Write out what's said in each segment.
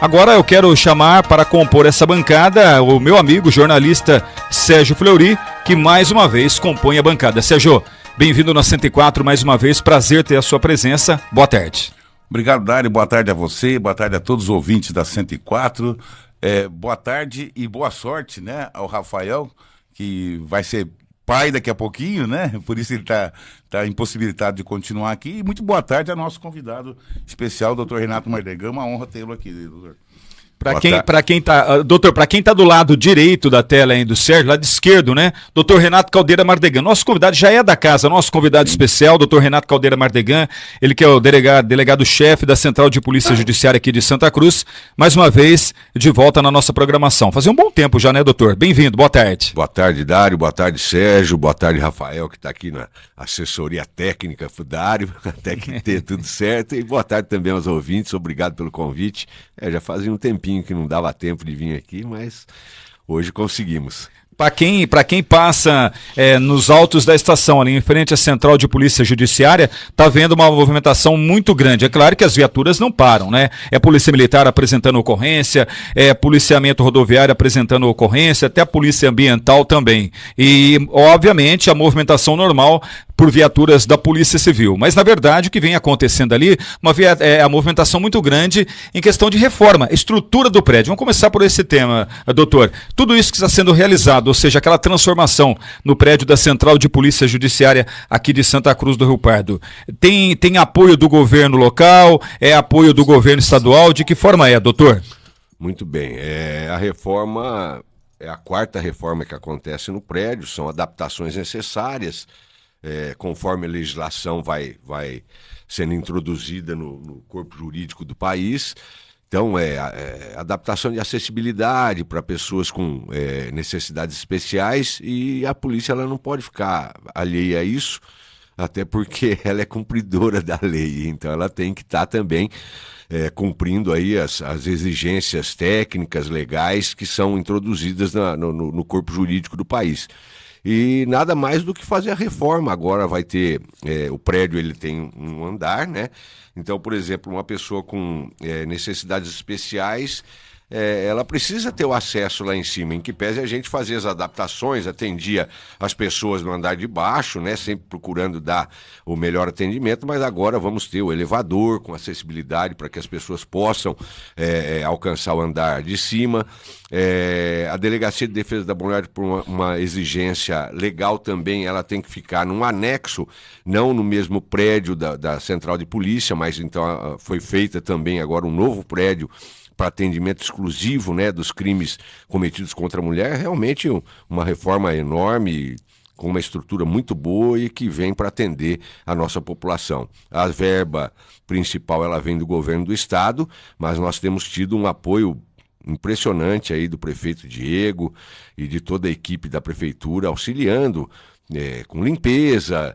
Agora eu quero chamar para compor essa bancada o meu amigo jornalista Sérgio Fleury, que mais uma vez compõe a bancada. Sérgio, bem-vindo na 104 mais uma vez, prazer ter a sua presença. Boa tarde. Obrigado, Dário. Boa tarde a você, boa tarde a todos os ouvintes da 104. Boa tarde e boa sorte, né, ao Rafael, que vai ser pai daqui a pouquinho, né? Por isso ele tá impossibilitado de continuar aqui. E muito boa tarde ao nosso convidado especial, doutor Renato Mardegan. Uma honra tê-lo aqui, doutor. Para quem tá do lado direito da tela aí do Sérgio, lado esquerdo, né? Doutor Renato Caldeira Mardegan. Nosso convidado já é da casa, nosso convidado especial, doutor Renato Caldeira Mardegan, ele que é o delegado-chefe da Central de Polícia Judiciária aqui de Santa Cruz, mais uma vez de volta na nossa programação. Fazia um bom tempo já, né, doutor? Bem-vindo, boa tarde. Boa tarde, Dário, boa tarde, Sérgio, boa tarde, Rafael, que está aqui na assessoria técnica do Dário, até que ter tudo certo, e boa tarde também aos ouvintes, obrigado pelo convite. Já fazia um tempinho que não dava tempo de vir aqui, mas hoje conseguimos. Para quem passa nos altos da estação, ali em frente à Central de Polícia Judiciária, tá vendo uma movimentação muito grande. É claro que as viaturas não param, né? É Polícia Militar apresentando ocorrência, é Policiamento Rodoviário apresentando ocorrência, até a Polícia Ambiental também. E, obviamente, a movimentação normal por viaturas da Polícia Civil. Mas, na verdade, o que vem acontecendo ali é a movimentação muito grande em questão de reforma, estrutura do prédio. Vamos começar por esse tema, doutor. Tudo isso que está sendo realizado, ou seja, aquela transformação no prédio da Central de Polícia Judiciária aqui de Santa Cruz do Rio Pardo. Tem apoio do governo local, é apoio do governo estadual? De que forma é, doutor? Muito bem. A reforma é a quarta reforma que acontece no prédio, são adaptações necessárias, conforme a legislação vai sendo introduzida no corpo jurídico do país. Então, adaptação de acessibilidade para pessoas com necessidades especiais, e a polícia ela não pode ficar alheia a isso, até porque ela é cumpridora da lei, então ela tem que estar também cumprindo aí as exigências técnicas, legais que são introduzidas no corpo jurídico do país. E nada mais do que fazer a reforma. Agora vai ter, o prédio ele tem um andar, né? Então, por exemplo, uma pessoa com necessidades especiais, ela precisa ter o acesso lá em cima, em que pese a gente fazer as adaptações, atendia as pessoas no andar de baixo, né? Sempre procurando dar o melhor atendimento, mas agora vamos ter o elevador com acessibilidade para que as pessoas possam alcançar o andar de cima. A Delegacia de Defesa da Mulher, por uma exigência legal também, ela tem que ficar num anexo, não no mesmo prédio da Central de Polícia, mas então foi feita também agora um novo prédio para atendimento exclusivo, né, dos crimes cometidos contra a mulher. Realmente uma reforma enorme, com uma estrutura muito boa e que vem para atender a nossa população. A verba principal ela vem do governo do estado, mas nós temos tido um apoio impressionante aí do prefeito Diego e de toda a equipe da prefeitura auxiliando com limpeza,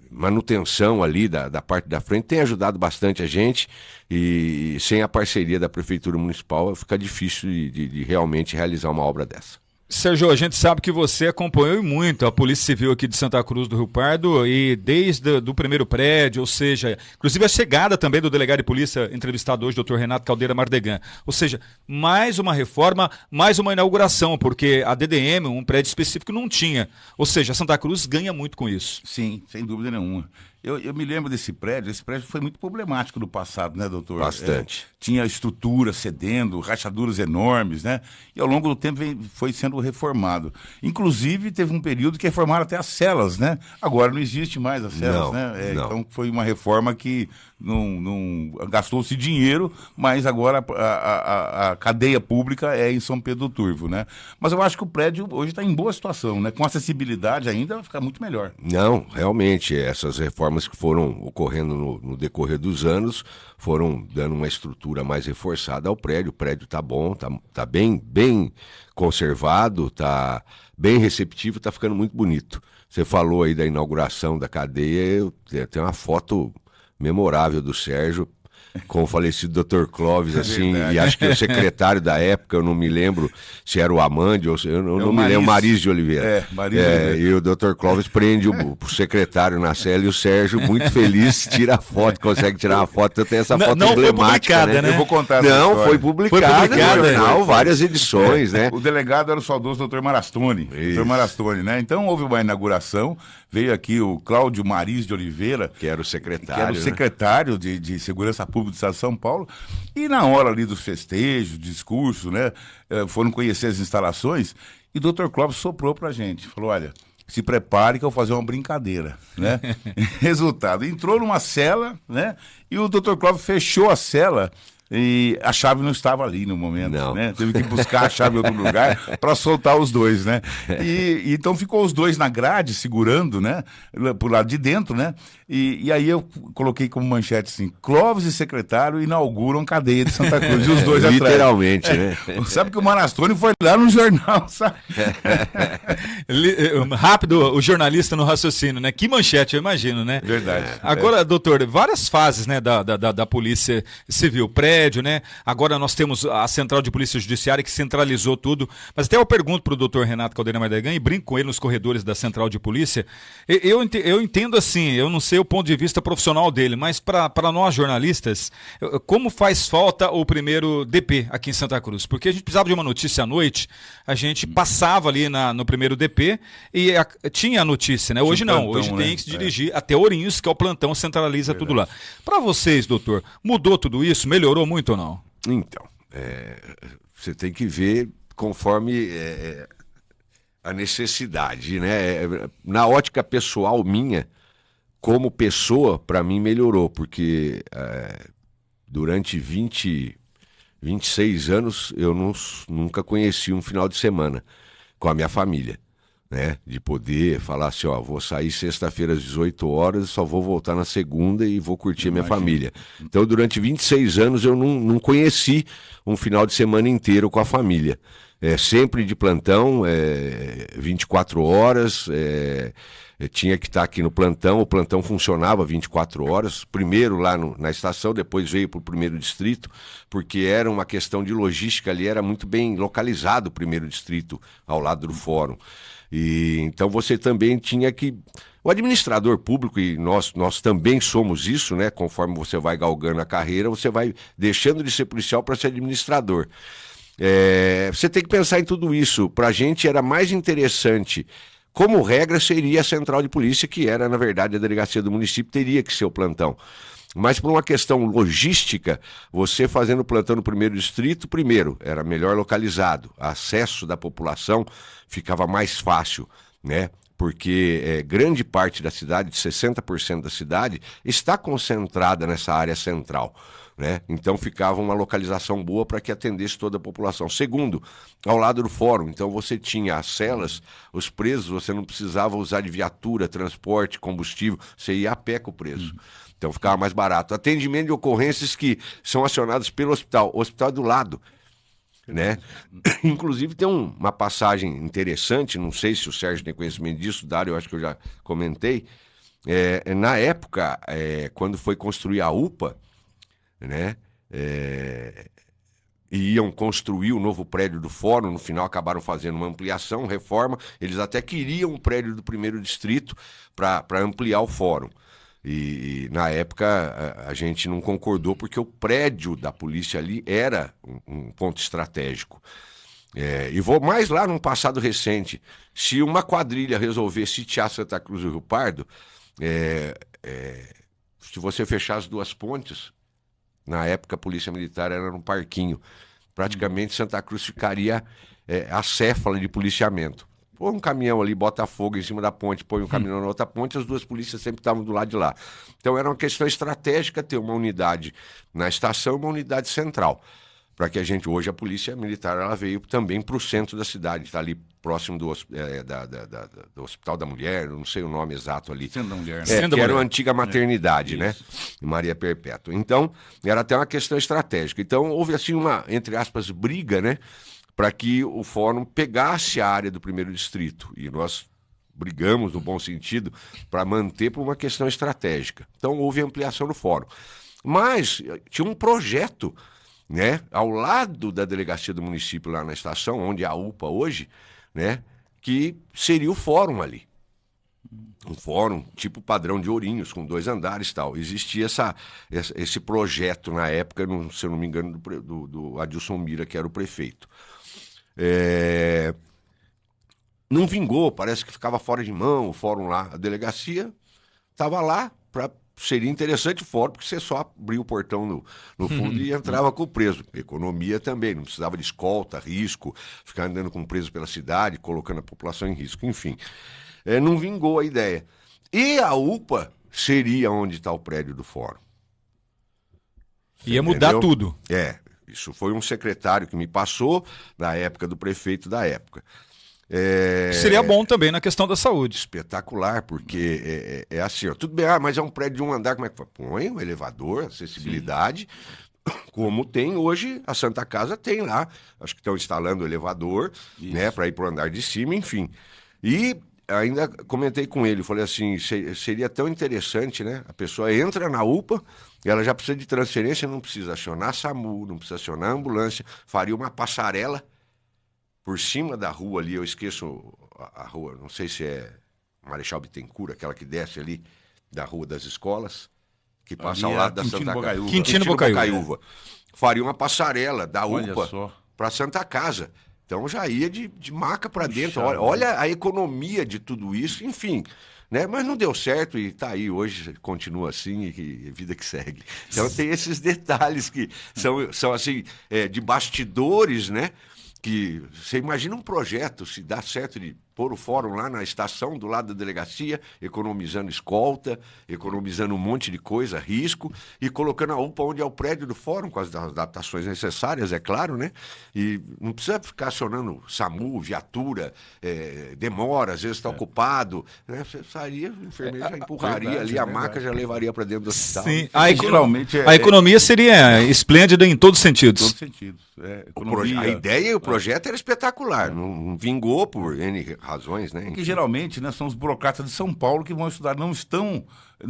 manutenção ali da parte da frente, tem ajudado bastante a gente, e sem a parceria da Prefeitura Municipal fica difícil de realmente realizar uma obra dessa. Sérgio, a gente sabe que você acompanhou muito a Polícia Civil aqui de Santa Cruz do Rio Pardo, e desde do primeiro prédio, ou seja, inclusive a chegada também do delegado de polícia entrevistado hoje, doutor Renato Caldeira Mardegan. Ou seja, mais uma reforma, mais uma inauguração, porque a DDM, um prédio específico, não tinha. Ou seja, a Santa Cruz ganha muito com isso. Sim, sem dúvida nenhuma. Eu me lembro desse prédio, esse prédio foi muito problemático no passado, né, doutor? Bastante. Tinha estrutura cedendo, rachaduras enormes, né? E ao longo do tempo foi sendo reformado. Inclusive, teve um período que reformaram até as celas, né? Agora não existe mais as celas, né? Não. Então foi uma reforma que não gastou-se dinheiro, mas agora a cadeia pública é em São Pedro do Turvo, né? Mas eu acho que o prédio hoje está em boa situação, né? Com acessibilidade ainda vai ficar muito melhor. Não, realmente, essas reformas que foram ocorrendo no decorrer dos anos foram dando uma estrutura mais reforçada ao prédio. O prédio está bom, tá bem conservado, está bem receptivo, está ficando muito bonito. Você falou aí da inauguração da cadeia, eu tenho uma foto memorável do Sérgio com o falecido Dr. Clóvis, assim, verdade. e acho que o secretário da época, eu não me lembro se era o Amande ou se, eu não me lembro, Maris de Oliveira. Maris de Oliveira. E o Dr. Clóvis prende o secretário na cela e o Sérgio, muito feliz, tira a foto, consegue tirar uma foto, eu tenho essa foto não foi emblemática, publicada, né? Eu vou contar essa Não, história. foi publicada no jornal, né? várias edições, né? O delegado era o saudoso Dr. Marastoni. Isso. Dr. Marastoni, né? Então houve uma inauguração, veio aqui o Cláudio Maris de Oliveira, Que era o que secretário. era o secretário de Segurança Pública do Estado de São Paulo, e na hora ali dos festejos, discurso, né? Foram conhecer as instalações, e o Dr. Clóvis soprou pra gente, falou, olha, se prepare que eu vou fazer uma brincadeira, né? Resultado, entrou numa cela, né? E o Dr. Clóvis fechou a cela e a chave não estava ali no momento, Não. né? Teve que buscar a chave em outro lugar para soltar os dois, né? E então ficou os dois na grade segurando, né? Pro lado de dentro, né? E aí eu coloquei como manchete assim: Clóvis e secretário inauguram cadeia de Santa Cruz. E os dois atrás. Literalmente, né? Sabe que o Marastoni foi lá no jornal, sabe? Rápido, o jornalista no raciocínio, né? Que manchete, eu imagino, né? Verdade. Agora, doutor, várias fases, né, da Polícia Civil, prédio, né? Agora nós temos a Central de Polícia Judiciária que centralizou tudo. Mas até eu pergunto para o doutor Renato Caldeira Mardegan e brinco com ele nos corredores da Central de Polícia. Eu entendo assim, eu não sei o ponto de vista profissional dele, mas para nós jornalistas, como faz falta o primeiro DP aqui em Santa Cruz? Porque a gente precisava de uma notícia à noite, a gente passava ali no primeiro DP e tinha a notícia, né? Hoje não, plantão, hoje né? tem que se dirigir até Ourinhos, que é o plantão, centraliza tudo lá. Para vocês, doutor, mudou tudo isso? Melhorou muito ou não? Então, você tem que ver conforme a necessidade, né? Na ótica pessoal minha, como pessoa, para mim melhorou, porque durante 26 anos eu nunca conheci um final de semana com a minha família, né? De poder falar assim, ó, vou sair sexta-feira às 18 horas, só vou voltar na segunda e vou curtir a minha família. Então, durante 26 anos eu não conheci um final de semana inteiro com a família. Sempre de plantão, 24 horas, tinha que estar aqui no plantão, o plantão funcionava 24 horas, primeiro lá na estação, depois veio para o primeiro distrito, porque era uma questão de logística ali, era muito bem localizado o primeiro distrito ao lado do fórum. E então você também tinha que... O administrador público, e nós também somos isso, né? Conforme você vai galgando a carreira, você vai deixando de ser policial para ser administrador. Você tem que pensar em tudo isso. Para a gente era mais interessante, como regra, seria a central de polícia, que era, na verdade, a delegacia do município, teria que ser o plantão. Mas por uma questão logística, você fazendo plantão no primeiro distrito, primeiro, era melhor localizado, acesso da população ficava mais fácil, né? Porque grande parte da cidade, de 60% da cidade, está concentrada nessa área central, né? Então ficava uma localização boa para que atendesse toda a população. Segundo, ao lado do fórum, então você tinha as celas, os presos, você não precisava usar de viatura, transporte, combustível, você ia a pé com o preso. Então ficava mais barato. Atendimento de ocorrências que são acionadas pelo hospital. O hospital é do lado, né? Inclusive tem uma passagem interessante, não sei se o Sérgio tem conhecimento disso, Dário, eu acho que eu já comentei. Na época, quando foi construir a UPA, né? Iam construir o novo prédio do fórum, no final acabaram fazendo uma ampliação, reforma, eles até queriam o prédio do primeiro distrito para ampliar o fórum. E na época a gente não concordou porque o prédio da polícia ali era um ponto estratégico. E vou mais lá num passado recente. Se uma quadrilha resolver sitiar Santa Cruz do Rio Pardo, se você fechar as duas pontes, na época a polícia militar era num parquinho. Praticamente Santa Cruz ficaria acéfala de policiamento. Põe um caminhão ali, bota fogo em cima da ponte, põe um caminhão na outra ponte, as duas polícias sempre estavam do lado de lá. Então era uma questão estratégica ter uma unidade na estação e uma unidade central. Para que hoje a polícia militar, ela veio também para o centro da cidade, está ali próximo do Hospital da Mulher, não sei o nome exato ali. Centro da Mulher, né? Que era uma antiga maternidade, né? Maria Perpétua. Então, era até uma questão estratégica. Então, houve assim uma, entre aspas, briga, né? Para que o fórum pegasse a área do primeiro distrito. E nós brigamos, no bom sentido, para manter por uma questão estratégica. Então, houve ampliação do fórum. Mas tinha um projeto, né, ao lado da delegacia do município, lá na estação, onde é a UPA hoje, né, que seria o fórum ali. Um fórum tipo padrão de Ourinhos, com 2 andares e tal. Existia esse projeto na época, se eu não me engano, do Adilson Mira, que era o prefeito. Não vingou, parece que ficava fora de mão o fórum lá. A delegacia estava lá, seria interessante o fórum, porque você só abria o portão no fundo e entrava com o preso. Economia também, não precisava de escolta, risco, ficar andando com o preso pela cidade, colocando a população em risco, enfim. Não vingou a ideia. E a UPA seria onde está o prédio do fórum. Ia mudar tudo. Isso foi um secretário que me passou na época do prefeito da época. Seria bom também na questão da saúde. Espetacular, porque é assim, ó, tudo bem, mas é um prédio de 1 andar, como é que foi? Põe um elevador, acessibilidade, como tem hoje, a Santa Casa tem lá, acho que estão instalando o elevador, né, para ir para o andar de cima, enfim. E ainda comentei com ele, falei assim, seria tão interessante, né? A pessoa entra na UPA, ela já precisa de transferência, não precisa acionar SAMU, não precisa acionar ambulância, faria uma passarela por cima da rua ali, eu esqueço a rua, não sei se é Marechal Bittencourt, aquela que desce ali da Rua das Escolas, que passa ao lado da Santa Casa. Quintino Bocaiúva. Faria uma passarela da UPA para Santa Casa. Então já ia de maca para dentro. Olha a economia de tudo isso, enfim. Né? Mas não deu certo e está aí hoje, continua assim e vida que segue. Então tem esses detalhes que são assim, de bastidores, né? Que você imagina um projeto, se dá certo de pôr o fórum lá na estação, do lado da delegacia, economizando escolta, economizando um monte de coisa, risco, e colocando a UPA onde é o prédio do fórum, com as adaptações necessárias, é claro, né? E não precisa ficar acionando SAMU, viatura, demora, às vezes está ocupado, né? Você sairia, o enfermeiro já empurraria ali, a maca já levaria para dentro do hospital. Sim, a economia seria esplêndida em todos os sentidos. Em todos os sentidos. A ideia e o projeto era espetacular, não vingou por N razões, né? Porque geralmente, né, são os burocratas de São Paulo que vão estudar, não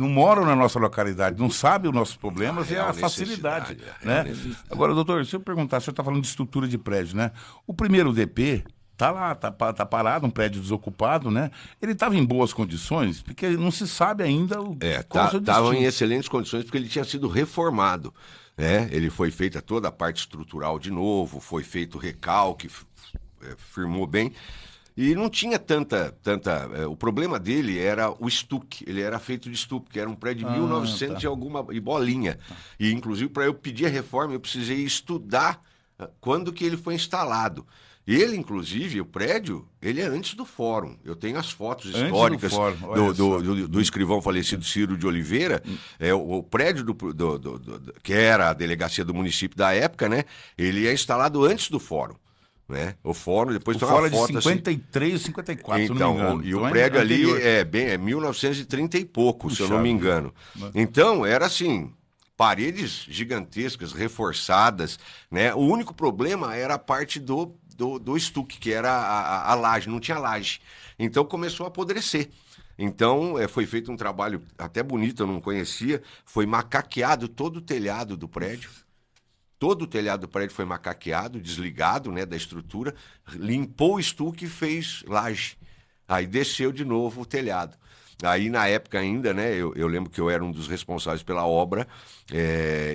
moram na nossa localidade, não sabem os nossos problemas e a facilidade. Né? Agora, doutor, se eu perguntar, o senhor está falando de estrutura de prédio, né? O primeiro DP está lá, tá parado, um prédio desocupado, né? Ele estava em boas condições, porque não se sabe ainda qual o seu destino. Estava em excelentes condições porque ele tinha sido reformado. Né? Ele foi feita toda a parte estrutural de novo, foi feito recalque, firmou bem. E não tinha tanta o problema dele era o estuque, ele era feito de estuque, que era um prédio de 1900 e bolinha. E inclusive para eu pedir a reforma eu precisei estudar quando que ele foi instalado. Ele, inclusive, o prédio, ele é antes do fórum. Eu tenho as fotos históricas do escrivão falecido Ciro de Oliveira. O prédio que era a delegacia do município da época, né? Ele é instalado antes do fórum. Né? O fórum, depois tem uma foto de 53, assim, 54, então, se não me engano. E o prédio ali é 1930 e pouco, se eu não me engano. Então, era assim, paredes gigantescas, reforçadas, né? O único problema era a parte do estuque, que era a laje, não tinha laje. Então começou a apodrecer. Então foi feito um trabalho até bonito, eu não conhecia, foi macaqueado todo o telhado do prédio. Todo o telhado do prédio foi macaqueado, desligado, né, da estrutura, limpou o estuque e fez laje. Aí desceu de novo o telhado. Aí, na época ainda, né, eu lembro que eu era um dos responsáveis pela obra,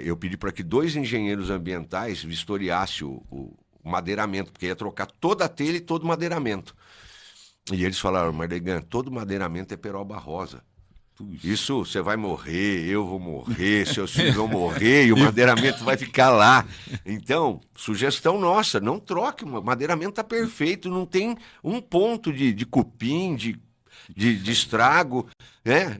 eu pedi para que 2 engenheiros ambientais vistoriassem o madeiramento, porque ia trocar toda a telha e todo o madeiramento. E eles falaram, Mardegan, todo madeiramento é peroba rosa. Isso, você vai morrer, eu vou morrer, seus filhos vão morrer e o madeiramento vai ficar lá. Então, sugestão nossa, não troque, o madeiramento está perfeito, não tem um ponto de cupim, de estrago, né?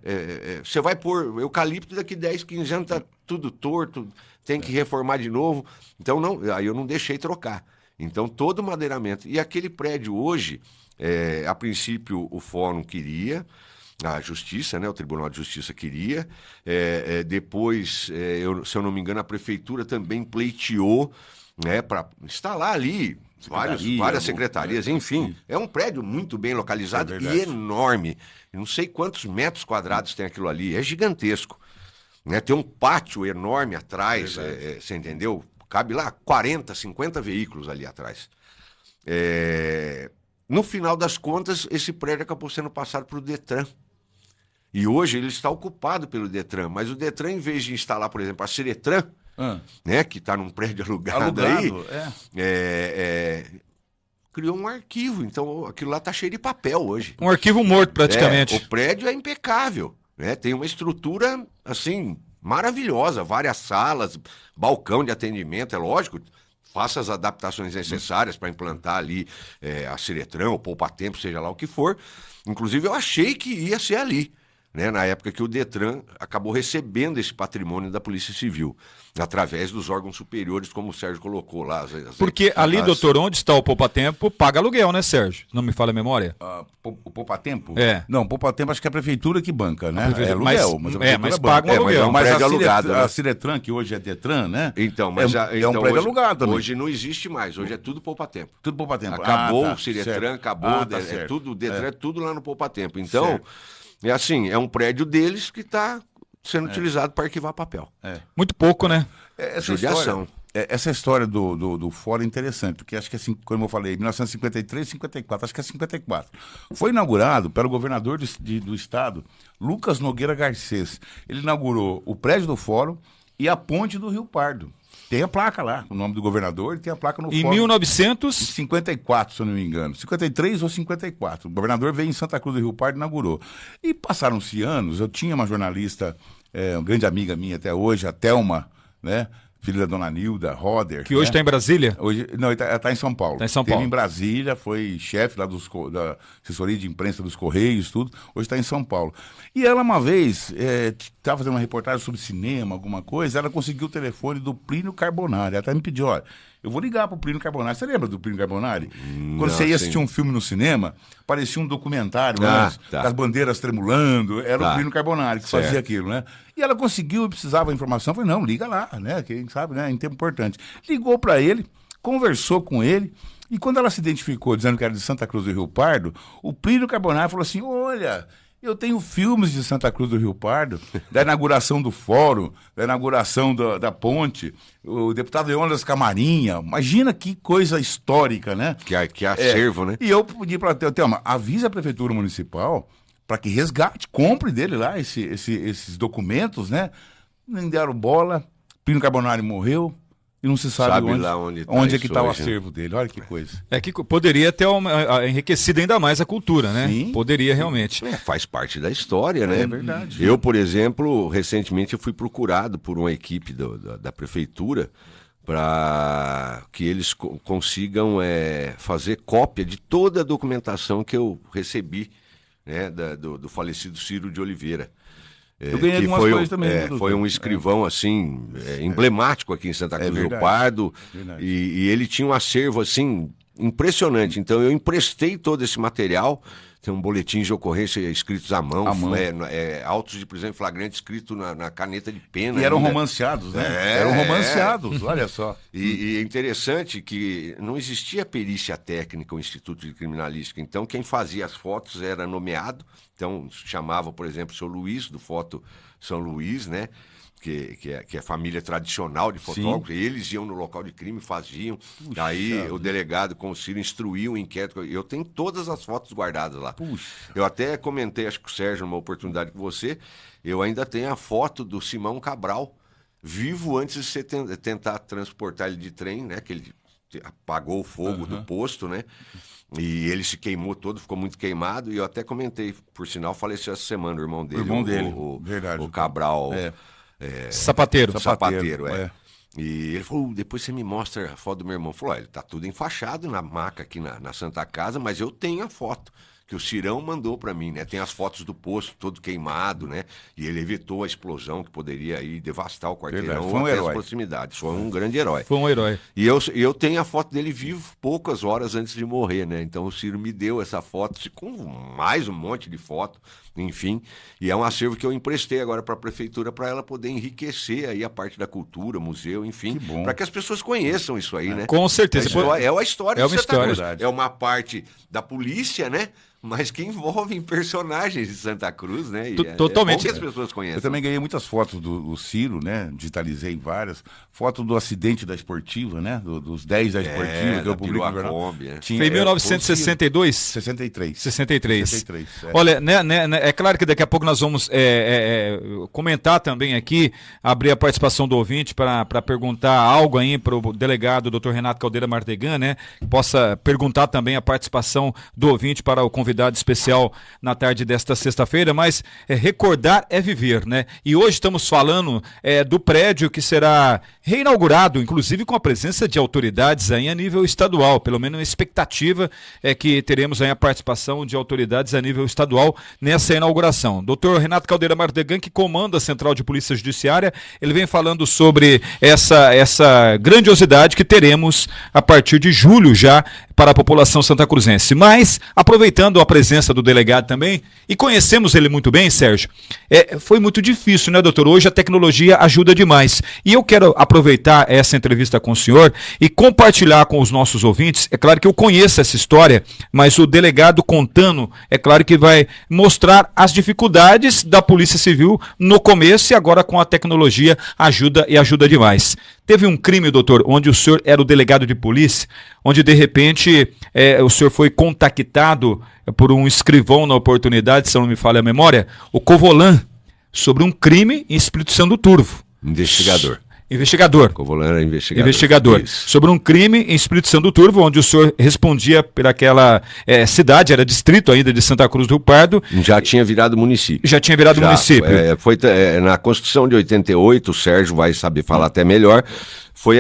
Você vai pôr eucalipto, daqui 10, 15 anos está tudo torto, tem que reformar de novo. Então, aí eu não deixei trocar. Então, todo o madeiramento. E aquele prédio hoje, a princípio o fórum queria, a Justiça, né, o Tribunal de Justiça queria, depois, se eu não me engano, a Prefeitura também pleiteou, né, para instalar ali várias secretarias, enfim. É um prédio muito bem localizado e enorme. Eu não sei quantos metros quadrados tem aquilo ali, é gigantesco. né? Tem um pátio enorme atrás, você entendeu? Cabe lá 40, 50 veículos ali atrás. No final das contas, esse prédio acabou sendo passado para o Detran. E hoje ele está ocupado pelo Detran, mas o Detran, em vez de instalar, por exemplo, a Ciretran, né, que está num prédio alugado aí, criou um arquivo. Então aquilo lá está cheio de papel hoje. Um arquivo morto, praticamente. O prédio é impecável, né? Tem uma estrutura, assim, maravilhosa, várias salas, balcão de atendimento, é lógico. Faça as adaptações necessárias para implantar ali a Ciretran, o poupa-tempo, seja lá o que for. Inclusive, eu achei que ia ser ali, né, na época que o Detran acabou recebendo esse patrimônio da Polícia Civil, através dos órgãos superiores, como o Sérgio colocou lá. Porque ali, doutor, onde está o poupa-tempo, paga aluguel, né, Sérgio? Não me falha a memória? O poupa-tempo? É. Não, o poupa-tempo acho que é a prefeitura que banca, né? É aluguel, mas paga um aluguel. É um prédio alugado, né? A Ciretran, que hoje é Detran, né? Então, mas é um prédio hoje, alugado também. Hoje não existe mais, hoje é tudo poupa-tempo. Tudo poupa-tempo. Acabou o Ciretran, acabou, certo. tudo, o Detran é tudo lá no poupa-tempo. Então, é assim, é um prédio deles que está sendo utilizado para arquivar papel. Muito pouco, né? Essa história do fórum é interessante, porque acho que assim, como eu falei, 1953, 54, acho que é 54. Foi inaugurado pelo governador do estado, Lucas Nogueira Garcês. Ele inaugurou o prédio do fórum e a ponte do Rio Pardo. Tem a placa lá, o nome do governador, e tem a placa no Em fórum. 1954, se eu não me engano. 53 ou 54. O governador veio em Santa Cruz do Rio Pardo e inaugurou. E passaram-se anos, eu tinha uma jornalista, uma grande amiga minha até hoje, a Thelma, né? Filha da dona Nilda Roder. Que hoje está em Brasília? Hoje, não, ela está em São Paulo. Está em São Paulo. Esteve em Brasília, foi chefe lá da assessoria de imprensa dos Correios, tudo. Hoje está em São Paulo. E ela, uma vez, estava fazendo uma reportagem sobre cinema, alguma coisa, ela conseguiu o telefone do Plínio Carbonari. Ela até me pediu, olha, eu vou ligar para o Plínio Carbonari. Você lembra do Plínio Carbonari? Quando você ia assistir um filme no cinema, parecia um documentário, com as bandeiras tremulando. Era o Plínio Carbonari que fazia aquilo, né? E ela conseguiu e precisava da informação. Eu falei, não, liga lá, né? Quem sabe, né? Em tempo importante. Ligou para ele, conversou com ele, e quando ela se identificou, dizendo que era de Santa Cruz do Rio Pardo, o Plínio Carbonari falou assim, olha, eu tenho filmes de Santa Cruz do Rio Pardo, da inauguração do fórum, da inauguração da ponte, o deputado Leônidas Camarinha. Imagina que coisa histórica, né? Que acervo, né? E eu pedi para a Thelma, avise a Prefeitura Municipal para que resgate, compre dele lá esses documentos, né? Nem deram bola, Plínio Carbonari morreu e não se sabe onde é que está o acervo dele. Olha que coisa. É que poderia ter enriquecido ainda mais a cultura, né? Sim. Poderia realmente. Faz parte da história, né? É verdade. Eu, por exemplo, recentemente fui procurado por uma equipe da prefeitura para que eles consigam fazer cópia de toda a documentação que eu recebi, né, do falecido Ciro de Oliveira. Eu ganhei algumas coisas também. Foi um escrivão, assim, emblemático aqui em Santa Cruz do Rio Pardo. E ele tinha um acervo, assim, impressionante. Então eu emprestei todo esse material. Tem um boletim de ocorrência escritos à mão. Autos de prisão em flagrante escrito na caneta de pena. E eram romanceados, né? Eram romanceados, olha só. E é interessante que não existia perícia técnica, o Instituto de Criminalística. Então, quem fazia as fotos era nomeado. Então, chamava, por exemplo, o seu Luiz, do Foto São Luís, né? Que é família tradicional de fotógrafos. Eles iam no local de crime, faziam. Aí o delegado com o Ciro instruiu o inquérito. Eu tenho todas as fotos guardadas lá. Eu até comentei, acho que o Sérgio, numa oportunidade com você, eu ainda tenho a foto do Simão Cabral, vivo antes de você tentar transportar ele de trem, né? Que ele apagou o fogo do posto, né? E ele se queimou todo, ficou muito queimado. E eu até comentei, por sinal, faleceu essa semana o irmão dele. Verdade. O Cabral... Sapateiro. E ele falou, depois você me mostra a foto do meu irmão. Falou, ele tá tudo enfaixado na maca aqui na Santa Casa, mas eu tenho a foto que o Cirão mandou para mim, né? Tem as fotos do posto todo queimado, né? E ele evitou a explosão que poderia aí devastar o quarteirão ou até as proximidades. Foi um grande herói. Foi um herói. E eu tenho a foto dele vivo poucas horas antes de morrer, né? Então o Ciro me deu essa foto com mais um monte de foto, enfim. E é um acervo que eu emprestei agora para a prefeitura para ela poder enriquecer aí a parte da cultura, museu, enfim, para que as pessoas conheçam isso aí, né? Com certeza. É a história é uma história. É uma parte da polícia, né? mas que envolvem personagens de Santa Cruz, né? E Totalmente. É bom que as pessoas conheçam. Eu também ganhei muitas fotos do Ciro, né? Digitalizei várias. Foto do acidente da Esportiva, né? Dos 10 da Esportiva, que eu publico no jornal. Kombi, Foi em 1962? 63. 63. 63, é. Olha, é claro que daqui a pouco nós vamos comentar também aqui, abrir a participação do ouvinte para perguntar algo aí para o delegado Dr. Renato Caldeira Mardegan, né? Que possa perguntar também a participação do ouvinte para o convidado especial na tarde desta sexta-feira, mas recordar é viver, né? E hoje estamos falando do prédio que será reinaugurado, inclusive com a presença de autoridades aí a nível estadual, pelo menos a expectativa é que teremos aí a participação de autoridades a nível estadual nessa inauguração. Dr. Renato Caldeira Mardegan, que comanda a Central de Polícia Judiciária, ele vem falando sobre essa grandiosidade que teremos a partir de julho já para a população santacruzense. Mas, aproveitando a presença do delegado também, e conhecemos ele muito bem, Sérgio, foi muito difícil, né, doutor? Hoje a tecnologia ajuda demais. E eu quero aproveitar essa entrevista com o senhor e compartilhar com os nossos ouvintes. É claro que eu conheço essa história, mas o delegado contando, é claro que vai mostrar as dificuldades da Polícia Civil no começo e agora com a tecnologia ajuda demais. Teve um crime, doutor, onde o senhor era o delegado de polícia, onde de repente o senhor foi contactado por um escrivão na oportunidade, se eu não me falha a memória, o Covolan, sobre um crime em Espírito Santo do Turvo. Investigador. Covolan era Investigador. Isso. Sobre um crime em Espírito Santo do Turvo, onde o senhor respondia por aquela cidade, era distrito ainda de Santa Cruz do Rio Pardo. Já tinha virado município. Já tinha virado município. Foi na Constituição de 88, o Sérgio vai saber falar até melhor, foi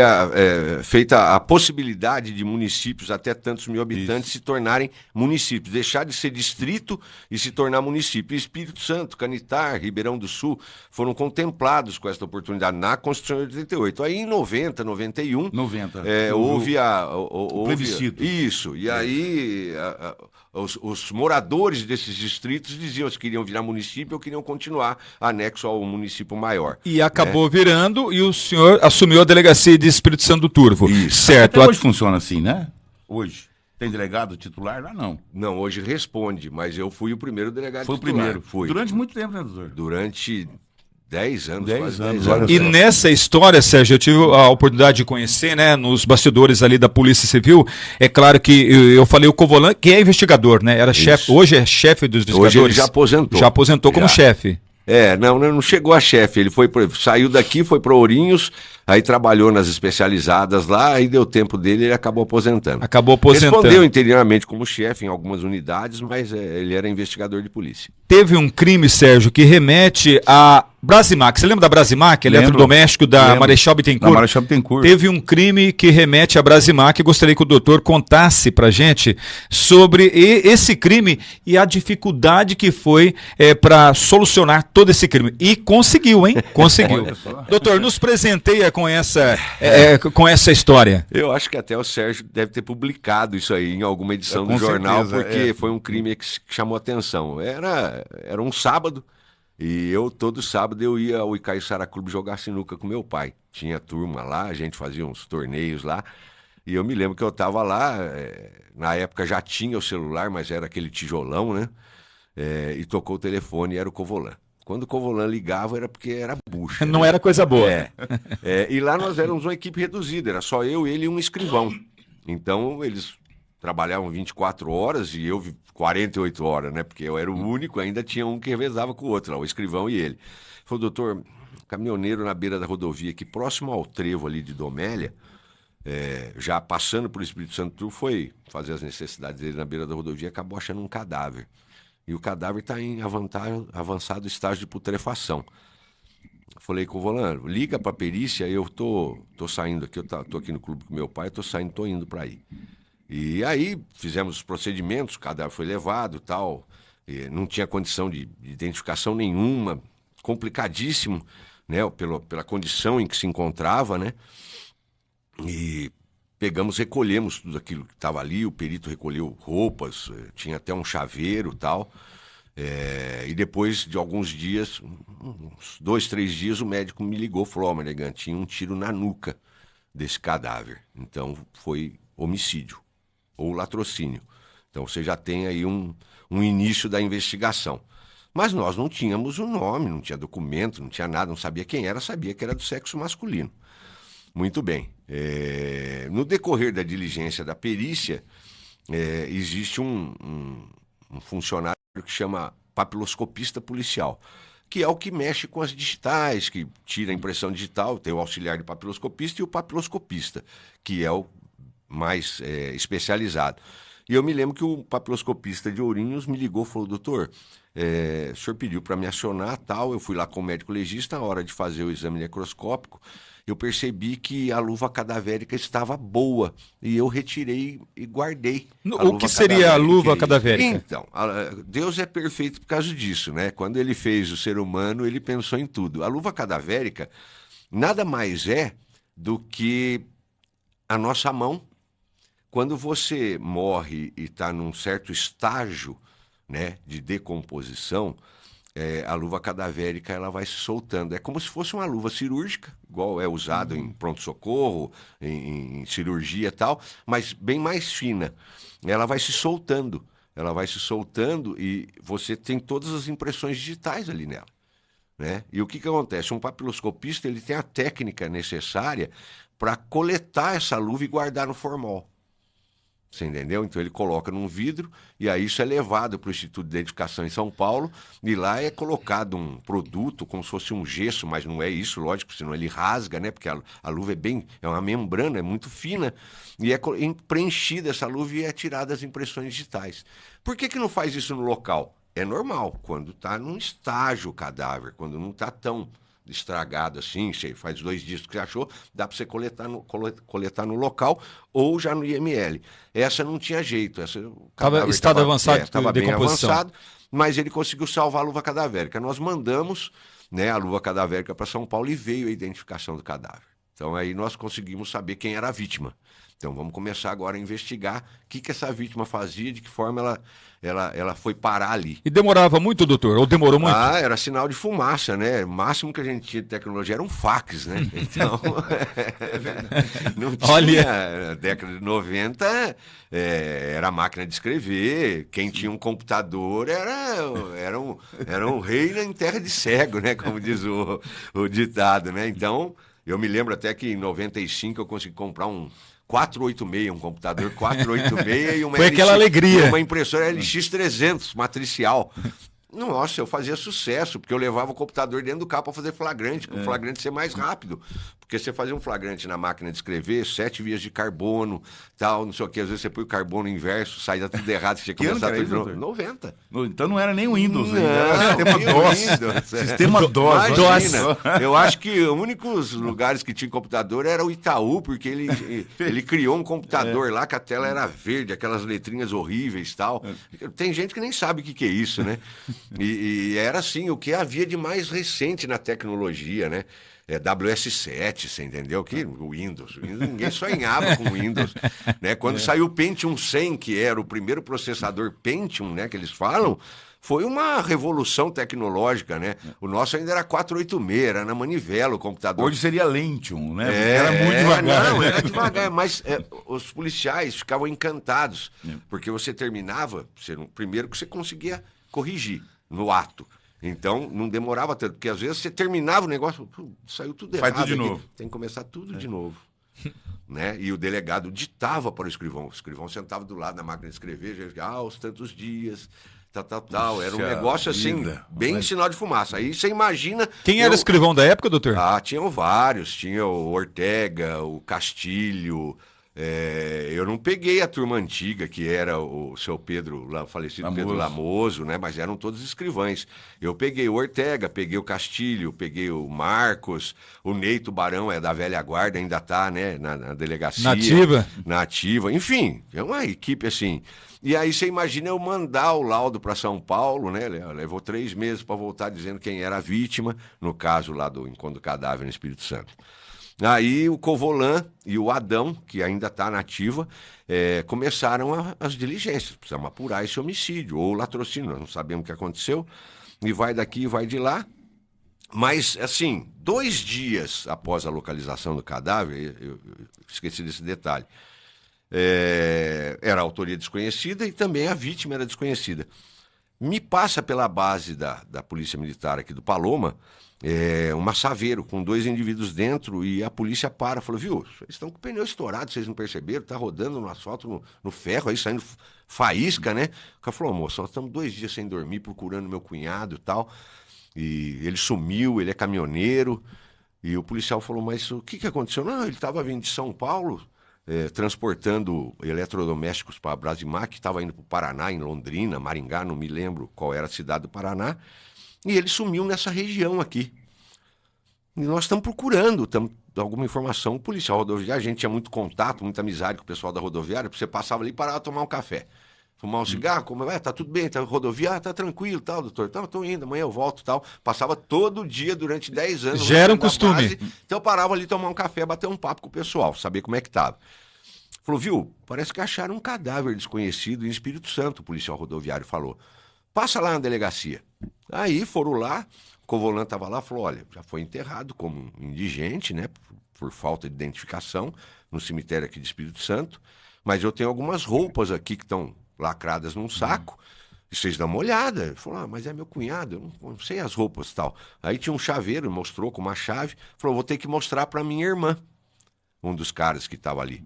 feita a possibilidade de municípios até tantos mil habitantes se tornarem municípios, deixar de ser distrito e se tornar município. Espírito Santo, Canitar, Ribeirão do Sul foram contemplados com esta oportunidade na Constituição de 88. Aí em 91, houve o plebiscito. Isso, e aí os moradores desses distritos diziam se queriam virar município ou queriam continuar anexo ao município maior. E acabou virando e o senhor assumiu a delegacia de Espírito Santo do Turvo. Isso. Certo. Até hoje funciona assim, né? Hoje. Tem delegado titular lá? Não. Não, hoje responde, mas eu fui o primeiro delegado Foi o titular. primeiro. Fui. Durante muito tempo, né, doutor? Durante 10 anos. 10 anos. Quase 10 anos. E nessa história, Sérgio, eu tive a oportunidade de conhecer, né, nos bastidores ali da Polícia Civil. É claro que eu falei o Covolan, que é investigador, né? Era chefe, hoje é chefe dos investigadores. Hoje ele já aposentou. Já aposentou como chefe. Não chegou a chefe, ele saiu daqui, foi para Ourinhos, aí trabalhou nas especializadas lá, aí deu tempo dele e ele acabou aposentando. Respondeu interiormente como chefe em algumas unidades, mas ele era investigador de polícia. Teve um crime, Sérgio, que remete a Brasimac. Você lembra da Brasimac, eletrodoméstico da Marechal Bittencourt? Da Marechal Bittencourt. Teve um crime que remete a Brasimac. Gostaria que o doutor contasse pra gente sobre esse crime e a dificuldade que foi para solucionar todo esse crime. E conseguiu, hein? Conseguiu. Doutor, nos presenteia com essa história. Eu acho que até o Sérgio deve ter publicado isso aí em alguma edição do jornal, porque foi um crime que chamou atenção. Era um sábado. E todo sábado eu ia ao Icaiçara Clube jogar sinuca com meu pai. Tinha turma lá, a gente fazia uns torneios lá. E eu me lembro que eu estava lá, na época já tinha o celular, mas era aquele tijolão, né? E tocou o telefone e era o Covolan. Quando o Covolan ligava era porque era bucha. Não era coisa boa. E lá nós éramos uma equipe reduzida, era só eu, ele e um escrivão. Então eles trabalhavam 24 horas e eu 48 horas, né? Porque eu era o único, ainda tinha um que revezava com o outro, lá, o escrivão e ele. Falou, doutor, caminhoneiro na beira da rodovia, aqui próximo ao trevo ali de Domélia, já passando por Espírito Santo, foi fazer as necessidades dele na beira da rodovia, acabou achando um cadáver. E o cadáver está em avançado estágio de putrefação. Falei com o Volano, liga para a perícia, eu tô saindo aqui, eu tô aqui no clube com meu pai, tô indo para aí. E aí fizemos os procedimentos, o cadáver foi levado, tal, não tinha condição de identificação nenhuma, complicadíssimo, né, pela condição em que se encontrava, né? E recolhemos tudo aquilo que estava ali, o perito recolheu roupas, tinha até um chaveiro, tal. E depois de alguns dias, uns 2, 3 dias, o médico me ligou, falou, Mardegan, tinha um tiro na nuca desse cadáver. Então foi homicídio ou latrocínio. Então você já tem aí um início da investigação. Mas nós não tínhamos o nome, não tinha documento, não tinha nada, não sabia quem era, sabia que era do sexo masculino. Muito bem. No decorrer da diligência da perícia, existe um funcionário que chama papiloscopista policial, que é o que mexe com as digitais, que tira a impressão digital, tem o auxiliar de papiloscopista e o papiloscopista, que é o mais especializado. E eu me lembro que o papiloscopista de Ourinhos me ligou e falou: doutor, o senhor pediu para me acionar, tal, eu fui lá com o médico legista, na hora de fazer o exame necroscópico, eu percebi que a luva cadavérica estava boa, e eu retirei e guardei. O que seria a luva cadavérica? Então, Deus é perfeito por causa disso, né? Quando ele fez o ser humano, ele pensou em tudo. A luva cadavérica nada mais é do que a nossa mão. Quando você morre e está num certo estágio, né, de decomposição, a luva cadavérica ela vai se soltando. É como se fosse uma luva cirúrgica, igual é usado em pronto-socorro, em cirurgia e tal, mas bem mais fina. Ela vai se soltando. Ela vai se soltando e você tem todas as impressões digitais ali nela, né? E o que acontece? Um papiloscopista ele tem a técnica necessária para coletar essa luva e guardar no formol. Você entendeu? Então ele coloca num vidro e aí isso é levado para o Instituto de Identificação em São Paulo e lá é colocado um produto como se fosse um gesso, mas não é isso, lógico, senão ele rasga, né? Porque a luva é uma membrana, é muito fina e é preenchida essa luva e é tirada as impressões digitais. Por que não faz isso no local? É normal, quando está num estágio o cadáver, quando não está tão estragado assim, faz 2 dias que você achou, dá para você coletar no local ou já no IML. Essa não tinha jeito. Estado avançado estava de bem decomposição. avançado, mas ele conseguiu salvar a luva cadavérica. Nós mandamos, né, a luva cadavérica para São Paulo e veio a identificação do cadáver. Então aí nós conseguimos saber quem era a vítima. Então vamos começar agora a investigar o que essa vítima fazia, de que forma ela foi parar ali. E demorava muito, doutor? Ou demorou muito? Era sinal de fumaça, né? O máximo que a gente tinha de tecnologia era um fax, né? Então, não tinha. Olha, Na década de 90, era máquina de escrever. Quem tinha um computador era um rei em terra de cego, né? Como diz o ditado, né? Então, eu me lembro até que em 95 eu consegui comprar um 486, um computador 486 e uma Foi aquela alegria. Uma impressora LX300 matricial. Nossa, eu fazia sucesso, porque eu levava o computador dentro do carro para fazer flagrante, para o flagrante ser mais rápido. Porque você fazia um flagrante na máquina de escrever, 7 vias de carbono, tal, não sei o que. Às vezes você põe o carbono inverso, saía tudo errado, você tinha que começar tudo de novo. 90. Então não era nem o Windows, Não, era sistema DOS. Sistema DOS. Imagina, eu acho que os únicos lugares que tinha computador era o Itaú, porque ele criou um computador lá que a tela era verde, aquelas letrinhas horríveis e tal. Tem gente que nem sabe o que é isso, né? E era assim, o que havia de mais recente na tecnologia, né? WS7, você entendeu? O Windows, ninguém sonhava com o Windows, né? Quando saiu o Pentium 100, que era o primeiro processador Pentium, né, que eles falam, foi uma revolução tecnológica, né? O nosso ainda era 486, era na manivela o computador. Hoje seria Lentium, né? Era muito devagar. Não, era devagar, mas os policiais ficavam encantados, porque você terminava, primeiro que você conseguia corrigir no ato. Então, não demorava tanto, porque às vezes você terminava o negócio, saiu tudo errado. Faz tudo de aqui. novo. Tem que começar tudo de novo. Né? E o delegado ditava para o escrivão sentava do lado da máquina de escrever, aos tantos dias, tal. Era um negócio assim, bem sinal de fumaça. Aí você imagina... Quem era escrivão da época, doutor? Tinham vários, tinha o Ortega, o Castilho... eu não peguei a turma antiga, que era o seu Pedro, o falecido Pedro Lamoso, né? Mas eram todos escrivães. Eu peguei o Ortega, peguei o Castilho, peguei o Marcos, o Ney Tubarão é da velha guarda, ainda tá, né? Na delegacia. Nativa. Enfim, é uma equipe assim. E aí você imagina eu mandar o laudo para São Paulo, né? Levou 3 meses para voltar dizendo quem era a vítima, no caso lá do encontro do cadáver no Espírito Santo. Aí o Covolan e o Adão, que ainda está na ativa, começaram as diligências. Precisamos apurar esse homicídio, ou latrocínio, nós não sabemos o que aconteceu. E vai daqui e vai de lá. Mas, assim, 2 dias após a localização do cadáver, eu esqueci desse detalhe, Era a autoria desconhecida e também a vítima era desconhecida. Me passa pela base da Polícia Militar aqui do Paloma um massaveiro com 2 indivíduos dentro e a polícia falou, viu, eles estão com o pneu estourado, vocês não perceberam? Tá rodando no asfalto, no ferro, aí saindo faísca, né? O cara falou, moço, nós estamos 2 dias sem dormir procurando meu cunhado e tal, e ele sumiu, ele é caminhoneiro, e o policial falou, mas o que aconteceu? Não, ele estava vindo de São Paulo, transportando eletrodomésticos para a Brasimac, estava indo para o Paraná, em Londrina, Maringá, não me lembro qual era a cidade do Paraná, e ele sumiu nessa região aqui. E nós estamos procurando alguma informação. O policial rodoviário, a gente tinha muito contato, muita amizade com o pessoal da rodoviária, você passava ali e parava tomar um café. Fumar um cigarro, como tá tudo bem, tá rodoviário, tá tranquilo, tal, doutor. Não, tô indo, amanhã eu volto, tal. Passava todo dia durante 10 anos. Já era um costume. Então eu parava ali tomar um café, bater um papo com o pessoal, saber como é que tava. Falou, viu, parece que acharam um cadáver desconhecido em Espírito Santo, o policial rodoviário falou. Passa lá na delegacia. Aí foram lá, o Covolan estava lá, falou, olha, já foi enterrado como um indigente, né, por falta de identificação, no cemitério aqui de Espírito Santo, mas eu tenho algumas roupas aqui que estão lacradas num saco, e vocês dão uma olhada. Ele falou, mas é meu cunhado, eu não sei as roupas e tal. Aí tinha um chaveiro, mostrou com uma chave, falou, vou ter que mostrar para minha irmã, um dos caras que estava ali.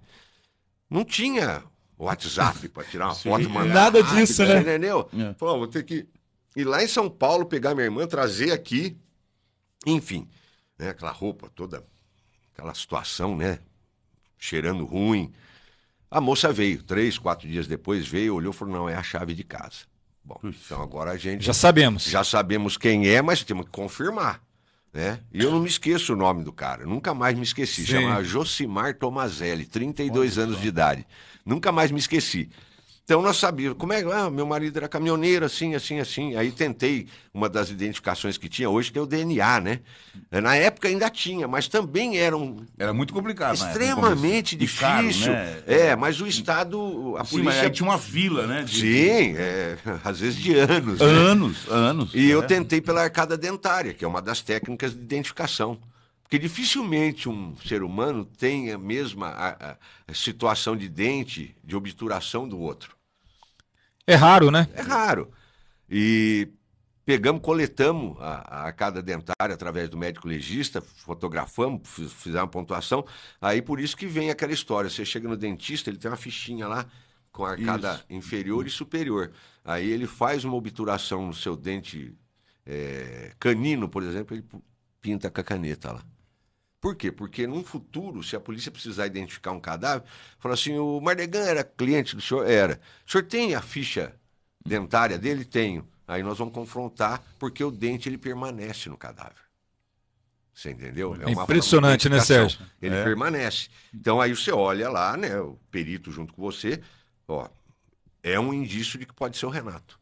Não tinha WhatsApp para tirar uma foto e mandar. Nada disso, né? Entendeu? Falou, vou ter que ir lá em São Paulo, pegar minha irmã, trazer aqui. Enfim, né? Aquela roupa toda, aquela situação, né? Cheirando ruim. A moça veio, 3, 4 dias depois veio, olhou e falou, não, é a chave de casa. Bom, então agora a gente... Já sabemos. Já sabemos quem é, mas temos que confirmar. Né? E eu não me esqueço o nome do cara, nunca mais me esqueci. Chama Josimar Tomazelli, 32 anos de idade. Nunca mais me esqueci. Então nós sabíamos, como é que meu marido era caminhoneiro, assim. Aí tentei uma das identificações que tinha, hoje tem o DNA, né? Na época ainda tinha, mas também era muito complicado, extremamente difícil. Caro, né? Mas o Estado, a polícia... Mas aí tinha uma fila, né? Sim, às vezes de anos. Anos. E eu tentei pela arcada dentária, que é uma das técnicas de identificação. Porque dificilmente um ser humano tem a mesma a situação de dente, de obturação do outro. É raro, né? É raro. E coletamos a arcada dentária através do médico legista, fotografamos, fizemos uma pontuação. Aí por isso que vem aquela história. Você chega no dentista, ele tem uma fichinha lá com a arcada inferior e superior. Aí ele faz uma obturação no seu dente canino, por exemplo, ele pinta com a caneta lá. Por quê? Porque num futuro, se a polícia precisar identificar um cadáver, fala assim, o Mardegan era cliente do senhor? Era. O senhor tem a ficha dentária dele? Tenho. Aí nós vamos confrontar, porque o dente ele permanece no cadáver. Você entendeu? É impressionante, né, Sérgio? Ele permanece. Então aí você olha lá, né, o perito junto com você, é um indício de que pode ser o Renato.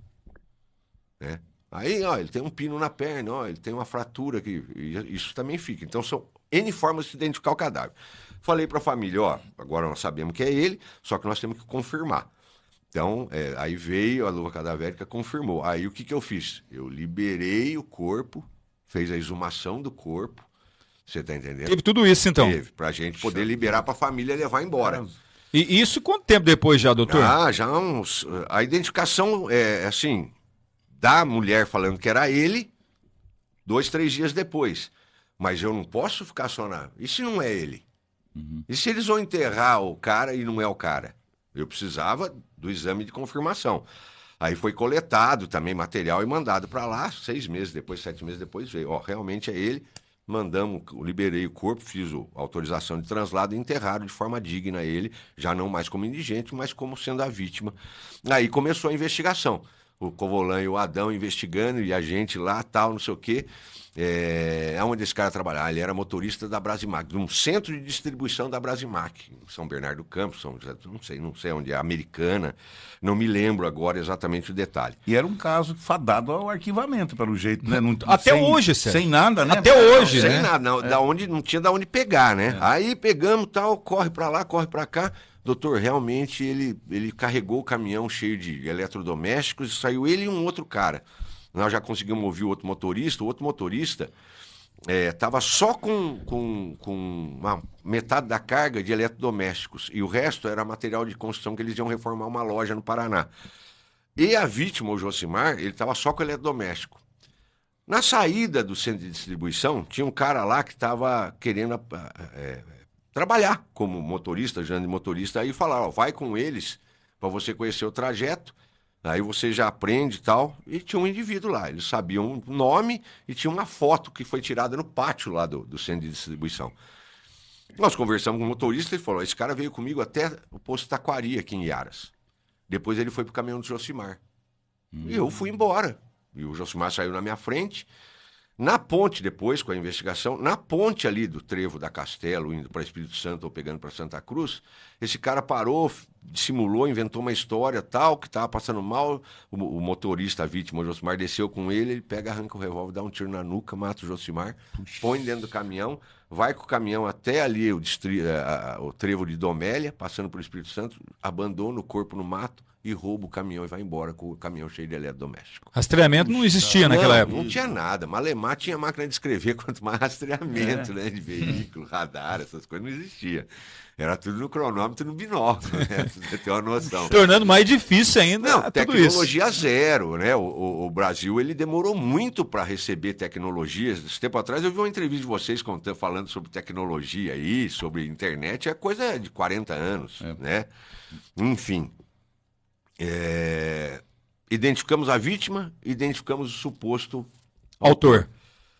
Né? Aí, ele tem um pino na perna, ele tem uma fratura aqui, isso também fica. Então são N formas de identificar o cadáver. Falei para a família, agora nós sabemos que é ele, só que nós temos que confirmar. Então, aí veio a luva cadavérica, confirmou. Aí o que eu fiz? Eu liberei o corpo, fez a exumação do corpo, você tá entendendo? Teve tudo isso, então? Teve, pra gente poder liberar para a família e levar embora. E isso quanto tempo depois já, doutor? Já uns... A identificação assim, da mulher falando que era ele, 2, 3 dias depois. Mas eu não posso ficar só na... E se não é ele? E se eles vão enterrar o cara e não é o cara? Eu precisava do exame de confirmação. Aí foi coletado também material e mandado para lá, 6 meses depois, 7 meses depois veio. Realmente é ele. Mandamos, liberei o corpo, fiz a autorização de translado e enterraram de forma digna ele, já não mais como indigente, mas como sendo a vítima. Aí começou a investigação. O Covolan e o Adão investigando e a gente lá, tal, não sei o quê. Onde esse cara trabalhava? Ele era motorista da Brasimac, de um centro de distribuição da Brasimac, em São Bernardo do Campo, não sei onde é, Americana, não me lembro agora exatamente o detalhe. E era um caso fadado ao arquivamento, pelo jeito, né? Até hoje, Sérgio. Sem nada, né? Até hoje, sem né? Nada, não tinha da onde pegar, né? Aí pegamos, tal, corre pra lá, corre pra cá. Doutor, realmente ele carregou o caminhão cheio de eletrodomésticos e saiu ele e um outro cara. Nós já conseguimos ouvir o outro motorista estava só com uma metade da carga de eletrodomésticos e o resto era material de construção que eles iam reformar uma loja no Paraná. E a vítima, o Josimar, ele estava só com eletrodoméstico. Na saída do centro de distribuição, tinha um cara lá que estava querendo trabalhar como motorista, ajudante de motorista, aí falaram, ó, vai com eles para você conhecer o trajeto, aí você já aprende e tal. E tinha um indivíduo lá, eles sabiam o nome e tinha uma foto que foi tirada no pátio lá do centro de distribuição. Nós conversamos com o motorista e ele falou, esse cara veio comigo até o posto Taquari aqui em Iaras. Depois ele foi pro caminhão do Josimar. E eu fui embora. E o Josimar saiu na minha frente. Na ponte, depois, com a investigação, na ponte ali do Trevo da Castelo, indo para Espírito Santo ou pegando para Santa Cruz, esse cara parou, dissimulou, inventou uma história tal, que estava passando mal. O motorista, a vítima, o Josimar, desceu com ele pega, arranca o revólver, dá um tiro na nuca, mata o Josimar, põe dentro do caminhão, vai com o caminhão até ali o Trevo de Domélia, passando por Espírito Santo, abandona o corpo no mato e rouba o caminhão e vai embora com o caminhão cheio de eletrodoméstico. Rastreamento não existia naquela época. Não tinha nada. Malemar tinha máquina de escrever, quanto mais rastreamento, né? De veículo, radar, essas coisas não existia. Era tudo no cronômetro e no binóculo, né? Pra você ter uma noção. Tornando mais difícil ainda Não, tudo tecnologia isso. zero, né? O Brasil, ele demorou muito para receber tecnologias. Esse tempo atrás eu vi uma entrevista de vocês falando sobre tecnologia aí, sobre internet, é coisa de 40 anos, né? Enfim. Identificamos a vítima, identificamos o suposto Autor.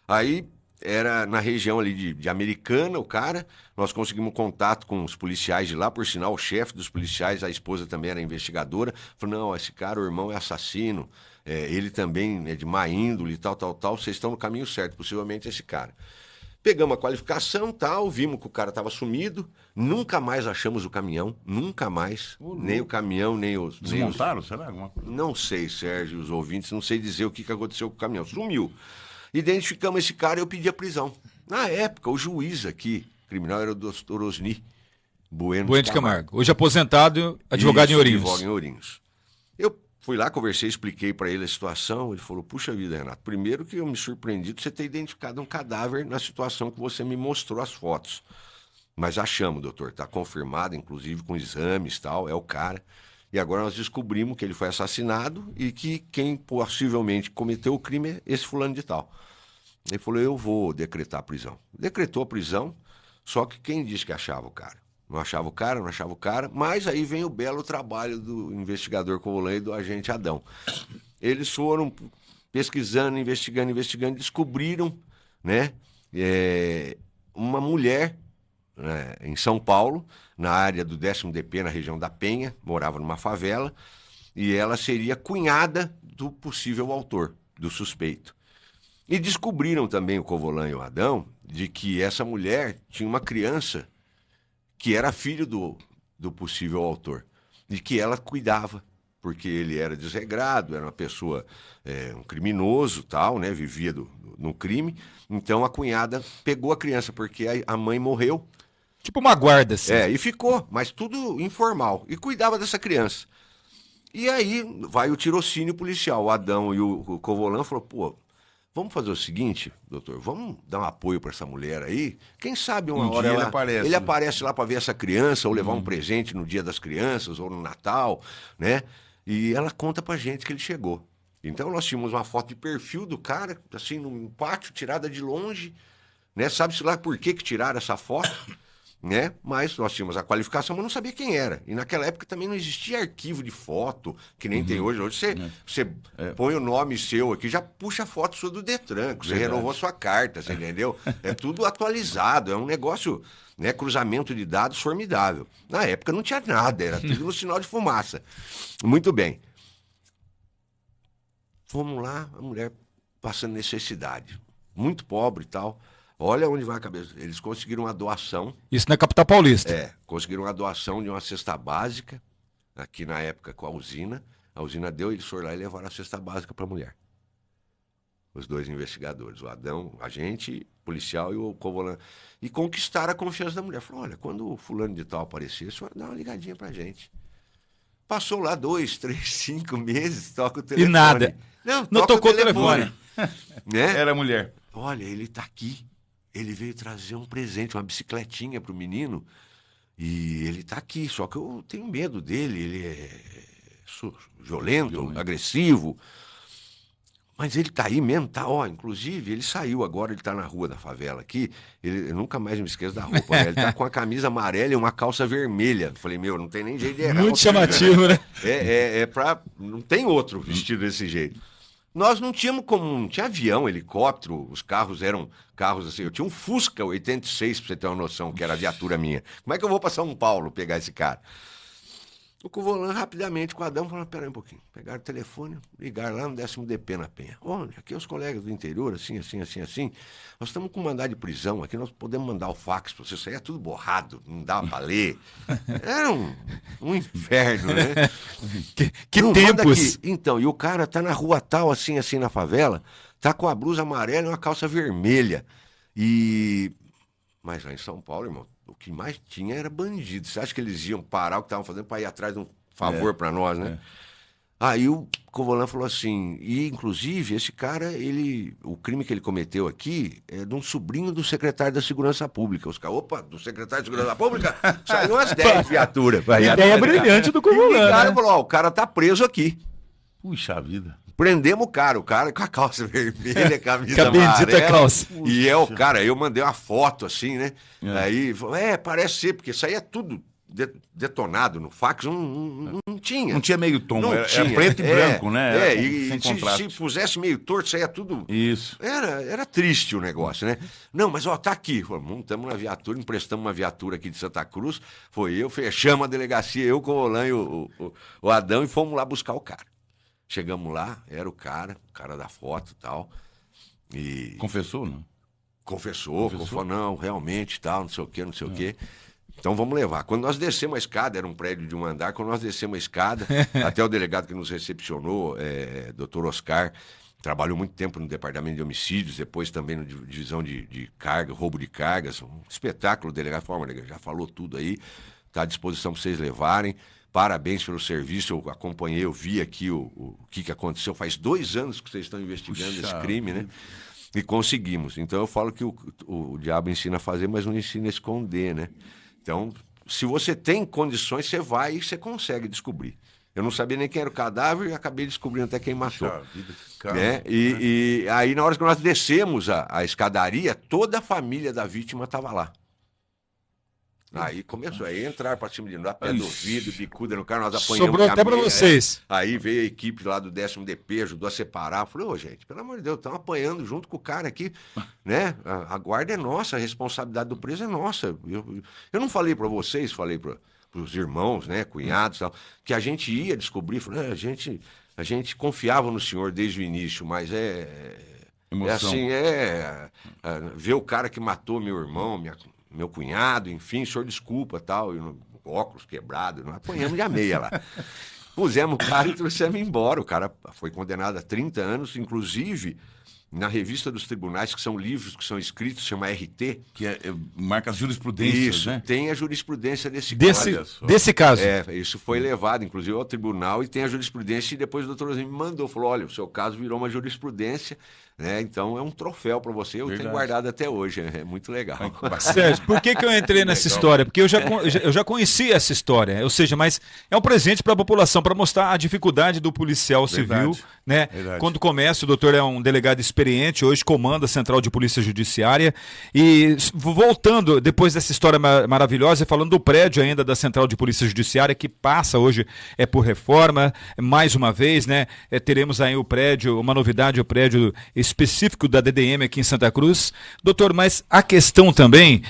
Aí era na região ali de Americana, o cara. Nós conseguimos contato com os policiais de lá, por sinal, o chefe dos policiais, a esposa também era investigadora. Falou, não, esse cara, o irmão é assassino, ele também é de má índole, tal, vocês estão no caminho certo, possivelmente esse cara. Pegamos a qualificação, tal, vimos que o cara estava sumido, nunca mais achamos o caminhão, nunca mais, nem o caminhão, nem os... Desmontaram, será? Alguma coisa? Não sei, Sérgio, os ouvintes, não sei dizer o que aconteceu com o caminhão, sumiu. Identificamos esse cara e eu pedi a prisão. Na época, o juiz aqui, criminal, era o doutor Osni Bueno de Camargo. Hoje aposentado, advogado em Ourinhos. Advogado em Ourinhos. Eu fui lá, conversei, expliquei para ele a situação. Ele falou, puxa vida, Renato, primeiro que eu me surpreendi de você ter identificado um cadáver na situação que você me mostrou as fotos. Mas achamos, doutor, está confirmado, inclusive com exames e tal, é o cara. E agora nós descobrimos que ele foi assassinado e que quem possivelmente cometeu o crime é esse fulano de tal. Ele falou, eu vou decretar a prisão. Decretou a prisão, só que quem disse que achava o cara? Não achava o cara, mas aí vem o belo trabalho do investigador Covolan e do agente Adão. Eles foram pesquisando, investigando, descobriram, né, uma mulher, né, em São Paulo, na área do 10º DP, na região da Penha, morava numa favela, e ela seria cunhada do possível autor, do suspeito. E descobriram também o Covolan e o Adão de que essa mulher tinha uma criança que era filho do possível autor, de que ela cuidava, porque ele era desregrado, era uma pessoa, um criminoso, tal, né, vivia no crime. Então a cunhada pegou a criança, porque a mãe morreu. Tipo uma guarda, assim. E ficou, mas tudo informal, e cuidava dessa criança. E aí vai o tirocínio policial, o Adão e o Covolan falou, pô, vamos fazer o seguinte, doutor, vamos dar um apoio para essa mulher aí. Quem sabe uma hora ele aparece lá para ver essa criança, ou levar um presente no Dia das Crianças, ou no Natal, né? E ela conta pra gente que ele chegou. Então nós tínhamos uma foto de perfil do cara, assim, num pátio, tirada de longe, né? Sabe-se lá por que tiraram essa foto, né? Mas nós tínhamos a qualificação, mas não sabia quem era. E naquela época também não existia arquivo de foto, que nem tem hoje. Hoje você põe o nome seu aqui, já puxa a foto sua do Detran, que você renovou sua carta, você entendeu? É tudo atualizado, é um negócio, né, cruzamento de dados formidável. Na época não tinha nada, era tudo no sinal de fumaça. Muito bem. Fomos lá, a mulher passando necessidade, muito pobre e tal. Olha onde vai a cabeça. Eles conseguiram uma doação. Isso na capital paulista. Conseguiram uma doação de uma cesta básica, aqui na época com a usina. A usina deu, eles foram lá e levaram a cesta básica para a mulher. Os dois investigadores, o Adão, agente policial, e o Covolan. E conquistaram a confiança da mulher. Falou, olha, quando o fulano de tal aparecer, só dá uma ligadinha pra gente. Passou lá 2, 3, 5 meses, toca o telefone. E nada. Não tocou o telefone. Né? Era mulher. olha, ele tá aqui. Ele veio trazer um presente, uma bicicletinha pro menino. E ele tá aqui, só que eu tenho medo dele. Ele é violento, agressivo. Mas ele tá aí mesmo, tá? Ó, inclusive, ele saiu agora, ele tá na rua da favela aqui. Eu nunca mais me esqueço da roupa, né? Ele tá com a camisa amarela e uma calça vermelha. Falei, meu, não tem nem jeito de errar. Muito chamativo, né? Não tem outro vestido desse jeito. Nós não tínhamos como, não tinha avião, helicóptero, os carros eram carros assim. Eu tinha um Fusca 86, pra você ter uma noção, que era a viatura minha. Como é que eu vou pra São Paulo pegar esse cara? O Covolan rapidamente com o Adão falou, peraí um pouquinho. Pegaram o telefone, ligaram lá no 10º DP na Penha. Olha, aqui os colegas do interior, assim. Nós estamos com mandado de prisão aqui, nós podemos mandar o fax para você. Isso aí é tudo borrado, não dá para ler. Era um inferno, né? Que tempos! Então, e o cara tá na rua tal, assim, na favela, tá com a blusa amarela e uma calça vermelha. Mas lá em São Paulo, irmão, o que mais tinha era bandido. Você acha que eles iam parar o que estavam fazendo para ir atrás de um favor para nós, né? Aí o Covolan falou assim, e inclusive esse cara, o crime que ele cometeu aqui é de um sobrinho do secretário da Segurança Pública. Os caras, opa, do secretário da Segurança Pública? Saiu umas 10 viaturas. Ideia brilhante do Covolan, O cara né? falou, ó, o cara tá preso aqui. Puxa vida. Prendemos o cara com a calça vermelha, camisa Com a bendita amarela. calça. E o cara, eu mandei uma foto assim, né? Aí, falou, parece ser, porque isso aí é tudo detonado no fax, não tinha. Não tinha meio tom, Não era tinha. preto e branco, né? E sem contraste. se pusesse meio torto, isso aí é tudo... Isso. Era triste o negócio, né? Não, mas ó, tá aqui. Montamos uma viatura, emprestamos uma viatura aqui de Santa Cruz. Foi eu, fechamos a delegacia, eu com o Rolan e o Adão, e fomos lá buscar o cara. Chegamos lá, era o cara da foto e tal. E Confessou, não? confessou, não, realmente, tal, não sei o quê. Então vamos levar. Quando nós descemos a escada, era um prédio de um andar, quando nós descemos a escada, até o delegado que nos recepcionou, Dr. Oscar, trabalhou muito tempo no departamento de homicídios, depois também na divisão de carga, roubo de cargas, um espetáculo, o delegado falou, já falou tudo aí, está à disposição para vocês levarem. Parabéns pelo serviço, eu acompanhei, eu vi aqui o que aconteceu. Faz 2 anos que vocês estão investigando esse crime, né? E conseguimos. Então eu falo que o diabo ensina a fazer, mas não ensina a esconder, né? Então, se você tem condições, você vai e você consegue descobrir. Eu não sabia nem quem era o cadáver e acabei descobrindo até quem matou. Né? E aí, na hora que nós descemos a escadaria, toda a família da vítima estava lá. Aí começou, aí entrar para cima de nós, pé do vidro, bicuda no carro, nós apanhamos. Sobrou até para vocês. Aí veio a equipe lá do 10º DP, ajudou a separar. Falei, gente, pelo amor de Deus, estamos apanhando junto com o cara aqui, né? A guarda é nossa, a responsabilidade do preso é nossa. Eu não falei para vocês, falei para os irmãos, né, cunhados e tal, que a gente ia descobrir. Falei, a gente confiava no senhor desde o início, mas Emoção. ver o cara que matou meu irmão, meu cunhado, enfim, o senhor desculpa, tal, óculos quebrado, nós apanhamos de meia lá. Pusemos o cara e trouxemos embora. O cara foi condenado a 30 anos, inclusive na revista dos tribunais, que são livros que são escritos, chama RT. Que marca as jurisprudências, isso, né? tem a jurisprudência desse caso. Isso foi levado, inclusive, ao tribunal e tem a jurisprudência. E depois o doutor Osmir me mandou, falou, olha, o seu caso virou uma jurisprudência, né? Então é um troféu para você, eu tenho guardado até hoje, é muito legal. Sérgio, por que eu entrei nessa história? Porque eu já conheci essa história, ou seja, mas é um presente para a população, para mostrar a dificuldade do policial civil, né? Quando começa, o doutor é um delegado experiente, hoje comanda a Central de Polícia Judiciária, e voltando, depois dessa história maravilhosa, falando do prédio ainda da Central de Polícia Judiciária, que passa hoje por reforma, mais uma vez, né? Teremos aí o prédio, uma novidade, o prédio específico da DDM aqui em Santa Cruz. Doutor, mas a questão também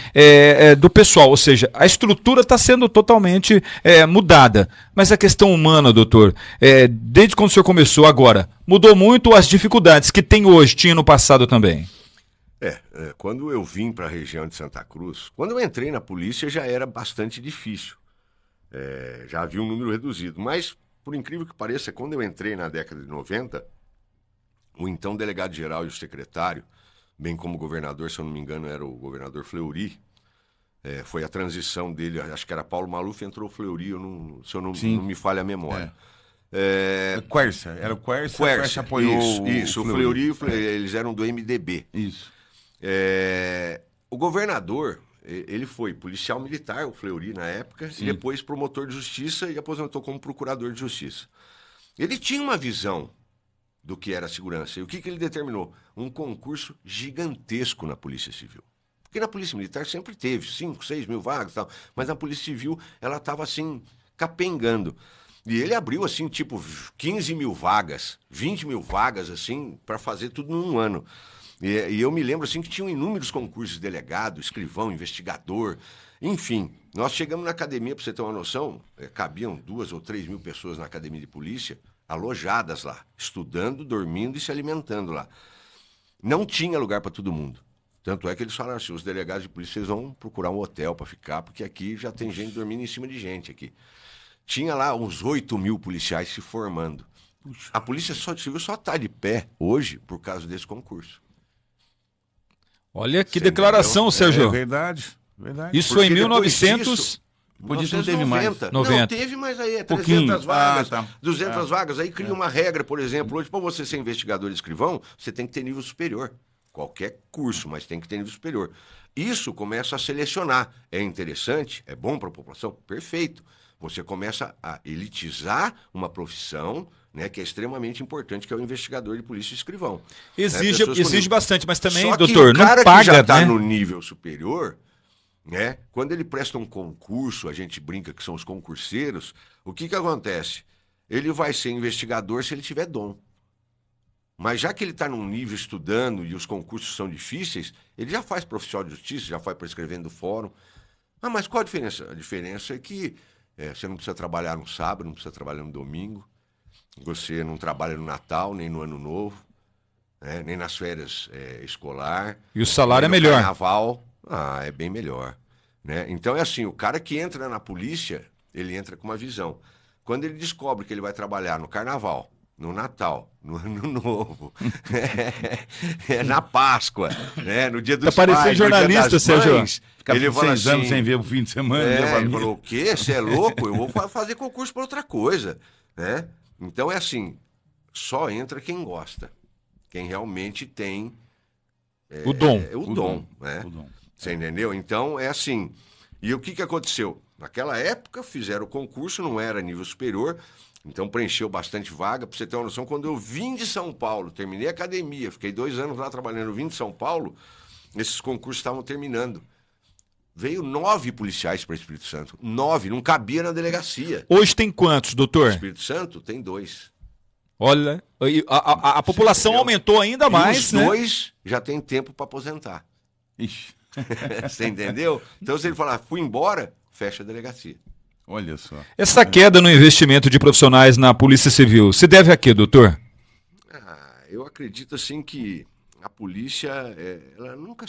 do pessoal, ou seja, a estrutura está sendo totalmente mudada, mas a questão humana, doutor, desde quando o senhor começou agora, mudou muito as dificuldades que tem hoje, tinha no passado também? Quando eu vim para a região de Santa Cruz, quando eu entrei na polícia já era bastante difícil, já havia um número reduzido, mas por incrível que pareça, quando eu entrei na década de 90, o então delegado-geral e o secretário, bem como o governador, se eu não me engano, era o governador Fleury, foi a transição dele, acho que era Paulo Maluf, entrou o Fleury, se eu não me falha a memória. Quércia, era o Quércia, a Quércia apoiou isso, o Fleury, eles eram do MDB. Isso. O governador, ele foi policial militar, o Fleury na época, e depois promotor de justiça e aposentou como procurador de justiça. Ele tinha uma visão do que era a segurança. E o que ele determinou? Um concurso gigantesco na Polícia Civil. Porque na Polícia Militar sempre teve 5, 6 mil vagas e tal, mas na Polícia Civil ela estava assim, capengando. E ele abriu assim, tipo, 15 mil vagas, 20 mil vagas, assim, para fazer tudo num ano. E eu me lembro assim que tinham inúmeros concursos de delegado, escrivão, investigador, enfim. Nós chegamos na academia, para você ter uma noção, cabiam 2 ou 3 mil pessoas na academia de polícia, alojadas lá, estudando, dormindo e se alimentando lá. Não tinha lugar para todo mundo. Tanto é que eles falaram assim, os delegados de polícia, vocês vão procurar um hotel para ficar, porque aqui já tem gente dormindo em cima de gente aqui. Tinha lá uns 8 mil policiais se formando. A Polícia Civil só está de pé hoje por causa desse concurso. Olha que declaração, Sérgio. É verdade. Isso foi em 1900... Podia não teve mais. 90. Não, teve, mas aí é 300 vagas, 200 vagas. Aí cria uma regra, por exemplo, hoje, para você ser investigador e escrivão, você tem que ter nível superior. Qualquer curso, mas tem que ter nível superior. Isso começa a selecionar. É interessante? É bom para a população? Perfeito. Você começa a elitizar uma profissão, né, que é extremamente importante, que é o investigador de polícia e escrivão. Exige bastante, mas também, só doutor, que o cara não paga, que já está né? no nível superior, né, quando ele presta um concurso, a gente brinca que são os concurseiros, o que acontece? Ele vai ser investigador se ele tiver dom. Mas já que ele está num nível estudando e os concursos são difíceis, ele já faz profissional de justiça, já vai prescrevendo fórum. Ah, mas qual a diferença? A diferença é que você não precisa trabalhar no sábado, não precisa trabalhar no domingo, você não trabalha no Natal, nem no Ano Novo, né, nem nas férias escolar. E o salário é nem no melhor. Carnaval, é bem melhor. Né? Então é assim, o cara que entra na polícia, ele entra com uma visão. Quando ele descobre que ele vai trabalhar no Carnaval, no Natal, no Ano Novo, na Páscoa, né? No dia dos Tá parecendo pais, jornalista, no dia das Sérgio. mães, ele fala 6 anos assim, sem ver o fim de semana. ele falou, o quê? Você é louco? Eu vou fazer concurso para outra coisa. Né? Então é assim, só entra quem gosta, quem realmente tem o dom. o dom, né? O dom. Você entendeu? Então é assim. E o que aconteceu? Naquela época fizeram o concurso, não era nível superior, então preencheu bastante vaga. Para você ter uma noção, quando eu vim de São Paulo, terminei a academia, fiquei 2 anos lá trabalhando, vim de São Paulo, esses concursos estavam terminando. Veio 9 policiais para o Espírito Santo. 9, não cabia na delegacia. Hoje tem quantos, doutor? Espírito Santo tem 2. Olha, a população aumentou ainda mais, e os né? 2 já tem tempo para aposentar. Ixi. Você entendeu? Então, se ele falar, fui embora, fecha a delegacia. Olha só. Essa queda no investimento de profissionais na Polícia Civil se deve a quê, doutor? Eu acredito, assim, que a polícia, ela nunca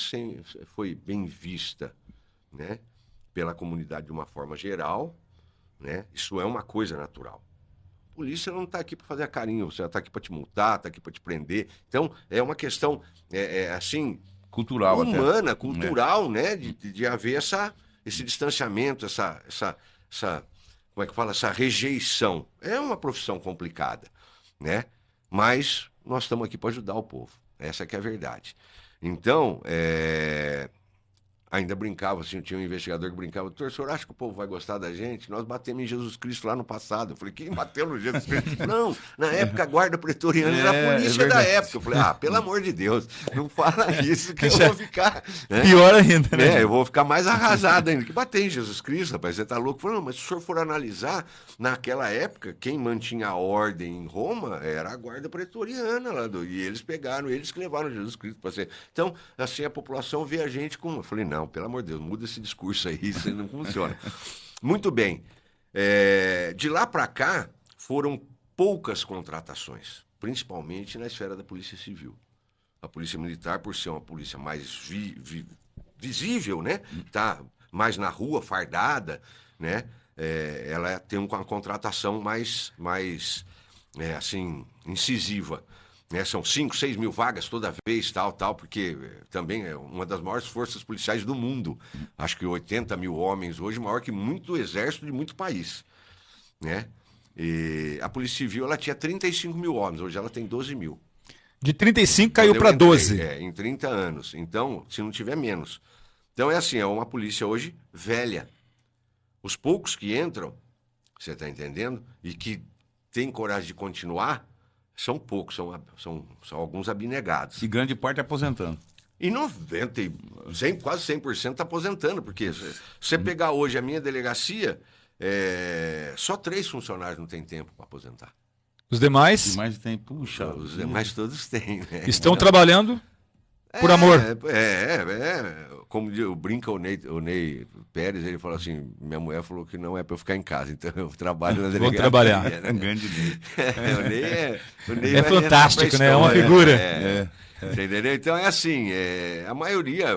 foi bem vista, né, pela comunidade de uma forma geral, né? Isso é uma coisa natural. A polícia não está aqui para fazer carinho, você está aqui para te multar, está aqui para te prender. Então, é uma questão, assim... Cultural humana, até. cultural, né? De haver esse distanciamento, essa, como é que fala? Essa rejeição. É uma profissão complicada, né? Mas nós estamos aqui para ajudar o povo. Essa que é a verdade. Então, ainda brincava, assim, tinha um investigador que brincava, doutor, o senhor acha que o povo vai gostar da gente? Nós batemos em Jesus Cristo lá no passado. Eu falei, quem bateu no Jesus Cristo? Não, na época a guarda pretoriana era a polícia da época. Eu falei, pelo amor de Deus, não fala isso que eu vou ficar... Né? Pior ainda, né? Eu vou ficar mais arrasado ainda. Que bater em Jesus Cristo, rapaz, você tá louco? Eu falei, não, mas se o senhor for analisar, naquela época, quem mantinha a ordem em Roma era a guarda pretoriana lá, e eles que levaram Jesus Cristo para ser... Então, assim, a população vê a gente como... Eu falei, não, pelo amor de Deus, muda esse discurso aí, isso aí não funciona. Muito bem. De lá para cá, foram poucas contratações, principalmente na esfera da Polícia Civil. A Polícia Militar, por ser uma polícia mais visível, né? Tá mais na rua, fardada, né? Ela tem uma contratação mais assim, incisiva. Né, são 5, 6 mil vagas toda vez, tal, porque também é uma das maiores forças policiais do mundo. Acho que 80 mil homens hoje, maior que muito exército de muito país. Né? E a Polícia Civil ela tinha 35 mil homens, hoje ela tem 12 mil. De 35 caiu Quando eu para entrei, 12. em 30 anos. Então, se não tiver menos. Então é assim, é uma polícia hoje velha. Os poucos que entram, você está entendendo? E que têm coragem de continuar, são poucos, são alguns abnegados. E grande parte aposentando. E 90, 100, quase 100% está aposentando, porque se você pegar hoje a minha delegacia, só 3 funcionários não têm tempo para aposentar. Os demais E mais tem, puxa. Os demais todos têm, né? estão trabalhando por amor. Como brinca o Ney Pérez, ele falou assim, minha mulher falou que não é para eu ficar em casa, então eu trabalho na delegacia. Vou trabalhar. É um grande Ney. O Ney É vai fantástico, entrar pra né? É uma história, figura. Você entendeu? Então é assim, a maioria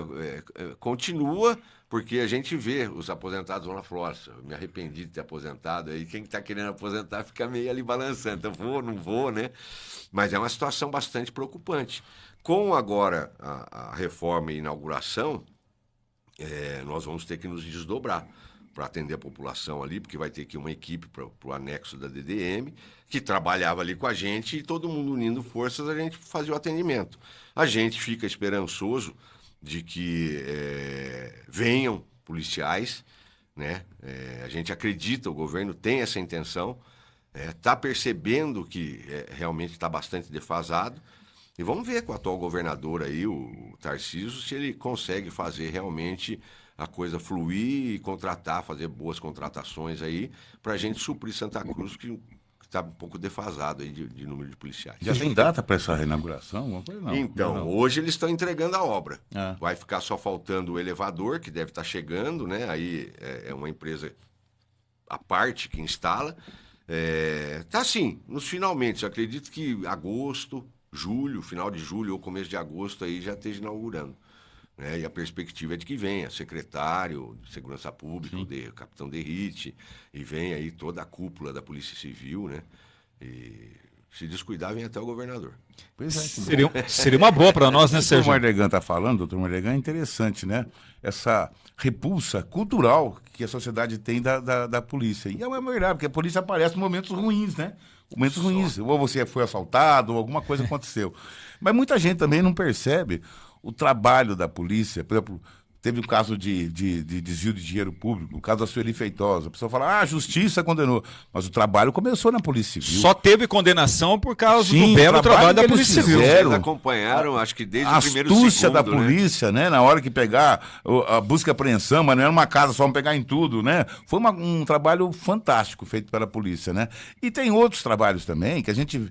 continua, porque a gente vê os aposentados vão lá e falam, nossa, eu me arrependi de ter aposentado, aí quem está querendo aposentar fica meio ali balançando, então vou, não vou, né? Mas é uma situação bastante preocupante. Com agora a reforma e inauguração, nós vamos ter que nos desdobrar para atender a população ali, porque vai ter que ir uma equipe para o anexo da DDM, que trabalhava ali com a gente e todo mundo unindo forças, a gente fazia o atendimento. A gente fica esperançoso de que venham policiais, né? A gente acredita, o governo tem essa intenção, está percebendo que realmente está bastante defasado, e vamos ver com o atual governador aí, o Tarcísio, se ele consegue fazer realmente a coisa fluir e contratar, fazer boas contratações aí, para a gente suprir Santa Cruz, que está um pouco defasado aí de número de policiais. Já tem data para essa reinauguração? Não, então, não. hoje eles estão entregando a obra. Ah. Vai ficar só faltando o elevador, que deve estar chegando, né? Aí é uma empresa à parte que instala. Tá assim, nos finalmente. Eu acredito que agosto, julho, final de julho ou começo de agosto aí já esteja inaugurando. Né? E a perspectiva é de que venha secretário de Segurança Pública, o capitão Derrite, e vem aí toda a cúpula da Polícia Civil, né? E se descuidar, vem até o governador. Pois Seria uma boa para nós, né, O Sérgio? Mardegan está falando, doutor Mardegan, é interessante, né? Essa repulsa cultural que a sociedade tem da polícia. E é uma verdade, porque a polícia aparece em momentos ruins, né? Momentos ruins. Ou você foi assaltado, ou alguma coisa aconteceu. Mas muita gente também não percebe o trabalho da polícia. Por exemplo, teve um caso de desvio de dinheiro público, o caso da Sueli Feitosa. A pessoa fala, a justiça condenou. Mas o trabalho começou na Polícia Civil. Só teve condenação por causa Sim, do belo o trabalho da que eles Polícia Civil. fizeram. Eles acompanharam, acho que desde A o primeiro astúcia segundo, da né? polícia, né? Na hora que pegar a busca e apreensão, mas não era uma casa só, vamos pegar em tudo, né? Foi um trabalho fantástico feito pela polícia, né? E tem outros trabalhos também, que a gente,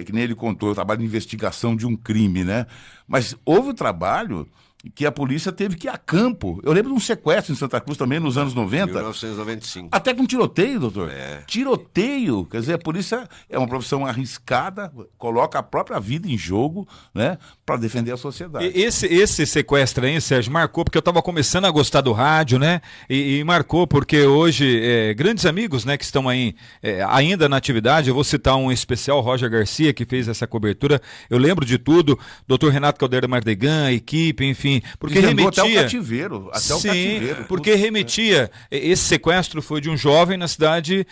que nem ele contou, o trabalho de investigação de um crime, né? Mas houve o trabalho que a polícia teve que ir a campo. Eu lembro de um sequestro em Santa Cruz também, nos anos 90. 1995. Até com tiroteio, doutor. Tiroteio. Quer dizer, a polícia é uma profissão arriscada, coloca a própria vida em jogo, né, para defender a sociedade. Esse sequestro aí, Sérgio, marcou porque eu estava começando a gostar do rádio, né? E marcou porque hoje, grandes amigos, né, que estão aí ainda na atividade, eu vou citar um especial, Roger Garcia, que fez essa cobertura. Eu lembro de tudo, doutor Renato Caldeira Mardegan, a equipe, enfim, porque Desandou remetia... até o cativeiro. Até o cativeiro. Porque remetia... Esse sequestro foi de um jovem na cidade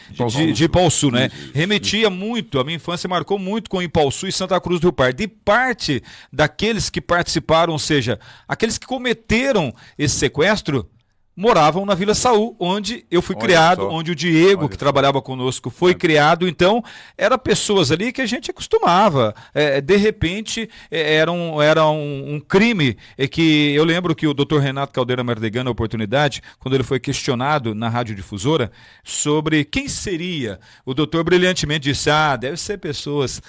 de Ipauçu, né? Remetia muito, a minha infância marcou muito com Ipauçu e Santa Cruz do Rio Pardo. E parte daqueles que participaram, ou seja, aqueles que cometeram esse sequestro, moravam na Vila Saú, onde eu fui criado, onde o Diego, que trabalhava conosco, foi criado. Então, eram pessoas ali que a gente acostumava. De repente, era um crime que eu lembro que o doutor Renato Caldeira Mardegan, na oportunidade, quando ele foi questionado na radiodifusora sobre quem seria, o doutor brilhantemente disse, deve ser pessoas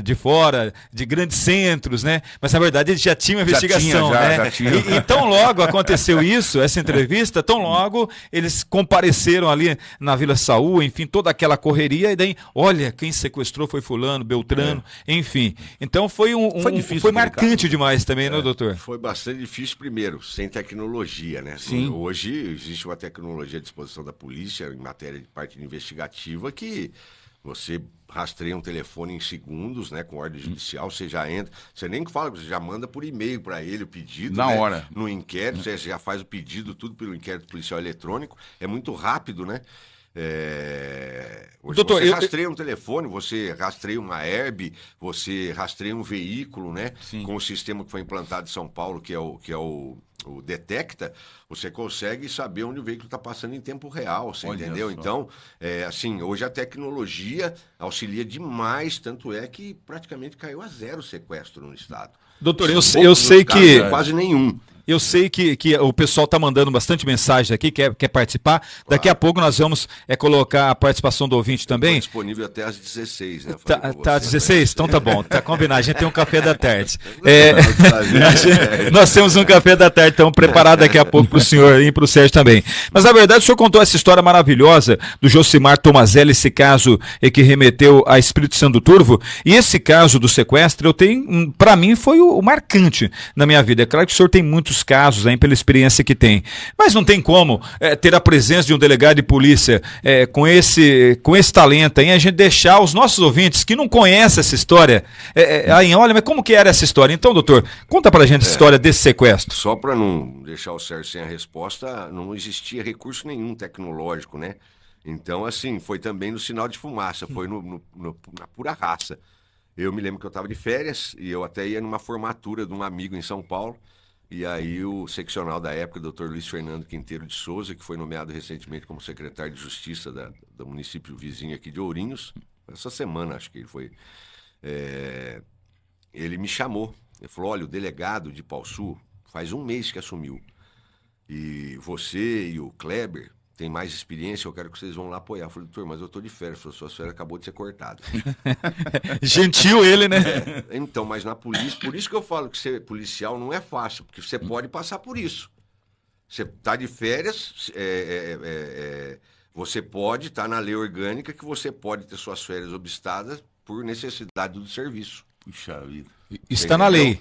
de fora, de grandes centros, né? Mas, na verdade, ele já tinha uma investigação, né? Já tinha. E tão logo aconteceu isso, essa entrevista, tão logo eles compareceram ali na Vila Saú, enfim, toda aquela correria, e daí, olha, quem sequestrou foi fulano, Beltrano, enfim. Então foi foi marcante demais também, né, doutor? Foi bastante difícil, primeiro, sem tecnologia, né? Sim. Hoje existe uma tecnologia à disposição da polícia em matéria de parte investigativa que você rastreia um telefone em segundos, né, com ordem judicial, você já entra, você nem fala, você já manda por e-mail para ele o pedido, na né, hora. no inquérito, você já faz o pedido, tudo pelo inquérito policial eletrônico, é muito rápido, né? Hoje Doutor, você rastreia um telefone, você rastreia uma herb, você rastreia um veículo, né? Sim. Com o sistema que foi implantado em São Paulo, que é o Detecta, você consegue saber onde o veículo está passando em tempo real, você Olha entendeu? só. Então, assim, hoje a tecnologia auxilia demais, tanto é que praticamente caiu a zero sequestro no estado. Doutor, eu Poucos sei casos, que... quase nenhum. Eu sei que o pessoal está mandando bastante mensagem aqui, quer participar. Daqui a pouco nós vamos colocar a participação do ouvinte também. Estou disponível até às 16, né? Tá 16? Então tá bom, tá combinado. A gente tem um café da tarde. Não, Nós temos um café da tarde, então, preparado daqui a pouco para o senhor e para o Sérgio também. Mas, na verdade, o senhor contou essa história maravilhosa do Josimar Tomazelli, esse caso que remeteu a Espírito Santo do Turvo. E esse caso do sequestro, eu tenho, para mim, foi o marcante na minha vida. É claro que o senhor tem muitos casos aí, pela experiência que tem. Mas não tem como ter a presença de um delegado de polícia com esse talento aí, a gente deixar os nossos ouvintes que não conhecem essa história, aí, olha, mas como que era essa história? Então, doutor, conta pra gente a história desse sequestro. Só para não deixar o Sérgio sem a resposta, não existia recurso nenhum tecnológico, né? Então, assim, foi também no sinal de fumaça, foi na pura raça. Eu me lembro que eu estava de férias e eu até ia numa formatura de um amigo em São Paulo. E aí o seccional da época, o Dr. Luiz Fernando Quinteiro de Souza, que foi nomeado recentemente como secretário de Justiça do município vizinho aqui de Ourinhos, essa semana acho que ele foi, ele me chamou. Ele falou, olha, o delegado de Pauçu faz um mês que assumiu. E você e o Kleber têm mais experiência, eu quero que vocês vão lá apoiar. Eu falei, doutor, mas eu estou de férias, sua férias acabou de ser cortada. Gentil ele, né? Então, mas na polícia, por isso que eu falo que ser policial não é fácil, porque você pode passar por isso. Você está de férias, você pode estar na lei orgânica que você pode ter suas férias obstadas por necessidade do serviço. Puxa vida. Está na lei.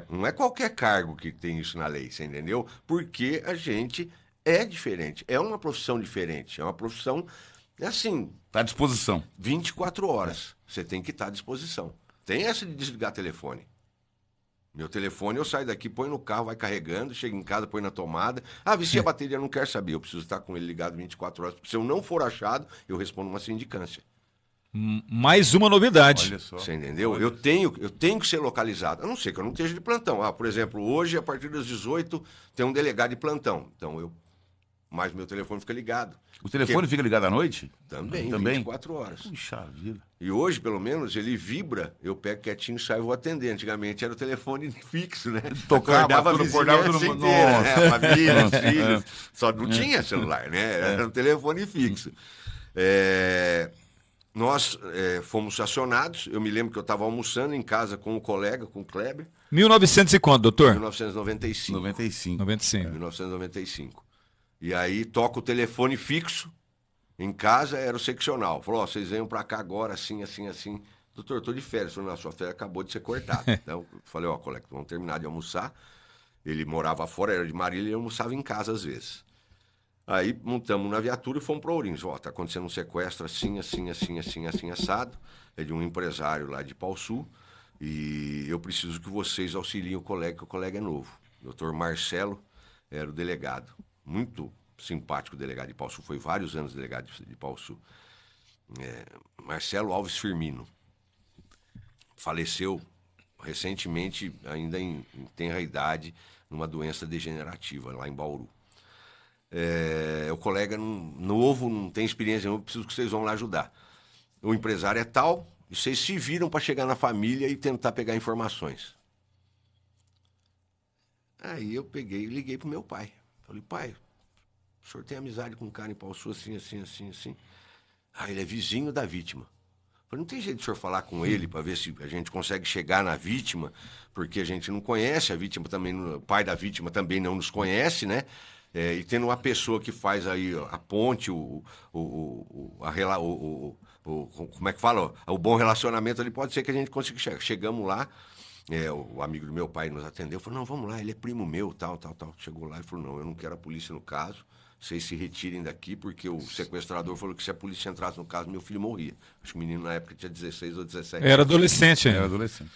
Não é qualquer cargo que tem isso na lei, você entendeu? Porque a gente é diferente, é uma profissão diferente, é uma profissão, assim... Está à disposição. 24 horas, você tem que estar à disposição. Tem essa de desligar telefone. Meu telefone, eu saio daqui, põe no carro, vai carregando, chego em casa, põe na tomada. Ah, se a bateria não quer saber, eu preciso estar com ele ligado 24 horas. Se eu não for achado, eu respondo uma sindicância. Mais uma novidade. Olha só. Você entendeu? Eu tenho que ser localizado. A não ser que eu não esteja de plantão. Ah, por exemplo, hoje, a partir das 18, tem um delegado de plantão. Então, mas meu telefone fica ligado. O telefone fica ligado à noite? Também, 24 horas. Puxa vida. E hoje, pelo menos, ele vibra, eu pego quietinho, saio e vou atender. Antigamente era o telefone fixo, né? Tocava Acordava tudo, a vizinhança todo mundo. inteira, né? A família, os filhos. Só não tinha celular, né? Era um telefone fixo. Nós fomos acionados. Eu me lembro que eu estava almoçando em casa com um colega, com o Kleber. 1900 e quanto, doutor? 1995. 95. 1995. E aí toca o telefone fixo. Em casa era o seccional. Falou, vocês venham para cá agora, assim, assim, assim. Doutor, eu tô de férias. Falei, não, sua férias acabou de ser cortada. Então, falei, colega, vamos terminar de almoçar. Ele morava fora, era de Marília, e eu almoçava em casa às vezes. Aí montamos na viatura e fomos para Ourinhos. Tá acontecendo um sequestro assim, assim, assim, assim, assim, assado. É de um empresário lá de Pauçu. E eu preciso que vocês auxiliem o colega, que o colega é novo. O doutor Marcelo era o delegado. Muito simpático delegado de Pauçu. Foi vários anos delegado de Pauçu. Marcelo Alves Firmino. Faleceu recentemente, ainda em tenra idade, numa doença degenerativa, lá em Bauru. O colega novo, não tem experiência, eu preciso que vocês vão lá ajudar. O empresário é tal, e vocês se viram para chegar na família e tentar pegar informações. Aí eu peguei e liguei pro meu pai. Falei, pai, o senhor tem amizade com um cara em Pauçu assim, assim, assim, assim? Ah, ele é vizinho da vítima. Falei, não tem jeito de o senhor falar com ele para ver se a gente consegue chegar na vítima, porque a gente não conhece, a vítima também, o pai da vítima também não nos conhece, né? E tendo uma pessoa que faz aí a ponte, como é que fala? O bom relacionamento ali, pode ser que a gente consiga chegar. Chegamos lá, o amigo do meu pai nos atendeu, falou, não, vamos lá, ele é primo meu, tal. Chegou lá e falou, não, eu não quero a polícia no caso, vocês se retirem daqui, porque o sequestrador falou que se a polícia entrasse no caso, meu filho morria. Acho que o menino na época tinha 16 ou 17 Era adolescente. Era adolescente.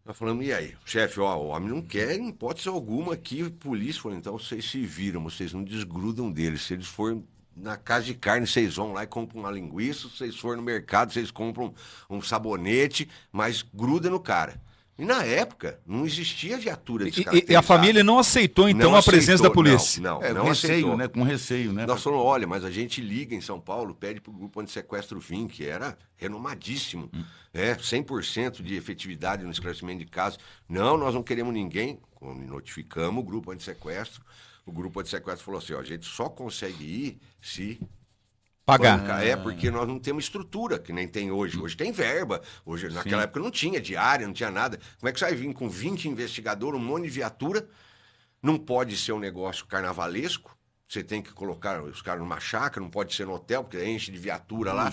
Nós falamos, e aí? Chefe, o homem não quer, em hipótese alguma, aqui, polícia. Falou, então vocês se viram, vocês não desgrudam deles. Se eles forem na casa de carne, vocês vão lá e compram uma linguiça, vocês forem no mercado, vocês compram um sabonete, mas gruda no cara. E na época, não existia viatura E descaracterizada. a família não aceitou, então, Não a presença aceitou, da polícia. Não, É, não com aceitou. receio, né? Com receio, né? Nós falamos, olha, mas a gente liga em São Paulo, pede pro grupo antissequestro vir, que era renomadíssimo, 100% de efetividade no esclarecimento de casos. Não, nós não queremos ninguém. Quando notificamos o grupo antissequestro, o grupo antissequestro falou assim, ó, a gente só consegue ir se Pagar. É, porque nós não temos estrutura, que nem tem hoje. Hoje tem verba. Hoje, naquela época não tinha diária, não tinha nada. Como é que você vai vir com 20 investigadores, um monte de viatura? Não pode ser um negócio carnavalesco. Você tem que colocar os caras numa chácara, não pode ser no hotel, porque enche de viatura lá.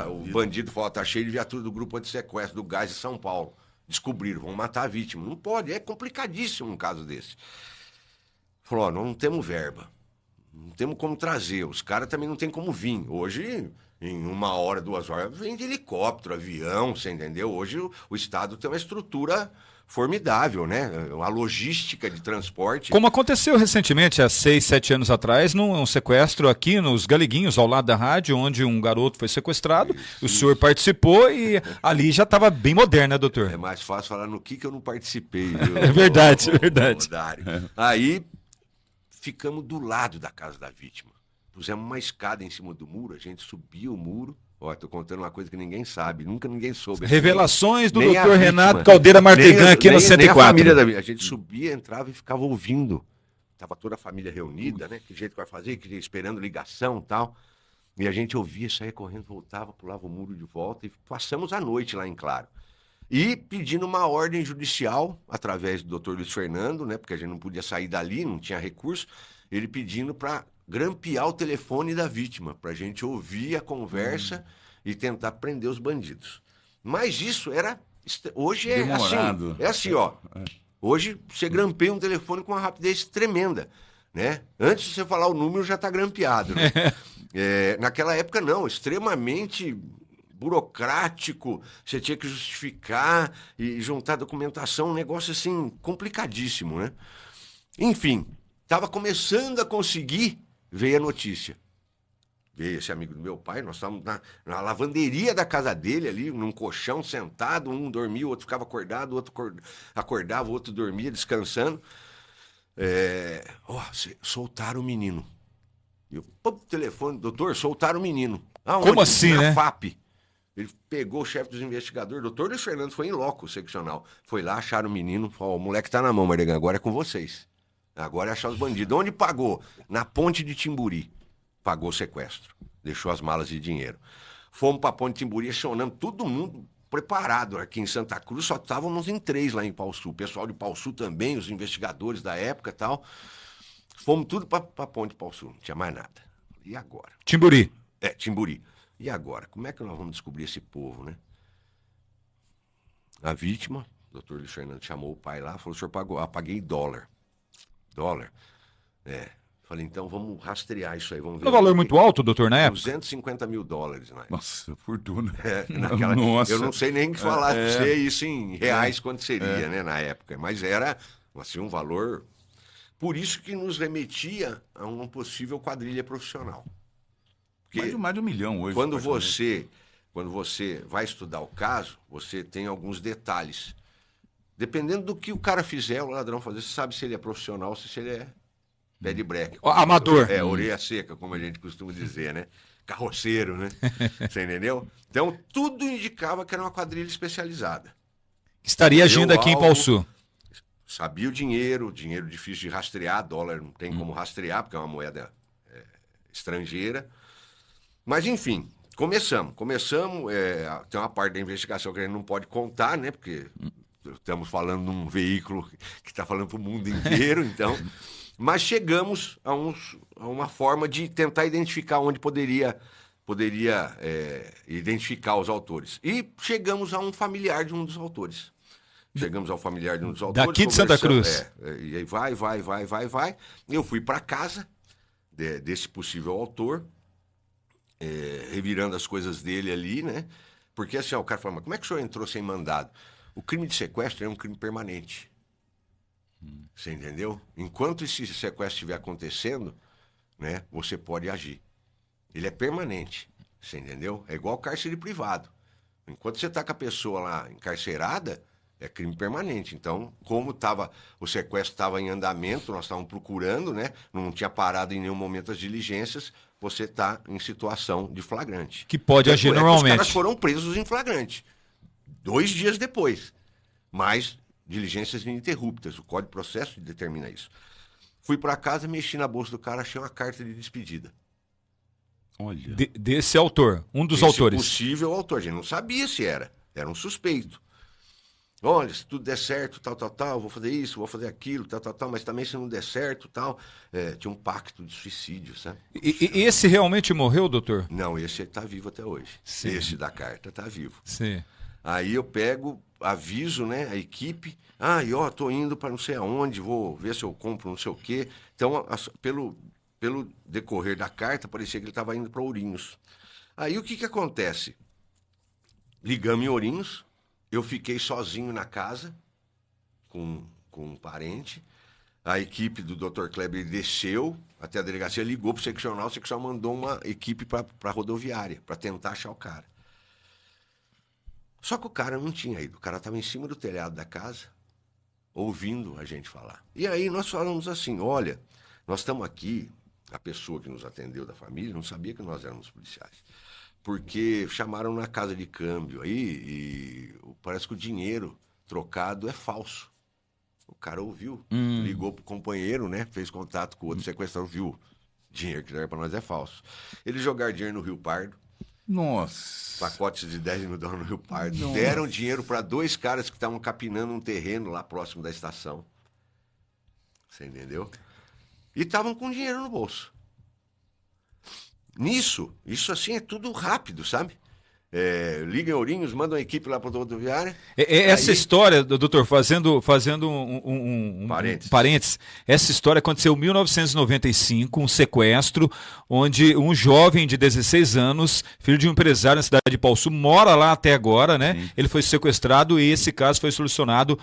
O bandido fala, tá cheio de viatura do grupo antissequestro, do Gás de São Paulo. Descobriram, vão matar a vítima. Não pode, é complicadíssimo um caso desse. Falou, ó, nós não temos verba. Não temos como trazer. Os caras também não tem como vir. Hoje, em 1 hora, 2 horas, vem de helicóptero, avião, você entendeu? Hoje o Estado tem uma estrutura formidável, né? Uma logística de transporte. Como aconteceu recentemente, há 6, 7 anos atrás, num sequestro aqui nos Galiguinhos, ao lado da rádio, onde um garoto foi sequestrado, o senhor participou e ali já estava bem moderno, né, doutor? É mais fácil falar no que eu não participei. Viu? É verdade, é verdade. Dário. Aí ficamos do lado da casa da vítima. Pusemos uma escada em cima do muro, a gente subia o muro. Ó, tô contando uma coisa que ninguém sabe, nunca ninguém soube. Revelações do Nem a doutor vítima, Renato Caldeira Martegan aqui nem, no nem 104. a família da a gente subia, entrava e ficava ouvindo. Tava toda a família reunida, né? Que jeito que vai fazer, que esperando ligação e tal. E a gente ouvia, saía correndo, voltava, pulava o muro de volta e passamos a noite lá em Claro. E pedindo uma ordem judicial, através do doutor Luiz Fernando, né? Porque a gente não podia sair dali, não tinha recurso. Ele pedindo para grampear o telefone da vítima, para a gente ouvir a conversa e tentar prender os bandidos. Mas isso era... Hoje é Demorado. assim. É assim, ó. Hoje você grampeia um telefone com uma rapidez tremenda, né? Antes de você falar o número, já está grampeado, né? Naquela época, não. Extremamente burocrático, você tinha que justificar e juntar documentação, um negócio assim complicadíssimo, né? Enfim, estava começando a conseguir, veio a notícia. Veio esse amigo do meu pai, nós estávamos na lavanderia da casa dele ali, num colchão sentado, um dormia, o outro ficava acordado, o outro acordava, o outro dormia, descansando. Soltaram o menino. Eu, telefone, doutor, soltaram o menino. Aonde? Como assim, na né? FAP. Ele pegou o chefe dos investigadores, doutor Luiz Fernando, foi em loco seccional. Foi lá, acharam o menino, falou, o moleque tá na mão, Mardegan, agora é com vocês. Agora é achar os bandidos. Onde pagou? Na ponte de Timburi. Pagou o sequestro. Deixou as malas de dinheiro. Fomos pra ponte de Timburi, acionando todo mundo preparado. Aqui em Santa Cruz só estávamos em 3 lá em Pau Sul. O pessoal de Pau Sul também, os investigadores da época e tal. Fomos tudo pra ponte de Pau Sul. Não tinha mais nada. E agora? Timburi. Timburi. E agora? Como é que nós vamos descobrir esse povo, né? A vítima, o doutor Luiz Fernando chamou o pai lá, falou, o senhor pagou? Ah, paguei dólar. Dólar? Falei, então vamos rastrear isso aí, vamos ver. Um valor muito alto, doutor, na época? $250 mil na época. Nossa, fortuna. Eu não sei nem falar pra você isso em reais quanto seria, né, na época. Mas era, assim, um valor... Por isso que nos remetia a uma possível quadrilha profissional. Porque Mais de 1 milhão hoje. quando você vai estudar o caso, você tem alguns detalhes. Dependendo do que o cara fizer, o ladrão fazer, você sabe se ele é profissional ou se ele é pé de breque. Amador. Orelha seca, como a gente costuma dizer, né? Carroceiro, né? Você entendeu? Então, tudo indicava que era uma quadrilha especializada. Estaria agindo aqui em Pau Sul. Sabia o dinheiro difícil de rastrear, dólar não tem como rastrear, porque é uma moeda estrangeira. Mas, enfim, começamos. Tem uma parte da investigação que a gente não pode contar, né? Porque estamos falando de um veículo que está falando para o mundo inteiro, então... Mas chegamos a uma forma de tentar identificar onde poderia identificar os autores. E chegamos a um familiar de um dos autores. Daqui de Santa Cruz. E aí vai. Eu fui para casa desse possível autor, revirando as coisas dele ali, né? Porque assim, o cara fala, mas como é que o senhor entrou sem mandado? O crime de sequestro é um crime permanente. Você entendeu? Enquanto esse sequestro estiver acontecendo, né, você pode agir. Ele é permanente, você entendeu? É igual cárcere privado. Enquanto você está com a pessoa lá encarcerada, é crime permanente. Então, como o sequestro estava em andamento, nós estávamos procurando, né? Não tinha parado em nenhum momento as diligências, você está em situação de flagrante. Que pode agir Tanto é que normalmente. os caras foram presos em flagrante, 2 dias depois. Mas diligências ininterruptas, o Código de Processo determina isso. Fui para casa, mexi na bolsa do cara, achei uma carta de despedida. Olha. Desse autor, um dos Esse autores. possível autor. A gente não sabia se era um suspeito. Olha, se tudo der certo, tal, vou fazer isso, vou fazer aquilo, tal, mas também se não der certo, tal. Tinha um pacto de suicídio, sabe? E esse realmente morreu, doutor? Não, esse está vivo até hoje. Sim. Esse da carta está vivo. Sim. Aí eu pego, aviso, né, a equipe. Tô indo para não sei aonde, vou ver se eu compro não sei o quê. Então, pelo decorrer da carta, parecia que ele estava indo para Ourinhos. Aí o que acontece? Ligamos em Ourinhos, eu fiquei sozinho na casa com um parente. A equipe do Dr. Kleber desceu até a delegacia, ligou para o seccional mandou uma equipe para a rodoviária, para tentar achar o cara. Só que o cara não tinha ido, o cara estava em cima do telhado da casa, ouvindo a gente falar. E aí nós falamos assim, olha, nós estamos aqui, a pessoa que nos atendeu da família não sabia que nós éramos policiais. Porque chamaram na casa de câmbio aí e parece que o dinheiro trocado é falso. O cara ouviu, ligou pro companheiro, né? Fez contato com o outro sequestrador, viu? Dinheiro que para nós é falso. Eles jogaram dinheiro no Rio Pardo. Nossa. Pacotes de 10 mil dólares no Rio Pardo. Nossa. Deram dinheiro para 2 caras que estavam capinando um terreno lá próximo da estação. Você entendeu? E estavam com dinheiro no bolso. Nisso, isso assim é tudo rápido, sabe? Liga em Ourinhos, manda uma equipe lá para a rodoviária. Essa história, doutor, fazendo parênteses, essa história aconteceu em 1995, um sequestro, onde um jovem de 16 anos, filho de um empresário na cidade de Pauçu, mora lá até agora, né? Sim. Ele foi sequestrado e esse caso foi solucionado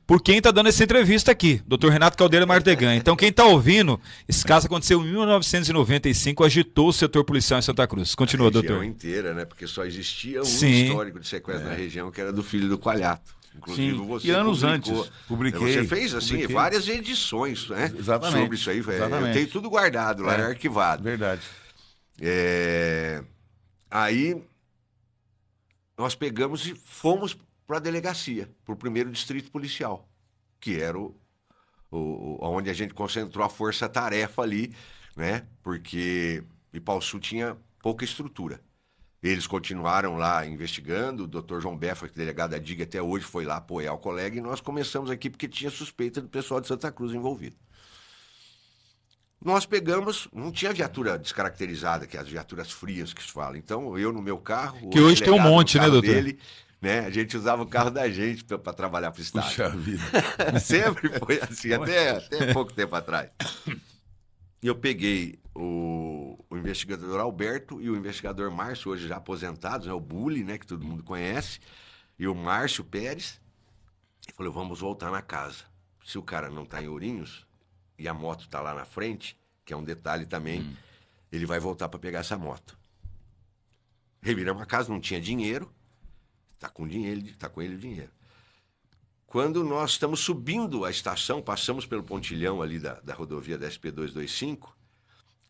por quem está dando essa entrevista aqui, Dr. Renato Caldeira Mardegan. Então, quem está ouvindo, esse caso aconteceu em 1995, agitou o setor policial em Santa Cruz. Continua, doutor. A região inteira, né? Porque só existia um histórico de sequestro na região, que era do filho do Coalhato. Inclusive, você e anos antes, publiquei. Você fez, assim, várias edições, né? Exatamente. Sobre isso aí. Exatamente. Eu tenho tudo guardado lá, arquivado. Verdade. Aí, nós pegamos e fomos para a delegacia, para o 1º distrito policial, que era onde a gente concentrou a força-tarefa ali, né? Porque Ipauçu tinha pouca estrutura. Eles continuaram lá investigando, o doutor João Beffa, que é delegado da DIG até hoje, foi lá apoiar o colega, e nós começamos aqui porque tinha suspeita do pessoal de Santa Cruz envolvido. Nós pegamos, não tinha viatura descaracterizada, que é as viaturas frias que se fala. Então, eu no meu carro... Que hoje tem um monte, né, doutor? Dele, né? A gente usava o carro da gente para trabalhar para o Estado. Puxa vida. Sempre foi assim, até pouco tempo atrás. E eu peguei o investigador Alberto e o investigador Márcio, hoje já aposentados, né? O Bully, né? Que todo mundo conhece, e o Márcio Pérez. E falei, vamos voltar na casa. Se o cara não está em Ourinhos e a moto está lá na frente, que é um detalhe também, ele vai voltar para pegar essa moto. Reviramos a casa, não tinha dinheiro. Está com ele o dinheiro. Quando nós estamos subindo a estação, passamos pelo pontilhão ali da rodovia da SP225,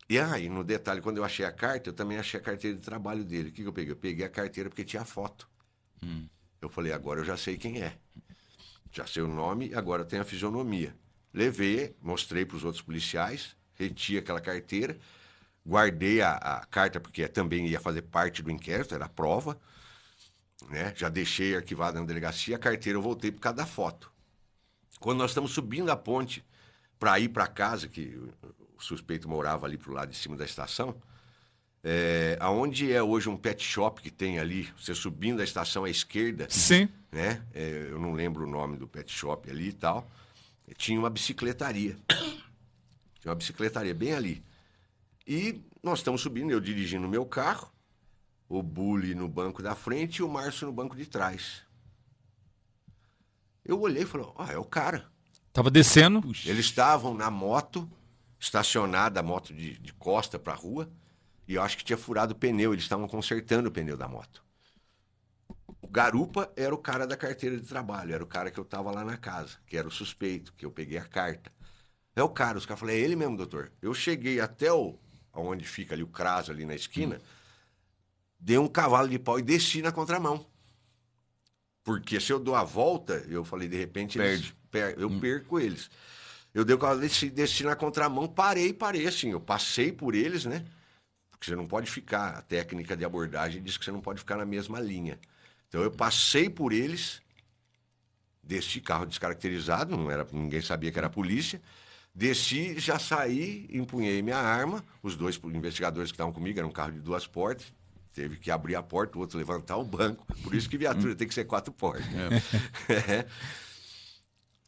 e no detalhe, quando eu achei a carta, eu também achei a carteira de trabalho dele. O que eu peguei? Eu peguei a carteira porque tinha foto. Eu falei, agora eu já sei quem é. Já sei o nome, agora tem a fisionomia. Levei, mostrei para os outros policiais, reti aquela carteira, guardei a carta, porque também ia fazer parte do inquérito, era a prova. Né? Já deixei arquivada na delegacia, a carteira eu voltei por causa da foto. Quando nós estamos subindo a ponte para ir para casa, que o suspeito morava ali pro lado de cima da estação, aonde é hoje um pet shop que tem ali, você subindo a estação à esquerda. Sim. Né? Eu não lembro o nome do pet shop ali e tal. Tinha uma bicicletaria. Tinha uma bicicletaria bem ali. E nós estamos subindo, eu dirigindo o meu carro, o Bully no banco da frente e o Márcio no banco de trás. Eu olhei e falei, é o cara. Tava descendo. Eles estavam na moto, estacionada, a moto de costa para a rua, E eu acho que tinha furado o pneu, eles estavam consertando o pneu da moto. O garupa era o cara da carteira de trabalho, era o cara que eu tava lá na casa, que era o suspeito, que eu peguei a carta. É o cara, os caras falaram, é ele mesmo, doutor. Eu cheguei até onde fica ali o craso, ali na esquina, dei um cavalo de pau e desci na contramão. Porque se eu dou a volta, eu falei, de repente, eu perco eles. Eu dei o cavalo, desci na contramão, parei assim, eu passei por eles, né? Porque você não pode ficar, a técnica de abordagem diz que você não pode ficar na mesma linha. Então eu passei por eles, desci, carro descaracterizado, ninguém sabia que era a polícia, desci, já saí, empunhei minha arma, os 2 investigadores que estavam comigo, era um carro de 2 portas, teve que abrir a porta, o outro levantar o banco, por isso que viatura tem que ser 4 portas.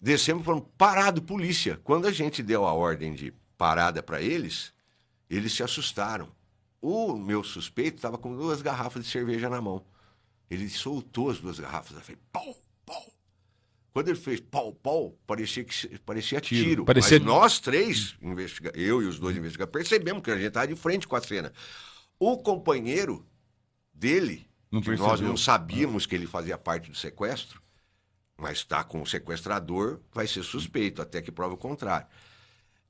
Descemos e falamos, parado, polícia. Quando a gente deu a ordem de parada para eles se assustaram. O meu suspeito estava com 2 garrafas de cerveja na mão. Ele soltou as 2 garrafas. Eu falei, pau, pau. Quando ele fez pau, pau, parecia tiro. Parecia... Mas nós 3, eu e os 2 investigadores, percebemos que a gente estava de frente com a cena. O companheiro dele, que nós não sabíamos que ele fazia parte do sequestro, mas está com o sequestrador, vai ser suspeito, até que prove o contrário.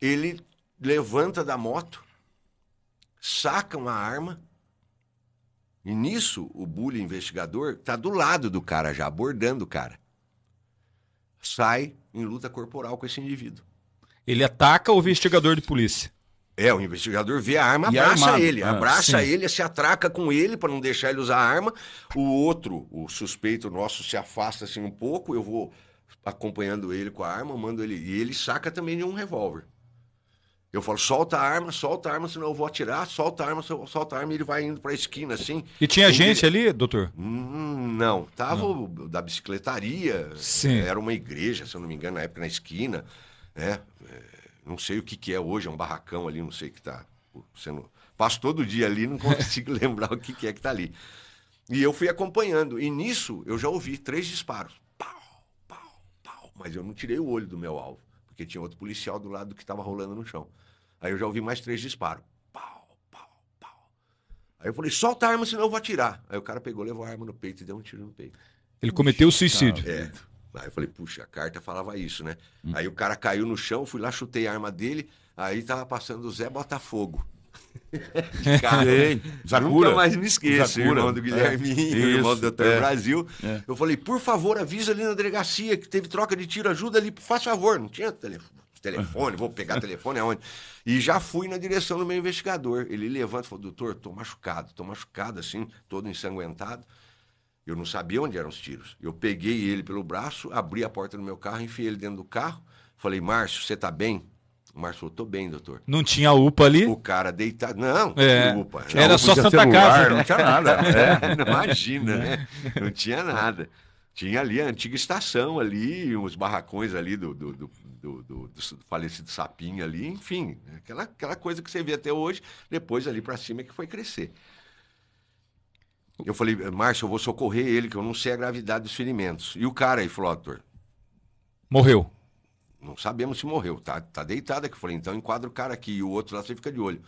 Ele levanta da moto, saca uma arma, e nisso o bully investigador está do lado do cara já, abordando o cara. Sai em luta corporal com esse indivíduo. Ele ataca o investigador de polícia. O investigador vê a arma, abraça ele, se atraca com ele para não deixar ele usar a arma. O outro, o suspeito nosso, se afasta assim um pouco, eu vou acompanhando ele com a arma, mando ele, e ele saca também de um revólver. Eu falo, solta a arma, senão eu vou atirar, solta a arma, e ele vai indo para a esquina, assim. E tinha gente ali, doutor? Não, tava o da bicicletaria, era uma igreja, se eu não me engano, na época, na esquina, né? Não sei o que é hoje, é um barracão ali, não sei o que tá sendo... Passo todo dia ali, não consigo lembrar o que é que tá ali. E eu fui acompanhando, e nisso eu já ouvi 3 disparos. Pau, pau, pau. Mas eu não tirei o olho do meu alvo, porque tinha outro policial do lado que tava rolando no chão. Aí eu já ouvi mais 3 disparos. Pau, pau, pau. Aí eu falei, solta a arma, senão eu vou atirar. Aí o cara pegou, levou a arma no peito e deu um tiro no peito. Ele cometeu suicídio. Aí eu falei, puxa, a carta falava isso, né? Aí o cara caiu no chão, fui lá, chutei a arma dele, aí tava passando o Zé Botafogo. Cara, nunca mais me esqueço, irmão do Guilherminho, irmão do Dr. Brasil. Eu falei, por favor, avisa ali na delegacia que teve troca de tiro, ajuda ali, faz favor. Não tinha telefone, vou pegar telefone aonde? E já fui na direção do meu investigador. Ele levanta e falou, doutor, tô machucado assim, todo ensanguentado. Eu não sabia onde eram os tiros. Eu peguei ele pelo braço, abri a porta do meu carro, enfiei ele dentro do carro. Falei, Márcio, você tá bem? O Márcio falou, tô bem, doutor. Não tinha UPA ali? O cara deitado. Não, UPA. Era só Santa Casa. Não tinha nada. Imagina, né? Não tinha nada. Tinha ali a antiga estação ali, uns barracões ali do falecido Sapinho ali, enfim. Aquela coisa que você vê até hoje, depois ali pra cima é que foi crescer. Eu falei, Márcio, eu vou socorrer ele, que eu não sei a gravidade dos ferimentos. E o cara aí falou, doutor... Morreu. Não sabemos se morreu, tá deitado aqui. Eu falei, então enquadra o cara aqui, e o outro lá você fica de olho.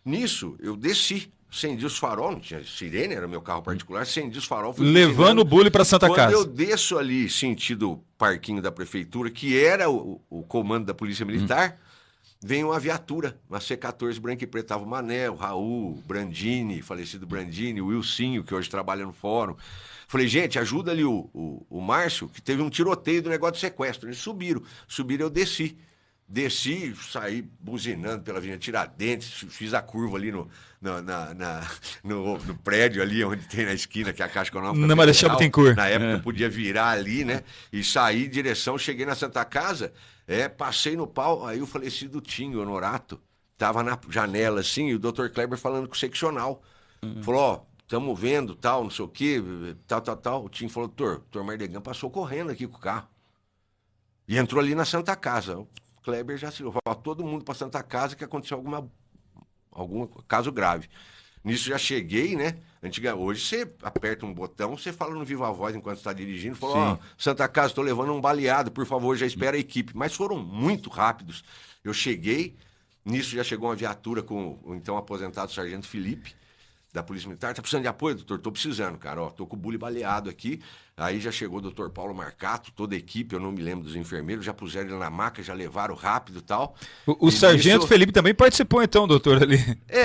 Nisso, eu desci, acendi os farol, não tinha sirene, era meu carro particular, acendi os farol. Levando o bully pra Santa Casa. Quando eu desço ali, sentido parquinho da prefeitura, que era o comando da Polícia Militar... Vem uma viatura, uma C14 branca e preta, tava o Mané, o Raul, o Brandini, falecido Brandini, o Wilsinho, que hoje trabalha no fórum. Falei, gente, ajuda ali o Márcio, que teve um tiroteio do negócio de sequestro. Eles subiram, eu desci. Desci, saí buzinando pela Avenida Tiradentes, fiz a curva ali no prédio ali, onde tem na esquina, que é a Caixa Econômica. Na Marechal Bittencourt. Na época eu podia virar ali, né? E saí em direção, cheguei na Santa Casa, passei no pau, aí o falecido Tinho Honorato tava na janela assim, e o Dr. Kleber falando com o seccional. Falou, ó, estamos vendo, tal, não sei o quê, tal. O Tinho falou, doutor Mardegan passou correndo aqui com o carro. E entrou ali na Santa Casa. O Kleber já se levou todo mundo para Santa Casa que aconteceu algum caso grave. Nisso já cheguei, né? Hoje você aperta um botão, você fala no Viva Voz enquanto está dirigindo, falou, ó, Santa Casa, estou levando um baleado, por favor, já espera a equipe. Mas foram muito rápidos. Eu cheguei, Nisso já chegou uma viatura com o então aposentado sargento Felipe, da Polícia Militar. Tá precisando de apoio, doutor? Tô precisando, cara. Ó, tô com o bule baleado aqui. Aí já chegou o doutor Paulo Marcato, toda a equipe, eu não me lembro dos enfermeiros, já puseram ele na maca, já levaram rápido e tal. O sargento Felipe também participou, então, doutor, ali.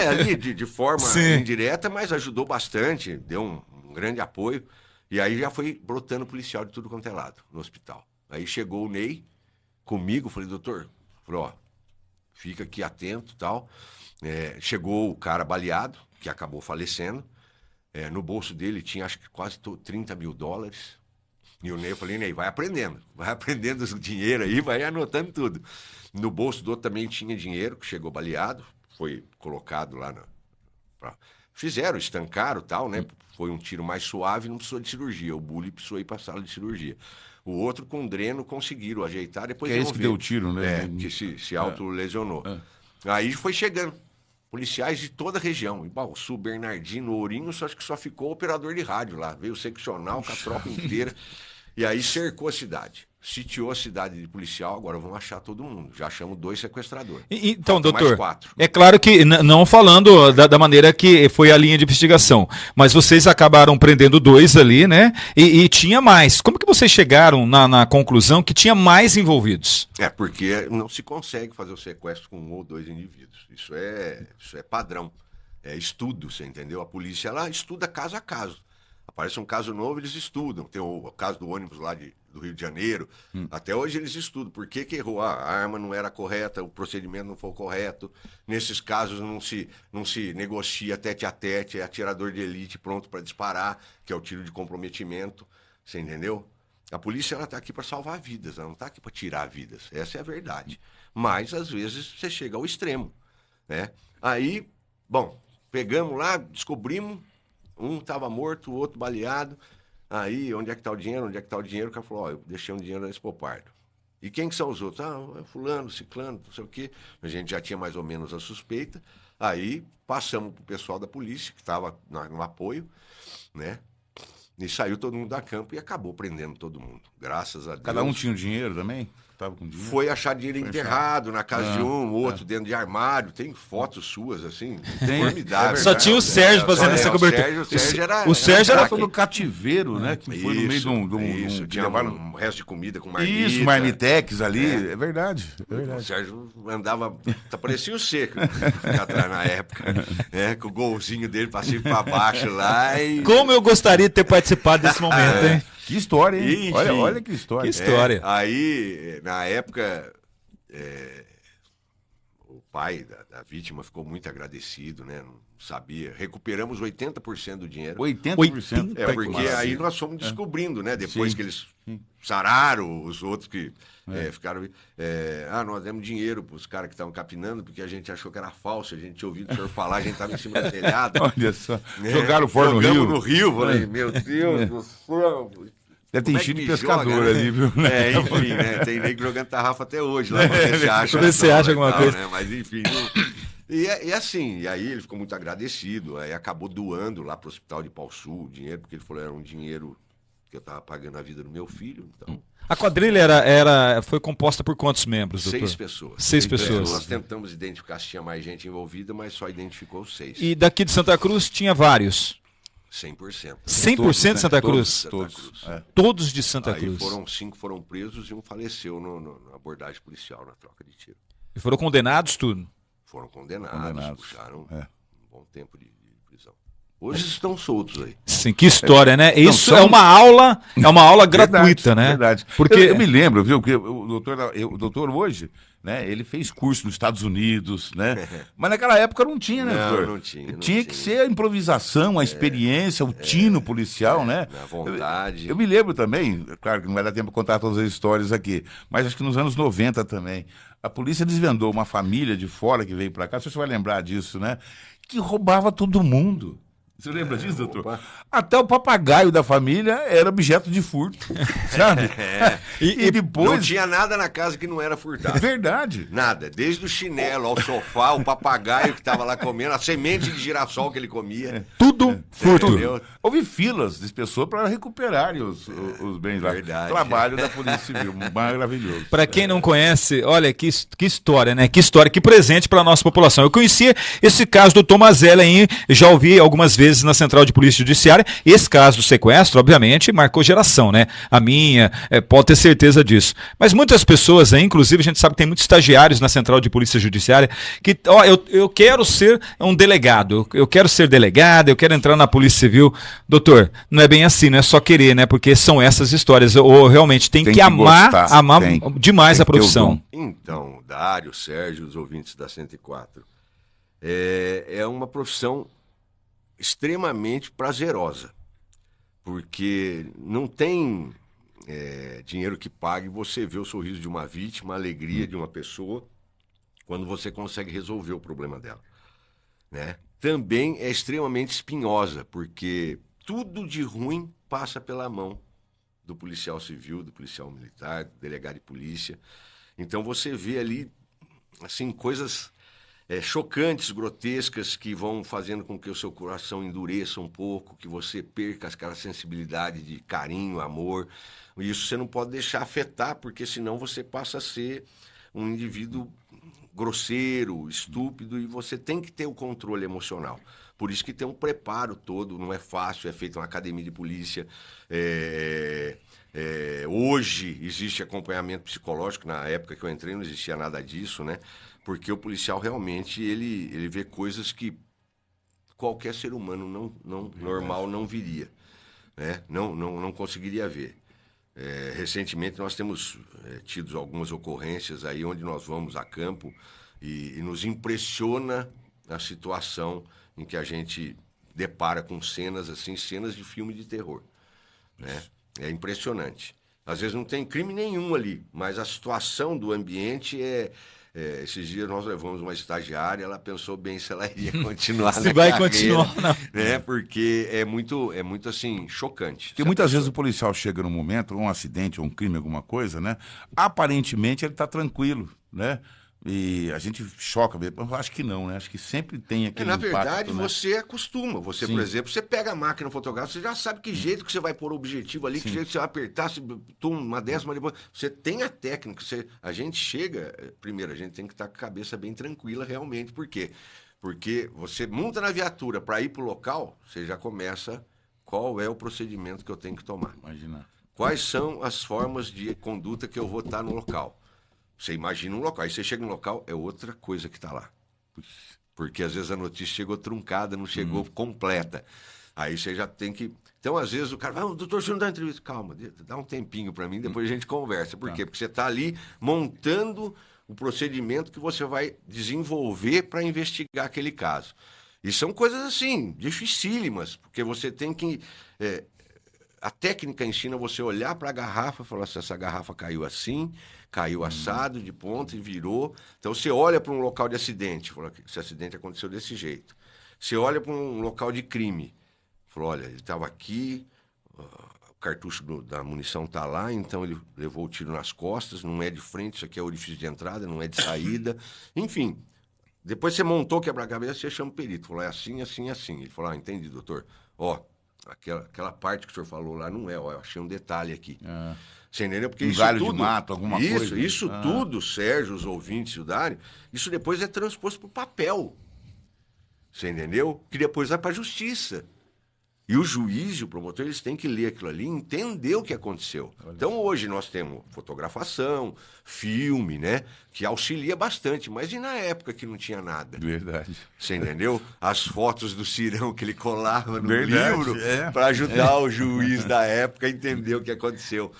Ali de forma Sim. indireta, mas ajudou bastante, deu um grande apoio. E aí já foi brotando policial de tudo quanto é lado no hospital. Aí chegou o Ney comigo, falei, doutor, falou, ó, fica aqui atento e tal. Chegou o cara baleado, que acabou falecendo. No bolso dele tinha acho que quase 30 mil dólares. E o Ney, eu falei, Ney, vai aprendendo o dinheiro aí, vai anotando tudo. No bolso do outro também tinha dinheiro, que chegou baleado, foi colocado lá fizeram, estancaram e tal, né? Foi um tiro mais suave, não precisou de cirurgia. O bully precisou ir para a sala de cirurgia. O outro com dreno conseguiram ajeitar, depois é esse que deu o tiro, né? Que se autolesionou. Aí foi chegando policiais de toda a região. Sul, Bernardino, Ourinho, acho que só ficou o operador de rádio lá. Veio o seccional com a tropa inteira. E aí cercou a cidade. Sitiou a cidade de policial, agora vão achar todo mundo. Já achamos 2 sequestradores. Então, Faltam doutor, mais 4. é claro que, não falando da maneira que foi a linha de investigação, mas vocês acabaram prendendo 2 ali, né? E tinha mais. Como que vocês chegaram na conclusão que tinha mais envolvidos? Porque não se consegue fazer o sequestro com 1 ou 2 indivíduos. Isso é padrão. É estudo, você entendeu? A polícia, ela estuda caso a caso. Aparece um caso novo, eles estudam. Tem o caso do ônibus lá do Rio de Janeiro. Até hoje eles estudam. Por que errou? A arma não era correta, o procedimento não foi correto. Nesses casos não se negocia tete a tete, é atirador de elite pronto para disparar, que é o tiro de comprometimento. Você entendeu? A polícia está aqui para salvar vidas, ela não está aqui para tirar vidas. Essa é a verdade. Mas, às vezes, você chega ao extremo, né? Aí, bom, pegamos lá, descobrimos. Um estava morto, o outro baleado. Aí, onde é que está o dinheiro? Onde é que está o dinheiro? O cara falou, eu deixei um dinheiro na Expopardo. E quem que são os outros? É fulano, ciclano, não sei o quê. A gente já tinha mais ou menos a suspeita. Aí, passamos para o pessoal da polícia, que estava no apoio, né? E saiu todo mundo da campo e acabou prendendo todo mundo. Graças a Deus. Cada um tinha o dinheiro também? Tava com dinheiro? Foi achar dinheiro enterrado na casa de um, outro dentro de armário. Tem fotos suas, assim, formidáveis. Só tinha o Sérgio fazendo essa cobertura. O Sérgio era todo cativeiro, né? Que foi no meio de um tinha um resto de comida com marmita. Isso, marmitex ali. É verdade. O Sérgio andava, parecia o Seco atrás na época. Com o golzinho dele pra cima e pra baixo lá. Como eu gostaria de ter participado desse momento, hein? Que história, hein? Enfim, olha que história. Que história. Aí, na época, o pai da vítima ficou muito agradecido, né? Não sabia. Recuperamos 80% do dinheiro. 80%. Porque aí nós fomos descobrindo, né? Depois que eles sararam, os outros que ficaram... nós demos dinheiro para os caras que estavam capinando, porque a gente achou que era falso, a gente tinha ouvido o senhor falar, a gente estava em cima do telhado. Olha só. Jogaram fora no Rio. Jogamos no Rio, falei, meu Deus do céu... Deve ter enchido de pescador ali, viu? Enfim, né? Tem nego jogando tarrafa até hoje lá, pra ver se acha. Pra ver se acha alguma coisa. Né? Mas enfim... E assim, e aí ele ficou muito agradecido, aí acabou doando lá pro Hospital de Pau Sul o dinheiro, porque ele falou era um dinheiro que eu tava pagando a vida do meu filho, então... A quadrilha foi composta por quantos membros, doutor? 6 pessoas. 6 pessoas. Nós tentamos identificar se tinha mais gente envolvida, mas só identificou 6. E daqui de Santa Cruz tinha vários? 100%. 100% de Santa Cruz? Todos. Todos de Santa Aí Cruz? 5 foram presos e um faleceu na abordagem policial, na troca de tiro. E foram condenados tudo? Foram condenados. Puxaram um bom tempo de prisão. Hoje estão soltos aí. Sim, que história, né? Isso é uma aula gratuita, né? Verdade. Porque eu me lembro, viu, que o doutor hoje, né, ele fez curso nos Estados Unidos, né? Mas naquela época não tinha, né, doutor? Não tinha. Tinha que ser a improvisação, a experiência, o tino policial, né? A vontade. Eu me lembro também, claro que não vai dar tempo para contar todas as histórias aqui, mas acho que nos anos 90 também, a polícia desvendou uma família de fora que veio para cá, se você vai lembrar disso, né? Que roubava todo mundo. Você lembra disso, doutor? Opa. Até o papagaio da família era objeto de furto, sabe? E Não depois... tinha nada na casa que não era furtado. Verdade. Nada. Desde o chinelo ao sofá, o papagaio que estava lá comendo, a semente de girassol que ele comia. Tudo furto. Entendeu? Houve filas de pessoas para recuperarem os bens lá. Verdade. Trabalho da Polícia Civil, maravilhoso. Para quem não conhece, olha que história, né? Que história, que presente para a nossa população. Eu conhecia esse caso do Tomazelli aí, já ouvi algumas vezes na Central de Polícia Judiciária. Esse caso do sequestro, obviamente, marcou geração, né? A minha, pode ter certeza disso. Mas muitas pessoas aí, inclusive a gente sabe que tem muitos estagiários na Central de Polícia Judiciária que, eu quero ser um delegado, eu quero ser delegado, eu quero entrar na Polícia Civil. Doutor, não é bem assim, não é só querer, né? Porque são essas histórias. Ou realmente tem que amar, gostar, amar demais tem a que ter o profissão. dom. Então, Dário, Sérgio, os ouvintes da 104, é uma profissão extremamente prazerosa, porque não tem dinheiro que pague você ver o sorriso de uma vítima, a alegria de uma pessoa, quando você consegue resolver o problema dela, né? Também é extremamente espinhosa, porque tudo de ruim passa pela mão do policial civil, do policial militar, do delegado de polícia. Então você vê ali assim, coisas chocantes, grotescas, que vão fazendo com que o seu coração endureça um pouco, que você perca aquela sensibilidade de carinho, amor. E isso você não pode deixar afetar, porque senão você passa a ser um indivíduo grosseiro, estúpido, e você tem que ter o controle emocional. Por isso que tem um preparo todo, não é fácil, é feito uma academia de polícia. Hoje existe acompanhamento psicológico, na época que eu entrei não existia nada disso, né? Porque o policial realmente, ele vê coisas que qualquer ser humano normal não viria, né? Não conseguiria ver. Recentemente nós temos tido algumas ocorrências aí onde nós vamos a campo e nos impressiona a situação em que a gente depara com cenas assim, cenas de filme de terror, né? É impressionante. Às vezes não tem crime nenhum ali, mas a situação do ambiente esses dias nós levamos uma estagiária, ela pensou bem se ela iria continuar Se na vai carreira, continuar, não. né? Porque é muito assim, chocante. Porque muitas vezes o policial chega num momento, um acidente, um crime, alguma coisa, né? Aparentemente ele está tranquilo, né? E a gente choca, eu acho que não, né? Acho que sempre tem aquele Na impacto, verdade, né? você acostuma. Você, Sim. por exemplo, você pega a máquina fotográfica, você já sabe que jeito que você vai pôr o objetivo ali, que jeito que você vai apertar, se uma décima depois. Você tem a técnica. A gente chega, primeiro, a gente tem que estar com a cabeça bem tranquila realmente. Por quê? Porque você monta na viatura para ir para o local, você já começa qual é o procedimento que eu tenho que tomar. Imagina. Quais são as formas de conduta que eu vou estar no local. Você imagina um local, aí você chega no local, é outra coisa que está lá. Porque às vezes a notícia chegou truncada, não chegou completa. Aí você já tem que... Então, às vezes, o cara vai, doutor, você não dá entrevista. Calma, dá um tempinho para mim, depois a gente conversa. Por quê? Porque você está ali montando o procedimento que você vai desenvolver para investigar aquele caso. E são coisas assim, dificílimas, porque você tem que... a técnica ensina você a olhar para a garrafa e falar se essa garrafa caiu assim, caiu assado, de ponta e virou. Então você olha para um local de acidente, fala que esse acidente aconteceu desse jeito. Você olha para um local de crime, fala, olha, ele estava aqui, o cartucho da munição está lá, então ele levou o tiro nas costas, não é de frente, isso aqui é orifício de entrada, não é de saída. Enfim, depois você montou o quebra-cabeça, você chama o perito, falou, é assim, assim, assim. Ele falou, entendi, doutor. Aquela parte que o senhor falou lá não é, eu achei um detalhe aqui. Você entendeu? Porque isso galho tudo, de mato, alguma coisa. Isso tudo, Sérgio, os ouvintes e o Dário, isso depois é transposto para o papel. Você entendeu? Que depois vai para a justiça. E o juiz e o promotor, eles têm que ler aquilo ali e entender o que aconteceu. Então, hoje nós temos fotografação, filme, né? Que auxilia bastante. Mas e na época que não tinha nada? Verdade. Você entendeu? As fotos do Cirão que ele colava no Verdade, livro para ajudar o juiz da época a entender o que aconteceu.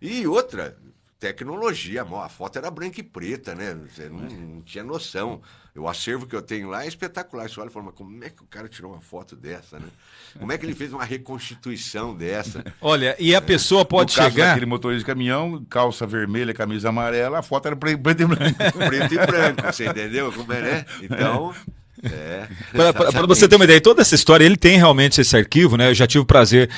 E outra, tecnologia. A foto era branca e preta, né? Você não tinha noção. O acervo que eu tenho lá é espetacular. Você olha e fala, mas como é que o cara tirou uma foto dessa, né? Como é que ele fez uma reconstituição dessa? Olha, e a pessoa pode No caso chegar... daquele motorista de caminhão, calça vermelha, camisa amarela, a foto era preto e branco. Preto e branco, você entendeu como é, né? Então, Para você ter uma ideia, toda essa história, ele tem realmente esse arquivo, né? Eu já tive o prazer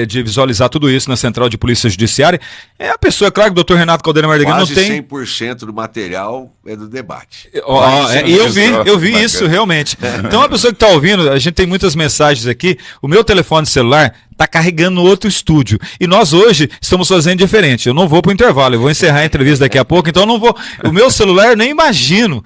de visualizar tudo isso na Central de Polícia Judiciária. É a pessoa, é claro que o doutor Renato Caldeira Mardegan não tem... 100% do material é do debate. E eu vi isso, realmente. Então, a pessoa que está ouvindo, a gente tem muitas mensagens aqui, o meu telefone celular está carregando no outro estúdio. E nós hoje estamos fazendo diferente. Eu não vou para o intervalo, eu vou encerrar a entrevista daqui a pouco, então eu não vou. O meu celular eu nem imagino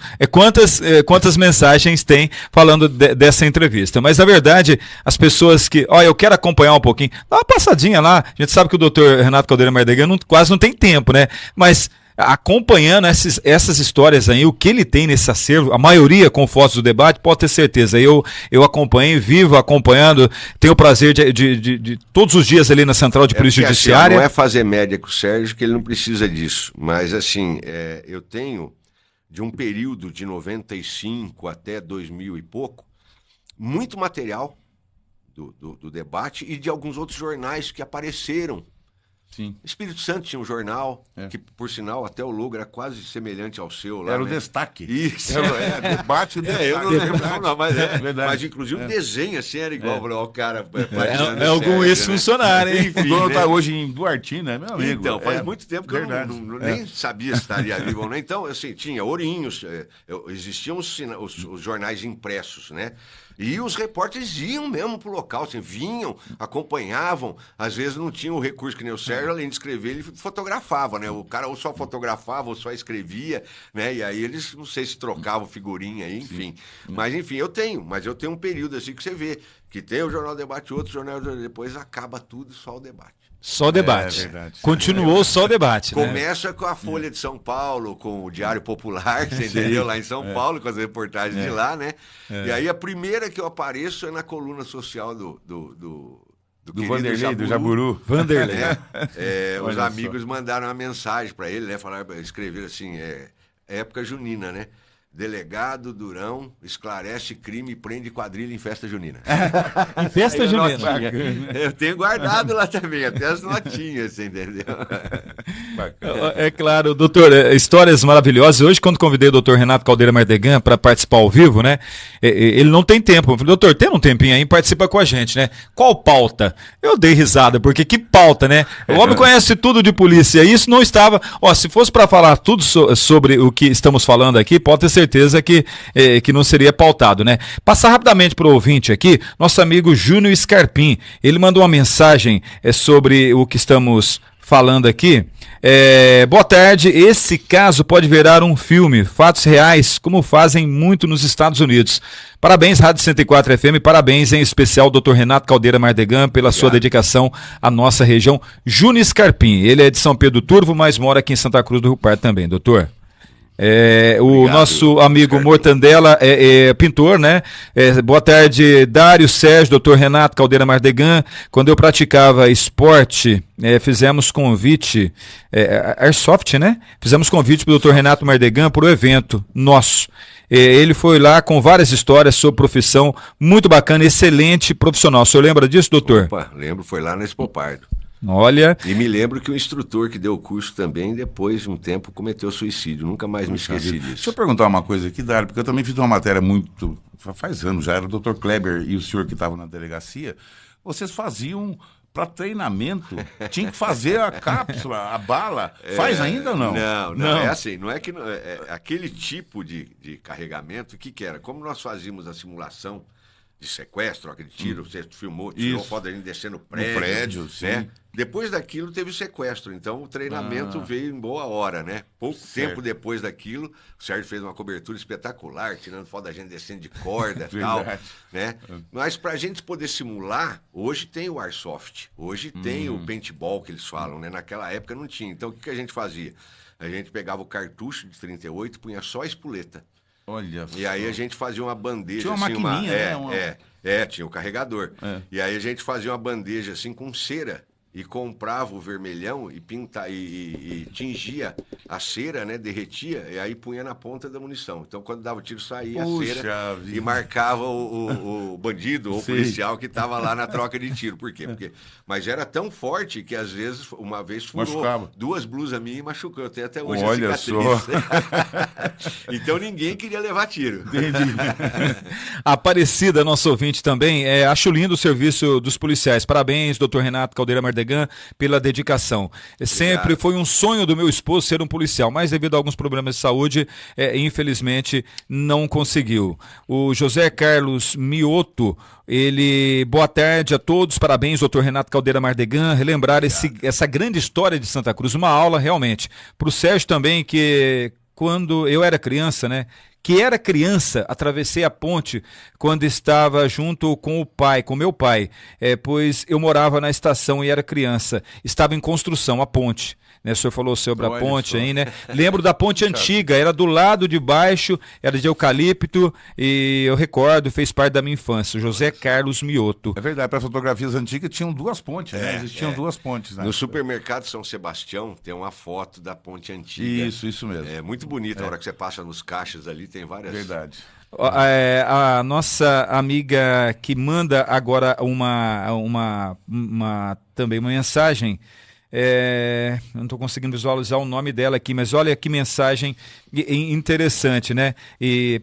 quantas mensagens tem falando dessa entrevista. Mas na verdade, as pessoas que. Ó, eu quero acompanhar um pouquinho. Dá uma passadinha lá. A gente sabe que o doutor Renato Caldeira Mardegan quase não tem tempo, né? Mas acompanhando essas histórias aí, o que ele tem nesse acervo, a maioria com fotos do debate, pode ter certeza. Eu acompanhei, vivo acompanhando, tenho o prazer de todos os dias ali na Central de Polícia Judiciária. Assim, não é fazer média com o Sérgio, que ele não precisa disso, mas assim, eu tenho, de um período de 95 até 2000 e pouco, muito material do debate e de alguns outros jornais que apareceram. Sim. Espírito Santo tinha um jornal, que por sinal até o logo era quase semelhante ao seu lá. Era o né? Destaque. Isso. Debate o Destaque. Eu não lembro, não, mas Verdade. inclusive o desenho assim era igual. Falei, ó, o cara. É algum ex-funcionário, hein? O dono tá hoje em Duartina, é meu amigo. Então, faz muito tempo que verdade. eu nem sabia se estaria vivo ou não. Então, assim, tinha Ourinhos, existiam os jornais impressos, né? E os repórteres iam mesmo pro local, assim, vinham, acompanhavam, às vezes não tinha o recurso que nem o Sérgio, além de escrever, ele fotografava, né? O cara ou só fotografava ou só escrevia, né? E aí eles, não sei se trocavam figurinha aí, enfim. Mas enfim, eu tenho um período assim que você vê, que tem o Jornal Debate, outro jornal, depois acaba tudo, só o debate. Só o debate. Verdade. Continuou só o debate. Né? Começa com a Folha de São Paulo, com o Diário Popular, você entendeu? Lá em São Paulo, com as reportagens de lá, né? E aí a primeira que eu apareço é na coluna social do Vanderlei, do Jaburu. Vanderlei. Os amigos mandaram uma mensagem para ele, né? Falaram, escreveram assim, época junina, né? Delegado Durão esclarece crime e prende quadrilha em festa junina. Em festa junina. Eu tenho guardado lá também, até as notinhas, você entendeu? É claro, doutor, histórias maravilhosas. Hoje, quando convidei o doutor Renato Caldeira Mardegan para participar ao vivo, né? Ele não tem tempo. Eu falei, doutor, tem um tempinho aí, participa com a gente, né? Qual pauta? Eu dei risada, porque que pauta, né? O homem conhece tudo de polícia. Isso não estava. Ó, se fosse para falar tudo sobre o que estamos falando aqui, pode ter certeza que não seria pautado, né? Passar rapidamente para o ouvinte aqui, nosso amigo Júnior Scarpim, ele mandou uma mensagem sobre o que estamos falando aqui. Boa tarde, esse caso pode virar um filme, fatos reais, como fazem muito nos Estados Unidos. Parabéns, Rádio 104 FM, parabéns em especial ao Dr. Renato Caldeira Mardegan pela sua dedicação à nossa região. Júnior Scarpim, ele é de São Pedro do Turvo, mas mora aqui em Santa Cruz do Rio Pardo também, doutor. O nosso amigo Mortandela é pintor, né? Boa tarde, Dário, Sérgio, Dr. Renato Caldeira Mardegan. Quando eu praticava esporte, fizemos convite, Airsoft, né? Fizemos convite para o Dr. Renato Mardegan para o evento nosso. Ele foi lá com várias histórias sobre profissão, muito bacana, excelente profissional. O senhor lembra disso, doutor? Opa, lembro, foi lá na Expo Pardo. Olha. E me lembro que o instrutor que deu o curso também, depois de um tempo, cometeu suicídio. Nunca mais me esqueci disso. Deixa eu perguntar uma coisa aqui, Dário, porque eu também fiz uma matéria muito. Faz anos já, era o Dr. Kleber e o senhor que estava na delegacia. Vocês faziam para treinamento, tinha que fazer a cápsula, a bala. Faz ainda ou não? Não. É assim, não é que. Aquele tipo de carregamento, o que era? Como nós fazíamos a simulação de sequestro, aquele tiro, você filmou, tirou foto da gente descendo o prédio. No prédio, né? sim. Depois daquilo teve o sequestro, então o treinamento veio em boa hora, né? Pouco tempo depois daquilo, o Sérgio fez uma cobertura espetacular, tirando foto da gente descendo de corda e tal, né? Mas pra gente poder simular, hoje tem o Airsoft, hoje tem o paintball que eles falam, né? Naquela época não tinha, então o que a gente fazia? A gente pegava o cartucho de 38 e punha só a espoleta. Olha. E aí a gente fazia uma bandeja. Tinha uma assim, maquininha, né? Tinha o carregador. E aí a gente fazia uma bandeja assim com cera e comprava o vermelhão e e tingia a cera, né? Derretia, e aí punha na ponta da munição. Então, quando dava o tiro, saía a cera e marcava o bandido ou o policial que estava lá na troca de tiro. Por quê? Mas era tão forte que, às vezes, uma vez furou 2 blusas minhas e machucou. Eu tenho até hoje Olha a cicatriz. só. Então, ninguém queria levar tiro. Entendi. Aparecida, nosso ouvinte também, acho lindo o serviço dos policiais. Parabéns, doutor Renato Caldeira Mardegan, pela dedicação. Sempre foi um sonho do meu esposo ser um policial, mas devido a alguns problemas de saúde, infelizmente não conseguiu. O José Carlos Mioto, boa tarde a todos, parabéns, doutor Renato Caldeira Mardegan, relembrar essa grande história de Santa Cruz, uma aula realmente. Para o Sérgio também, que quando eu era criança, né? Atravessei a ponte quando estava junto com o pai, com meu pai, pois eu morava na estação e era criança. Estava em construção a ponte. Né, o senhor falou sobre a ponte aí, né? Lembro da ponte antiga, era do lado de baixo, era de eucalipto, e eu recordo, fez parte da minha infância. José Carlos Mioto. É verdade, para fotografias antigas tinham 2 pontes, né? Existiam 2 pontes. Né? No supermercado São Sebastião tem uma foto da ponte antiga. Isso mesmo. É muito bonita, a hora que você passa nos caixas ali, tem várias... Verdade. A nossa amiga que manda agora também uma mensagem, eu não estou conseguindo visualizar o nome dela aqui, mas olha que mensagem interessante, né?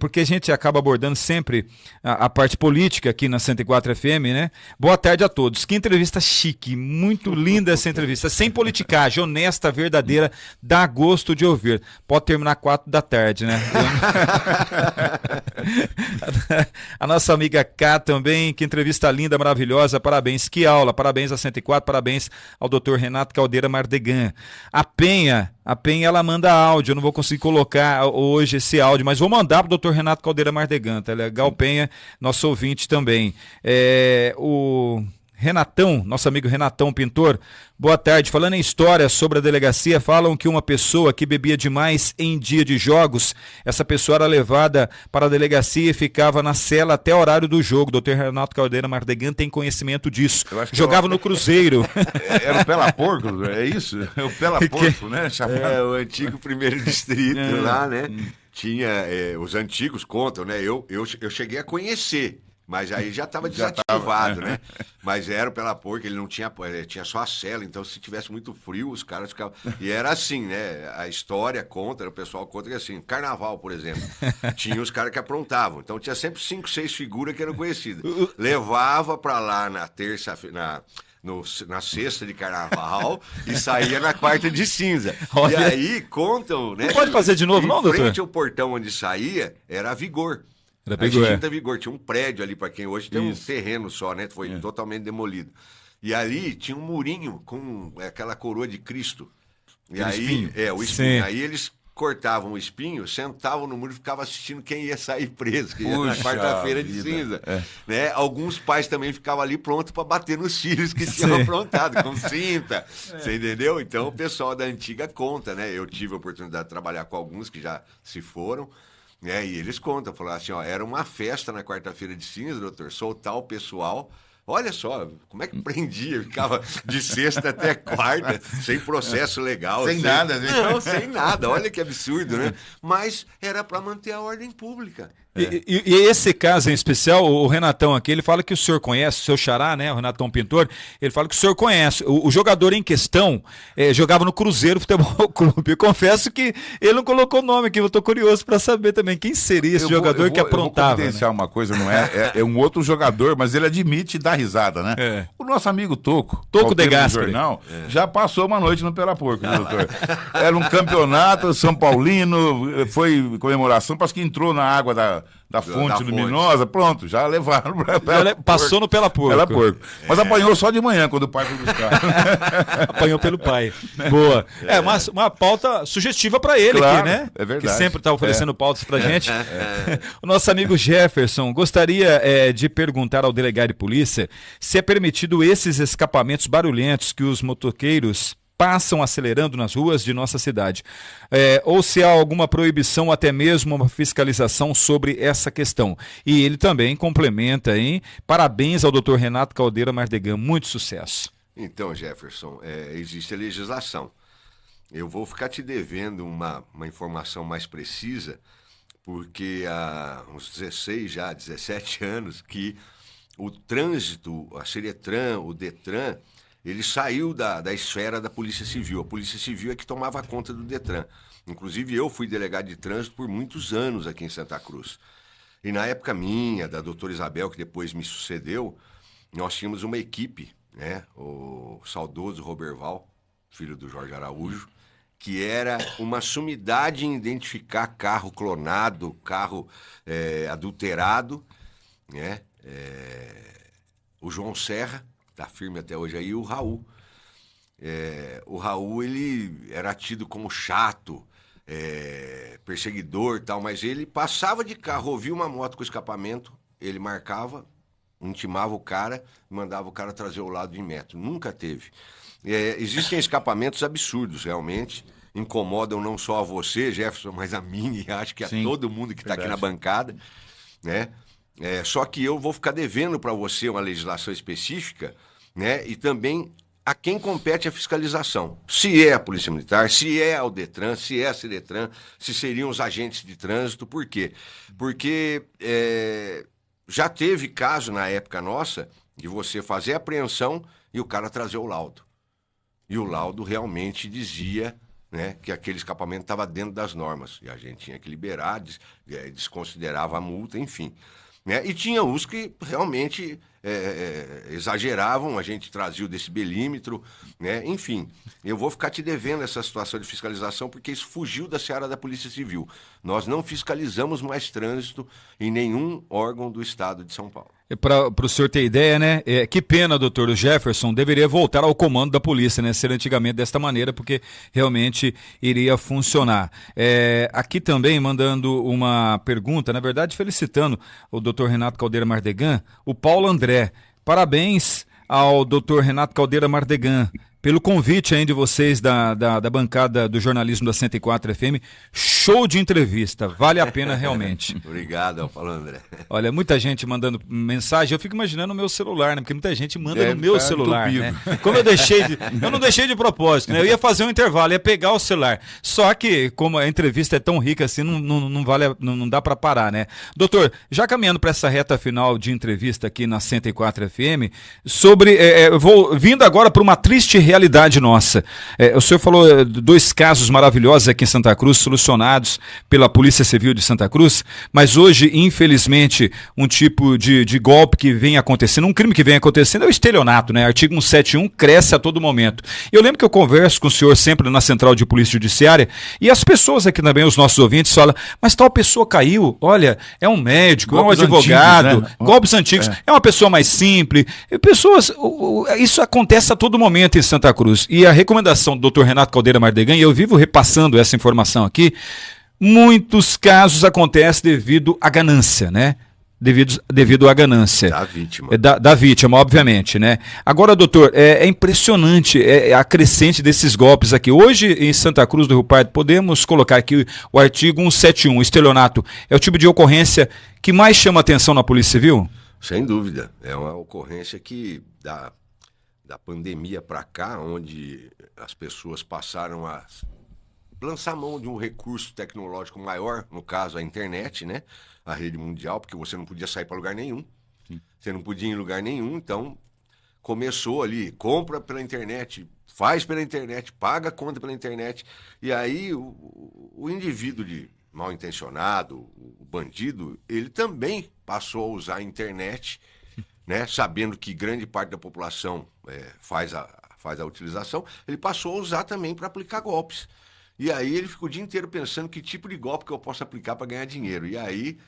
Porque a gente acaba abordando sempre a parte política aqui na 104 FM, né? Boa tarde a todos. Que entrevista chique, muito linda essa entrevista, sem politicagem, honesta, verdadeira, dá gosto de ouvir. Pode terminar 4 da tarde, né? A nossa amiga Cá também, que entrevista linda, maravilhosa, parabéns, que aula, parabéns a 104, parabéns ao doutor Renato Caldeira Mardegan. A Penha, ela manda áudio, eu não vou conseguir colocar hoje esse áudio, mas vou mandar para o Dr. Renato Caldeira Mardegan, tá legal? Penha, nosso ouvinte também. O Renatão, nosso amigo Renatão Pintor, boa tarde. Falando em história sobre a delegacia, falam que uma pessoa que bebia demais em dia de jogos, essa pessoa era levada para a delegacia e ficava na cela até o horário do jogo. Dr. Renato Caldeira Mardegan tem conhecimento disso. Jogava no Cruzeiro. Era o Pela Porco, é isso? É o Pela Porco, né? O antigo primeiro distrito lá, né? Tinha, os antigos contam, né? Eu cheguei a conhecer. Mas aí já estava desativado, né? Mas era o Pela Porca, ele não tinha só a cela, então se tivesse muito frio, os caras ficavam... E era assim, né? A história conta, o pessoal conta que assim, carnaval, por exemplo, tinha os caras que aprontavam, então tinha sempre 5, 6 figuras que eram conhecidas. Levava pra lá na terça-feira, na sexta de carnaval e saía na quarta de cinza. Olha. E aí contam, né? Não pode fazer de novo, não, doutor? Em frente ao portão onde saía, era a Vigor. A extinta Vigor, tinha um prédio ali, para quem hoje tem um terreno só, né? Foi totalmente demolido. E ali tinha um murinho com aquela coroa de Cristo. E aí, espinho. O espinho. Sim. Aí eles cortavam o espinho, sentavam no muro e ficavam assistindo quem ia sair preso, que ia na quarta-feira de cinza. Né? Alguns pais também ficavam ali prontos para bater nos filhos que tinham aprontado, com cinta. Você entendeu? Então o pessoal da antiga conta, né? Eu tive a oportunidade de trabalhar com alguns que já se foram. E eles contam, falaram assim, era uma festa na quarta-feira de cinza, doutor, soltar o pessoal. Olha só, como é que prendia? Ficava de sexta até quarta, sem processo legal. Sem nada, né? Não, sem nada. Olha que absurdo, né? Mas era para manter a ordem pública. E esse caso em especial, o Renatão aqui, ele fala que o senhor conhece, o seu xará, né, o Renatão Pintor, ele fala que o senhor conhece. O jogador em questão jogava no Cruzeiro Futebol Clube. Eu confesso que ele não colocou o nome aqui, eu estou curioso para saber também quem seria esse jogador que aprontava. Eu vou confidenciar uma coisa, não é um outro jogador, mas ele admite dar risada, né? O nosso amigo Toco De Gasperi, jornal, já passou uma noite no Pela Porco, doutor? Era um campeonato São Paulino, foi comemoração, parece que entrou na água da fonte luminosa, pronto, já levaram passou no Pela Porco. Mas apanhou só de manhã, quando o pai foi buscar. Apanhou pelo pai. Boa. Uma pauta sugestiva para ele, claro, aqui, né? É verdade. Que sempre está oferecendo pautas pra gente. O nosso amigo Jefferson gostaria de perguntar ao delegado de polícia se é permitido esses escapamentos barulhentos que os motoqueiros passam acelerando nas ruas de nossa cidade, ou se há alguma proibição, até mesmo uma fiscalização sobre essa questão. E ele também complementa, hein? Parabéns ao Dr. Renato Caldeira Mardegan, muito sucesso. Então, Jefferson, existe a legislação. Eu vou ficar te devendo uma informação mais precisa, porque há uns 17 anos que o trânsito, a Ciretran, o Detran, ele saiu da esfera da Polícia Civil. A Polícia Civil é que tomava conta do Detran. Inclusive, eu fui delegado de trânsito por muitos anos aqui em Santa Cruz. E na época minha, da doutora Isabel, que depois me sucedeu, nós tínhamos uma equipe, né? O saudoso Roberval, filho do Jorge Araújo, que era uma sumidade em identificar carro clonado, carro adulterado, né? O João Serra, está firme até hoje aí, e o Raul. O Raul, ele era tido como chato, perseguidor e tal, mas ele passava de carro, ouvia uma moto com escapamento, ele marcava, intimava o cara e mandava o cara trazer o lado de metro. Nunca teve. Existem escapamentos absurdos, realmente. Incomodam não só a você, Jefferson, mas a mim e acho que a todo mundo que está aqui na bancada, né? Só que eu vou ficar devendo para você uma legislação específica, né? E também a quem compete a fiscalização. Se é a Polícia Militar, se é o Detran, se é a Ciretran, se seriam os agentes de trânsito. Por quê? Porque já teve caso na época nossa de você fazer a apreensão e o cara trazer o laudo. E o laudo realmente dizia, né, que aquele escapamento estava dentro das normas. E a gente tinha que liberar, desconsiderava a multa, enfim. Né? E tinha os que realmente exageravam, a gente trazia o decibelímetro, né? Enfim, eu vou ficar te devendo essa situação de fiscalização porque isso fugiu da seara da Polícia Civil. Nós não fiscalizamos mais trânsito em nenhum órgão do estado de São Paulo. Para o senhor ter ideia, né? Que pena, doutor, o Jefferson deveria voltar ao comando da polícia, né? Ser antigamente desta maneira, porque realmente iria funcionar. Aqui também, mandando uma pergunta, na verdade, felicitando o doutor Renato Caldeira Mardegan, o Paulo André. Parabéns ao doutor Renato Caldeira Mardegan pelo convite aí de vocês da bancada do jornalismo da 104 FM. Show de entrevista, vale a pena realmente. Obrigado, Paulo André. Olha, muita gente mandando mensagem, eu fico imaginando o meu celular, né? Porque muita gente manda no meu celular, né? Como eu não deixei de propósito, né? Eu ia fazer um intervalo, ia pegar o celular. Só que, como a entrevista é tão rica assim, não dá para parar, né? Doutor, já caminhando para essa reta final de entrevista aqui na 104 FM, vindo agora para uma triste realidade nossa. O senhor falou 2 casos maravilhosos aqui em Santa Cruz, solucionados pela Polícia Civil de Santa Cruz, mas hoje, infelizmente, um tipo de golpe que vem acontecendo, um crime que vem acontecendo é o estelionato, né? Artigo 171 cresce a todo momento. Eu lembro que eu converso com o senhor sempre na Central de Polícia Judiciária e as pessoas aqui também, os nossos ouvintes, falam, mas tal pessoa caiu, olha, é um médico, golpes é um advogado, antigos, né? Golpes antigos, é uma pessoa mais simples. Isso acontece a todo momento em Santa Cruz. E a recomendação do Dr. Renato Caldeira Mardegan, e eu vivo repassando essa informação aqui, muitos casos acontecem devido à ganância, né? Devido à ganância. Da vítima. Da vítima, obviamente, né? Agora, doutor, é impressionante a crescente desses golpes aqui. Hoje, em Santa Cruz do Rio Pardo, podemos colocar aqui o artigo 171, estelionato. É o tipo de ocorrência que mais chama atenção na Polícia Civil? Sem dúvida. É uma ocorrência que da pandemia para cá, onde as pessoas passaram a lançar mão de um recurso tecnológico maior, no caso a internet, né? A rede mundial, porque você não podia sair para lugar nenhum. Sim. Você não podia ir em lugar nenhum, então começou ali, compra pela internet, faz pela internet, paga a conta pela internet, e aí o indivíduo mal intencionado, o bandido, ele também passou a usar a internet, né? Sabendo que grande parte da população faz a utilização, ele passou a usar também para aplicar golpes. E aí ele fica o dia inteiro pensando que tipo de golpe que eu posso aplicar para ganhar dinheiro. E aí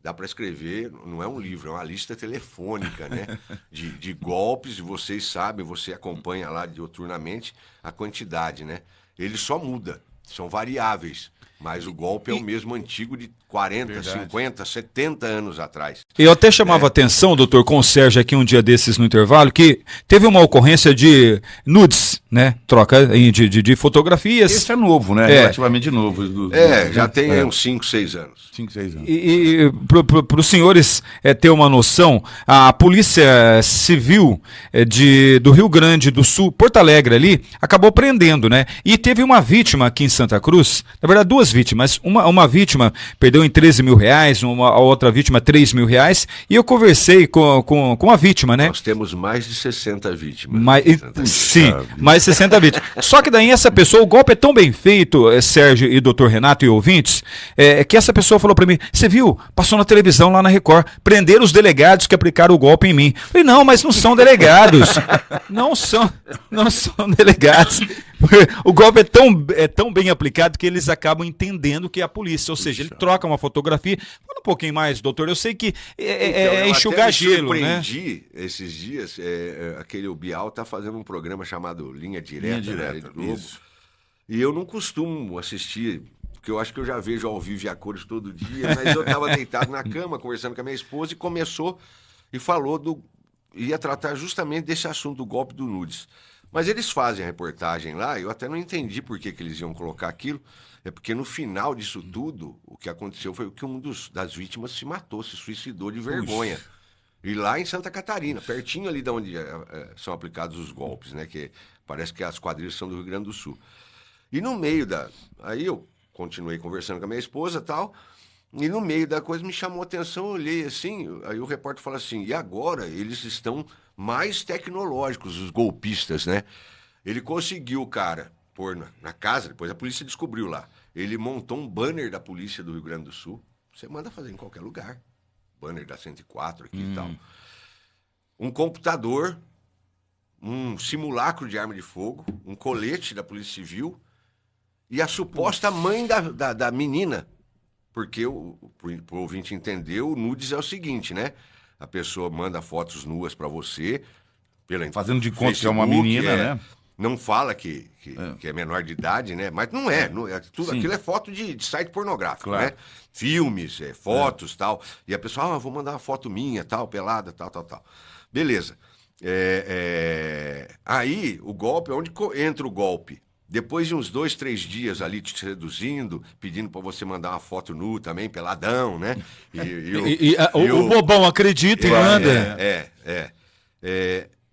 dá para escrever, não é um livro, é uma lista telefônica, né? de golpes, e vocês sabem, você acompanha lá diuturnamente a quantidade, né? Ele só muda, são variáveis. Mas o golpe é o mesmo antigo de 40, 50, 70 anos atrás. Eu até chamava atenção, doutor, com o Sérgio aqui um dia desses no intervalo, que teve uma ocorrência de nudes né? Troca de fotografias. Esse é novo, né? Relativamente novo. Já tem uns 5, 6 anos. 5, 6 anos. E para os senhores ter uma noção, a Polícia Civil do Rio Grande do Sul, Porto Alegre ali, acabou prendendo, né? E teve uma vítima aqui em Santa Cruz, na verdade 2 vítimas, uma vítima perdeu em R$13.000, a outra vítima R$3.000, e eu conversei com a vítima, né? Nós temos mais de 60 vítimas. Sim, mais 60 vítimas. Só que daí essa pessoa, o golpe é tão bem feito, Sérgio e doutor Renato e ouvintes, que essa pessoa falou para mim, você viu? Passou na televisão lá na Record, prenderam os delegados que aplicaram o golpe em mim. Eu falei, não, mas não são delegados. não são delegados. O golpe é tão bem aplicado que eles acabam entendendo que é a polícia, ou seja, ele troca uma fotografia. Fala um pouquinho mais, doutor, eu sei que eu enxugar até me gelo, né? surpreendi esses dias, o Bial tá fazendo um programa chamado Linha Direta, Linha né, Direta, Rede Globo. isso. E eu não costumo assistir, porque eu acho que eu já vejo ao vivo e a cores todo dia, mas eu estava deitado na cama, conversando com a minha esposa, e começou e falou ia tratar justamente desse assunto do golpe do nudes. Mas eles fazem a reportagem lá, eu até não entendi por que eles iam colocar aquilo, é porque no final disso tudo, o que aconteceu foi que das vítimas se matou, se suicidou de vergonha. E lá em Santa Catarina, pertinho ali de onde são aplicados os golpes, né? Que parece que as quadrilhas são do Rio Grande do Sul. E no meio aí eu continuei conversando com a minha esposa e tal, e no meio da coisa me chamou a atenção, eu olhei assim, aí o repórter falou assim, e agora eles estão mais tecnológicos, os golpistas, né? Ele conseguiu o cara pôr na casa, depois a polícia descobriu lá, ele montou um banner da polícia do Rio Grande do Sul, você manda fazer em qualquer lugar, banner da 104 aqui e tal, um computador, um simulacro de arma de fogo, um colete da Polícia Civil, e a suposta mãe da menina, porque pro ouvinte entender, o nudes é o seguinte, né? A pessoa manda fotos nuas para você, fazendo de conta que é uma menina, né? Não fala que é menor de idade, né? Mas não é. Tudo aquilo é foto de site pornográfico, claro. né? Filmes, fotos, tal. E a pessoa, vou mandar uma foto minha, tal, pelada, tal. Beleza. Aí, o golpe, onde entra o golpe? Depois de uns 2, 3 dias ali te seduzindo, pedindo para você mandar uma foto nu também, peladão, né? O bobão acredita e manda.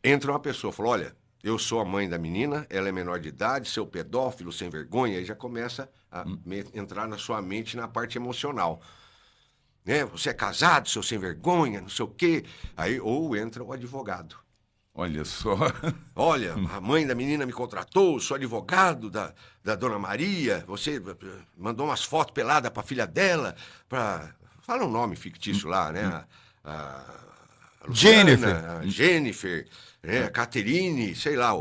Entra uma pessoa, falou, olha, eu sou a mãe da menina, ela é menor de idade, seu pedófilo, sem vergonha, aí já começa a entrar na sua mente na parte emocional. Né? Você é casado, seu sem vergonha, não sei o quê. Aí, ou entra o advogado. Olha só. Olha, a mãe da menina me contratou, sou advogado da dona Maria, você mandou umas fotos peladas pra filha dela, fala um nome fictício lá, né? A Luciana, Jennifer, a Caterine, sei lá.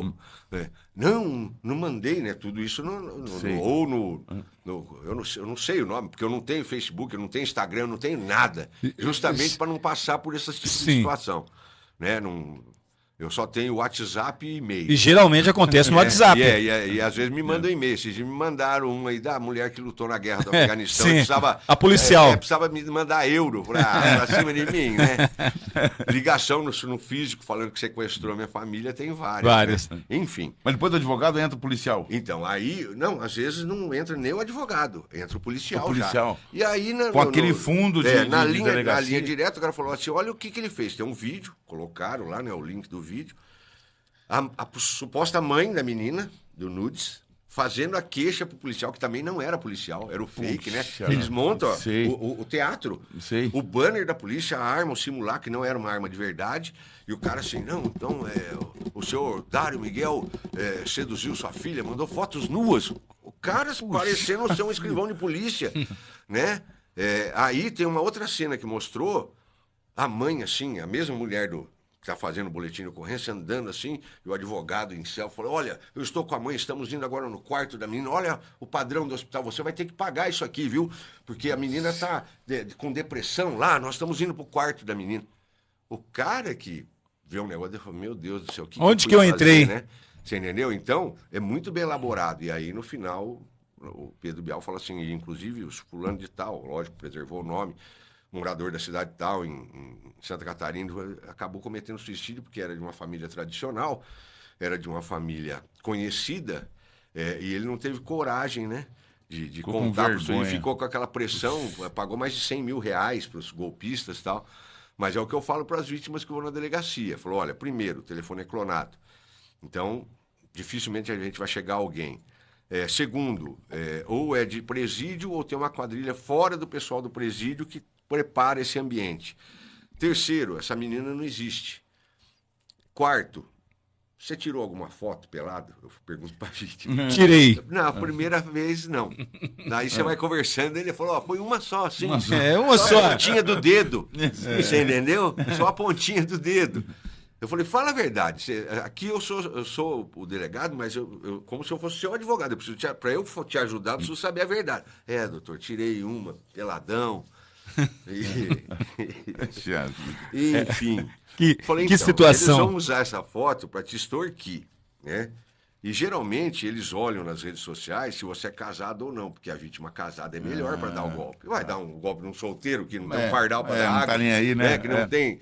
Não mandei, né? Tudo isso eu não sei o nome, porque eu não tenho Facebook, eu não tenho Instagram, eu não tenho nada. Justamente para não passar por esse tipo de situação. Né? Eu só tenho WhatsApp e e-mail. E geralmente acontece no WhatsApp. E às vezes me mandam e-mail. Esses dias me mandaram um aí da mulher que lutou na guerra do Afeganistão. Sim, precisava, a policial. Precisava me mandar euro pra cima de mim, né? Ligação no físico falando que sequestrou a minha família, tem várias. Né? Enfim. Mas depois do advogado entra o policial. Então, aí, às vezes não entra nem o advogado, entra o policial. Já. E aí, com aquele fundo de na linha delegacia. direta, o cara falou assim, olha o que ele fez. Tem um vídeo, colocaram lá, né, o link do vídeo. A suposta mãe da menina, do nudes, fazendo a queixa pro policial, que também não era policial, era o fake, né? Eles montam o teatro, o banner da polícia, a arma, o simulacro, que não era uma arma de verdade, e o cara assim, não, então o senhor Dário Miguel seduziu sua filha, mandou fotos nuas. O cara parecendo ser um escrivão de polícia, né? Aí tem uma outra cena que mostrou a mãe, assim, a mesma mulher que está fazendo o boletim de ocorrência, andando assim, e o advogado em céu falou, olha, eu estou com a mãe, estamos indo agora no quarto da menina, olha o padrão do hospital, você vai ter que pagar isso aqui, viu? Porque a menina está com depressão lá, nós estamos indo para o quarto da menina. O cara que vê um negócio, ele falou, meu Deus do céu, onde que eu entrei? Né? Você entendeu? Então, é muito bem elaborado. E aí, no final, o Pedro Bial fala assim, inclusive, os fulano de tal, lógico, preservou o nome, morador da cidade tal, em Santa Catarina, acabou cometendo suicídio porque era de uma família tradicional. era de uma família conhecida, e ele não teve coragem, né? De Ficou com contar para e vergonha. ficou com aquela pressão, pagou mais de 100 mil reais para os golpistas e tal. Mas é o que eu falo para as vítimas que vão na delegacia. Falou, olha, primeiro, o telefone é clonado. Então, dificilmente a gente vai chegar a alguém. Segundo, ou é de presídio ou tem uma quadrilha fora do pessoal do presídio que prepara esse ambiente. Terceiro, essa menina não existe. Quarto, você tirou alguma foto pelado? Eu pergunto para a vítima. Tirei. Não, a primeira vez não. Aí você vai conversando, ele falou, ó, foi uma só, sim. Uma Só só. a pontinha do dedo. Você entendeu? Só a pontinha do dedo. Eu falei, fala a verdade. Aqui eu sou o delegado, mas como se eu fosse seu advogado. Para eu te ajudar, eu preciso saber a verdade. Doutor, tirei uma, peladão. Enfim. Falei, Que então, situação. eles vão usar essa foto para te extorquir, né? E geralmente eles olham nas redes sociais se você é casado ou não, porque a vítima casada é melhor para dar o golpe. Vai dar um golpe num solteiro que não tem um pardal para dar não água, tá nem aí, né? Que não tem.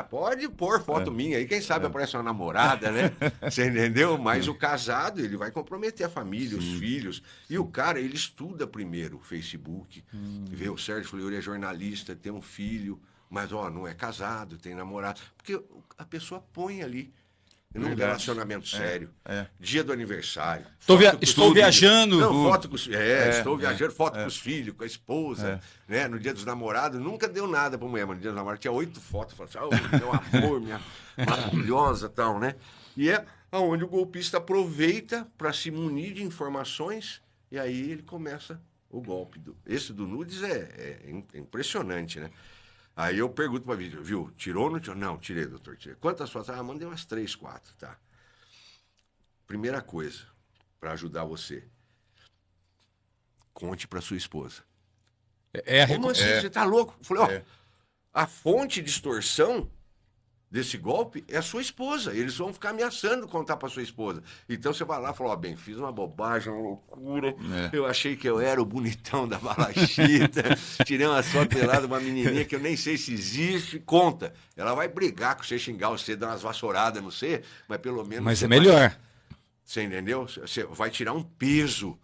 Pode pôr foto minha aí, quem sabe aparece uma namorada, né? Você entendeu? Mas o casado, ele vai comprometer a família, os filhos. E o cara, ele estuda primeiro o Facebook, vê o Sérgio Fleury é jornalista, tem um filho, mas não é casado, tem namorado. Porque a pessoa põe ali. Num relacionamento sério. Dia do aniversário. Estou viajando. Não, foto com os estou viajando, foto com os filhos, com a esposa. Né? No dia dos namorados, nunca deu nada pra mulher, mas no dia dos namorados tinha 8 fotos. Falei assim, meu amor, minha maravilhosa e tal, né? E é onde o golpista aproveita para se munir de informações e aí ele começa o golpe. Esse do nudes é impressionante, né? Aí eu pergunto para a vítima, viu, tirou ou não tirou? Não, tirei, doutor, tirei. Quantas fotos? Mandei umas 3, 4, tá. Primeira coisa, para ajudar você, conte para sua esposa. Como assim? Você tá louco? Eu falei, a fonte de extorsão desse golpe é a sua esposa. Eles vão ficar ameaçando contar para sua esposa. Então você vai lá e fala, bem, fiz uma bobagem, uma loucura. Eu achei que eu era o bonitão da balachita. Tirei uma foto pelada, uma menininha que eu nem sei se existe. Conta. Ela vai brigar com você, xingar você, dar umas vassouradas, não sei, mas pelo menos... Mas é melhor. Você entendeu? Você vai tirar um peso.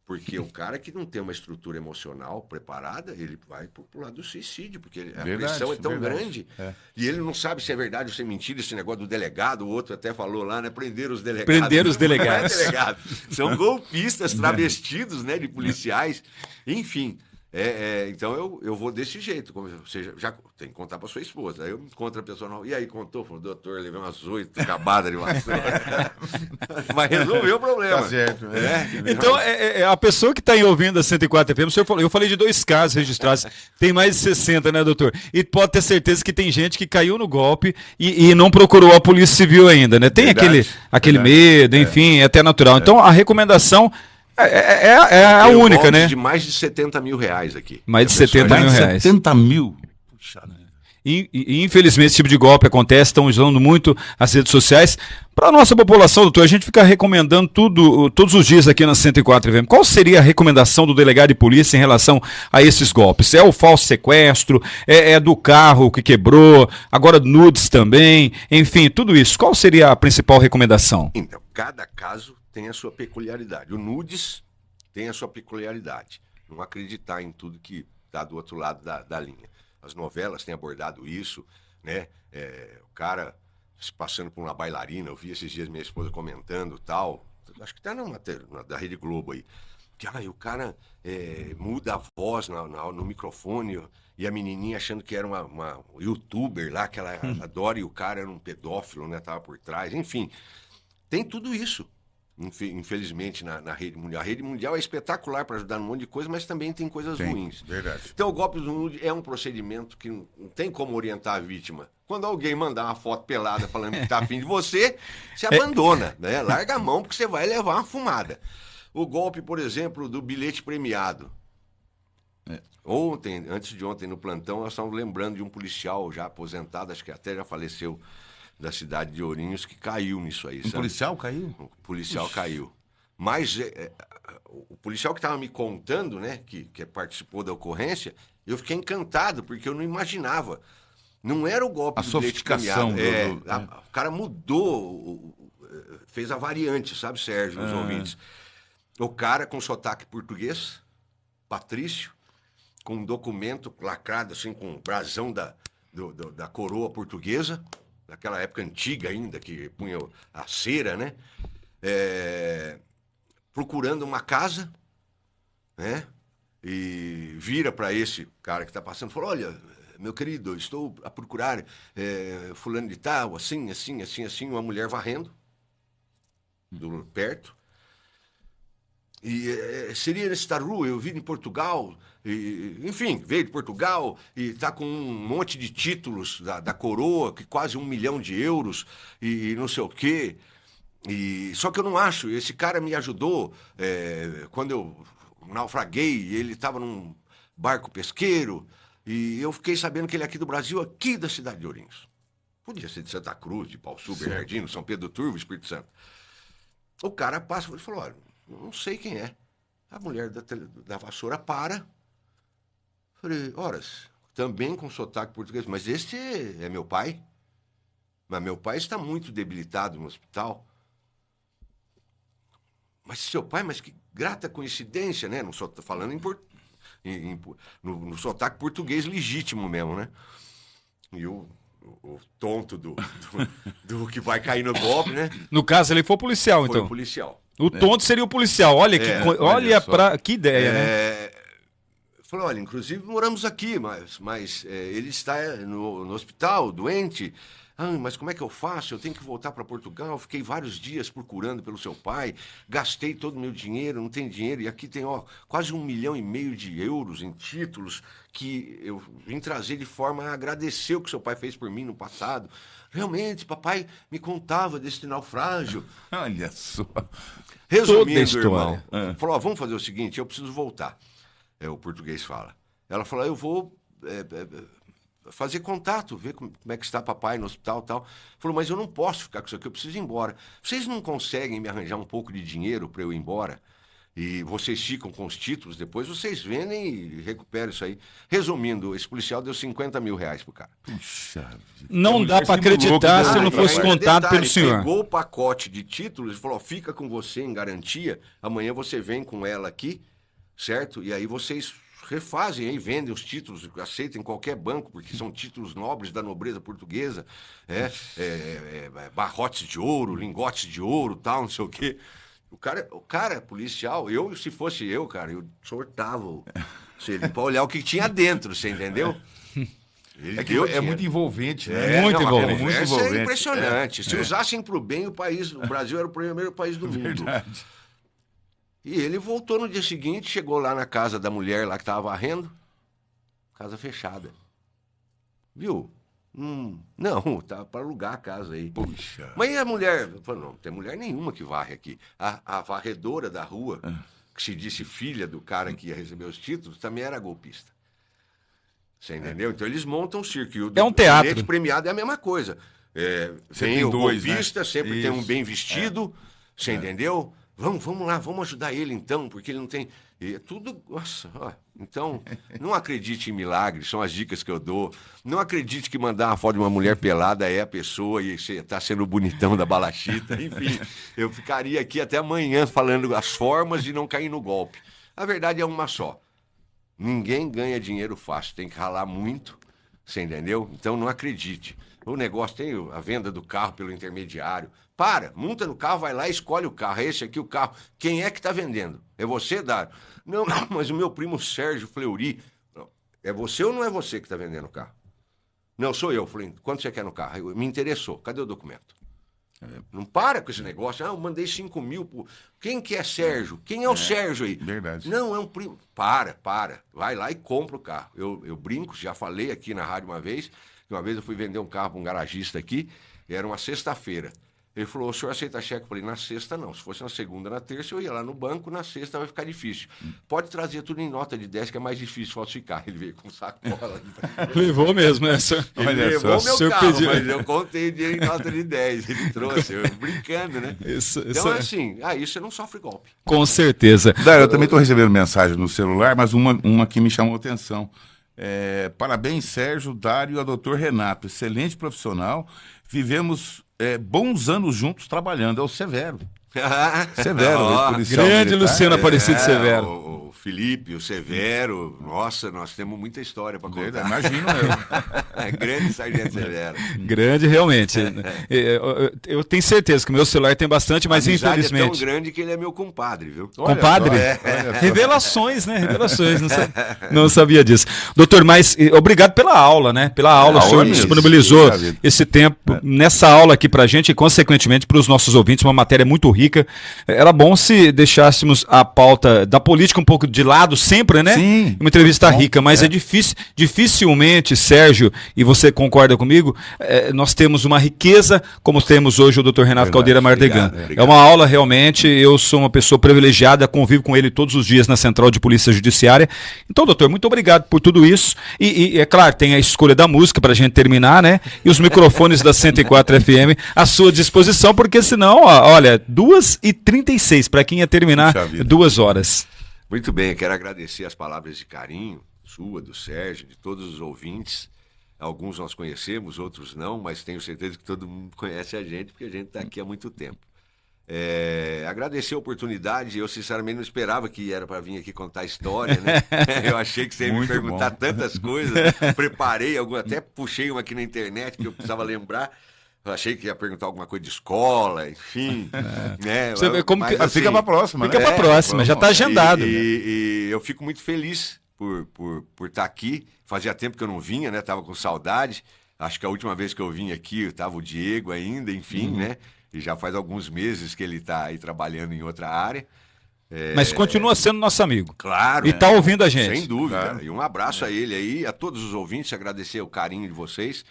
Porque o cara que não tem uma estrutura emocional preparada, ele vai pro lado do suicídio, porque a pressão é tão grande. E ele não sabe se é verdade ou se é mentira, esse negócio do delegado, o outro até falou lá, né? Prender os delegados. Prender os delegados. Não é delegado. São golpistas travestidos, né? De policiais. Enfim. Então eu vou desse jeito. Você já tem que contar para sua esposa. Aí eu encontro a pessoa, e aí contou? Falou, doutor, levei umas 8 cabadas de vassoura. Vai resolver o problema. Tá certo. Então, a pessoa que está ouvindo a 104 FM, eu falei de 2 casos registrados, tem mais de 60, né, doutor? E pode ter certeza que tem gente que caiu no golpe e não procurou a Polícia Civil ainda, né? Tem aquele medo, enfim, é até natural. Então, a recomendação é a única, né? De mais de 70 mil reais aqui. Mais de 70 mil reais. 70 mil? Puxa, né? E infelizmente esse tipo de golpe acontece, estão usando muito as redes sociais. Para a nossa população, doutor, a gente fica recomendando todos os dias aqui na 104 FM. Qual seria a recomendação do delegado de polícia em relação a esses golpes? É o falso sequestro? É do carro que quebrou? Agora nudes também? Enfim, tudo isso. Qual seria a principal recomendação? Então, cada caso tem a sua peculiaridade. O nudes tem a sua peculiaridade. Não acreditar em tudo que está do outro lado da linha. As novelas têm abordado isso, né? O cara se passando por uma bailarina, eu vi esses dias minha esposa comentando tal, acho que tá da Rede Globo aí, que o cara muda a voz no microfone e a menininha achando que era uma youtuber lá, que ela adora, e o cara era um pedófilo, né? Tava por trás, enfim, tem tudo isso. Infelizmente, na rede mundial. A rede mundial é espetacular para ajudar num monte de coisa, mas também tem coisas ruins. Verdade. Então, o golpe do nude é um procedimento que não tem como orientar a vítima. Quando alguém mandar uma foto pelada falando que está afim de você, você abandona, né? Larga a mão, porque você vai levar uma fumada. O golpe, por exemplo, do bilhete premiado. Ontem, antes de ontem, no plantão, nós estávamos lembrando de um policial já aposentado, acho que até já faleceu, da cidade de Ourinhos, que caiu nisso aí. Um policial caiu? Um policial caiu. Mas o policial que estava me contando, né, que participou da ocorrência, eu fiquei encantado, porque eu não imaginava. Não era o golpe A do bilhete sofisticação premiado. do- O cara mudou, fez a variante, sabe, Sérgio, os ouvintes. O cara com sotaque português, Patrício, com um documento lacrado, assim, com o brasão da coroa portuguesa, daquela época antiga ainda, que punha a cera, né? Procurando uma casa, né? E vira para esse cara que está passando e fala: olha, meu querido, estou a procurar fulano de tal, assim, assim, assim, assim, uma mulher varrendo do perto. E seria nesta rua, eu vim de Portugal, enfim, veio de Portugal e está com um monte de títulos da coroa, que quase 1 milhão de euros e não sei o quê. Só que eu não acho, esse cara me ajudou quando eu naufraguei, ele estava num barco pesqueiro e eu fiquei sabendo que ele é aqui do Brasil, aqui da cidade de Ourinhos. Podia ser de Santa Cruz, de Pauçu, Bernardino, São Pedro do Turvo, Espírito Santo. O cara passa e falou: olha, não sei quem é. A mulher da vassoura para. Falei: horas, também com sotaque português, mas este é meu pai. Mas meu pai está muito debilitado no hospital. Mas seu pai, mas que grata coincidência, né? Não só tô falando no sotaque português legítimo mesmo, né? E o tonto do que vai cair no golpe, né? No caso, ele foi policial, Foi então. o policial. O tonto seria o policial. Olha, olha só. que ideia, né? Falou: olha, inclusive moramos aqui, mas ele está no hospital, doente. Ah, mas como é que eu faço? Eu tenho que voltar para Portugal. Fiquei vários dias procurando pelo seu pai. Gastei todo o meu dinheiro, não tem dinheiro. E aqui tem quase 1,5 milhão de euros em títulos que eu vim trazer de forma a agradecer o que seu pai fez por mim no passado. Realmente, papai me contava desse naufrágio. Olha só. Resumindo, história. irmão, falou: vamos fazer o seguinte, eu preciso voltar. O português fala. Ela falou: eu vou fazer contato, ver como é que está papai no hospital e tal. Falou: mas eu não posso ficar com isso aqui, eu preciso ir embora. Vocês não conseguem me arranjar um pouco de dinheiro para eu ir embora? E vocês ficam com os títulos, depois vocês vendem e recuperam isso aí. Resumindo, esse policial deu 50 mil reais pro cara. Puxa vida. Não dá para mulher sempre acreditar louca, se né? não fosse ainda contado detalhe, pelo senhor. Pegou o pacote de títulos e falou: fica com você em garantia, amanhã você vem com ela aqui, certo? E aí vocês refazem aí, vendem os títulos, aceitam em qualquer banco, porque são títulos nobres da nobreza portuguesa, barrotes de ouro, lingotes de ouro, tal, não sei o quê. O cara policial, se fosse eu, cara, eu sortava pra olhar o que tinha dentro, você entendeu? Ele É que deu é dinheiro. muito envolvente, né? Muito a envolvente. conversa Muito envolvente. É impressionante. Se usassem para o bem, o Brasil era o primeiro país do mundo. Verdade. E ele voltou no dia seguinte, chegou lá na casa da mulher lá que estava varrendo, casa fechada. Viu? Não, tá para alugar a casa aí. Puxa. Mas e a mulher? Falou: não tem mulher nenhuma que varre aqui. A varredora da rua, que se disse filha do cara que ia receber os títulos, também era golpista. Você entendeu? Então eles montam um circo. E o É um teatro. bilhete premiado é a mesma coisa. Sempre Tem o dois, golpista, né? sempre tem um Isso. bem vestido, você entendeu? Vamos lá, vamos ajudar ele então, porque ele não tem... tudo... Nossa, ó. Então, não acredite em milagres, são as dicas que eu dou. Não acredite que mandar uma foto de uma mulher pelada é a pessoa e você está sendo o bonitão da balachita. Enfim, eu ficaria aqui até amanhã falando as formas de não cair no golpe. A verdade é uma só. Ninguém ganha dinheiro fácil, tem que ralar muito, você entendeu? Então não acredite. O negócio tem a venda do carro pelo intermediário. Monta no carro, vai lá e escolhe o carro. Esse aqui o carro. Quem é que está vendendo? É você, Dário? Não, mas o meu primo Sérgio Fleury. Não, é você ou não é você que está vendendo o carro? Não, sou eu. Falei: quanto você quer no carro? Me interessou. Cadê o documento? Não para com esse negócio. Eu mandei 5 mil. Quem que é Sérgio? Quem é o Sérgio aí? Verdade. Não, é um primo. Para. Vai lá e compra o carro. Eu brinco, já falei aqui na rádio uma vez. Uma vez eu fui vender um carro para um garagista aqui. Era uma sexta-feira. Ele falou: o senhor aceita cheque? Eu falei: na sexta não. Se fosse na segunda, na terça, eu ia lá no banco. Na sexta vai ficar difícil. Pode trazer tudo em nota de 10, que é mais difícil falsificar. Ele veio com sacola. Levou mesmo, né? Ele Olha levou só, meu o senhor carro, pediu. mas eu contei dinheiro em nota de 10. Ele trouxe, eu brincando, né? Então, assim, aí você não sofre golpe. Com certeza. Dário, eu também estou recebendo mensagem no celular, mas uma que me chamou a atenção. Parabéns, Sérgio, Dário e ao doutor Renato. Excelente profissional. Vivemos bons anos juntos trabalhando. É o Severo. Severo, ex-policial Grande militar. Luciano Aparecido Severo. O Felipe, o Severo. Nossa, nós temos muita história para contar. Imagino eu. Grande Sargento Severo. Grande, realmente. Eu tenho certeza que o meu celular tem bastante, mas A amizade infelizmente. é tão grande que ele é meu compadre, viu? Compadre? Olha só. Revelações, né? Revelações. Não sabia disso. Doutor, mas obrigado pela aula, né? Pela aula, o senhor mesmo. disponibilizou Sim, esse tempo nessa aula aqui pra gente e, consequentemente, para os nossos ouvintes, uma matéria muito rica. Era bom se deixássemos a pauta da política um pouco de lado, sempre, né? Sim. Uma entrevista Bom, rica, mas é difícil, dificilmente, Sérgio, e você concorda comigo, nós temos uma riqueza como temos hoje o doutor Renato Verdade. Caldeira Mardegan. Obrigado. É uma aula realmente, eu sou uma pessoa privilegiada, convivo com ele todos os dias na Central de Polícia Judiciária. Então, doutor, muito obrigado por tudo isso. E é claro, tem a escolha da música para a gente terminar, né? E os microfones da 104 FM à sua disposição, porque senão, olha, 2h36, para quem ia terminar Puxa vida. 2 horas. Muito bem, eu quero agradecer as palavras de carinho, sua, do Sérgio, de todos os ouvintes. Alguns nós conhecemos, outros não, mas tenho certeza que todo mundo conhece a gente, porque a gente está aqui há muito tempo. Agradecer a oportunidade, eu sinceramente não esperava que era para vir aqui contar história, né? Eu achei que você ia me Muito perguntar bom. tantas coisas, preparei alguma, até puxei uma aqui na internet que eu precisava lembrar. Eu achei que ia perguntar alguma coisa de escola, enfim. Né? Você vê como que- Mas fica pra próxima, Fica né? pra próxima, já tá agendado. E eu fico muito feliz por estar aqui. Fazia tempo que eu não vinha, né? Tava com saudade. Acho que a última vez que eu vim aqui, tava o Diego ainda, enfim, né? E já faz alguns meses que ele está aí trabalhando em outra área. Mas continua sendo nosso amigo. Claro. E tá ouvindo a gente. Sem dúvida. Claro. E um abraço a ele aí, a todos os ouvintes, agradecer o carinho de vocês.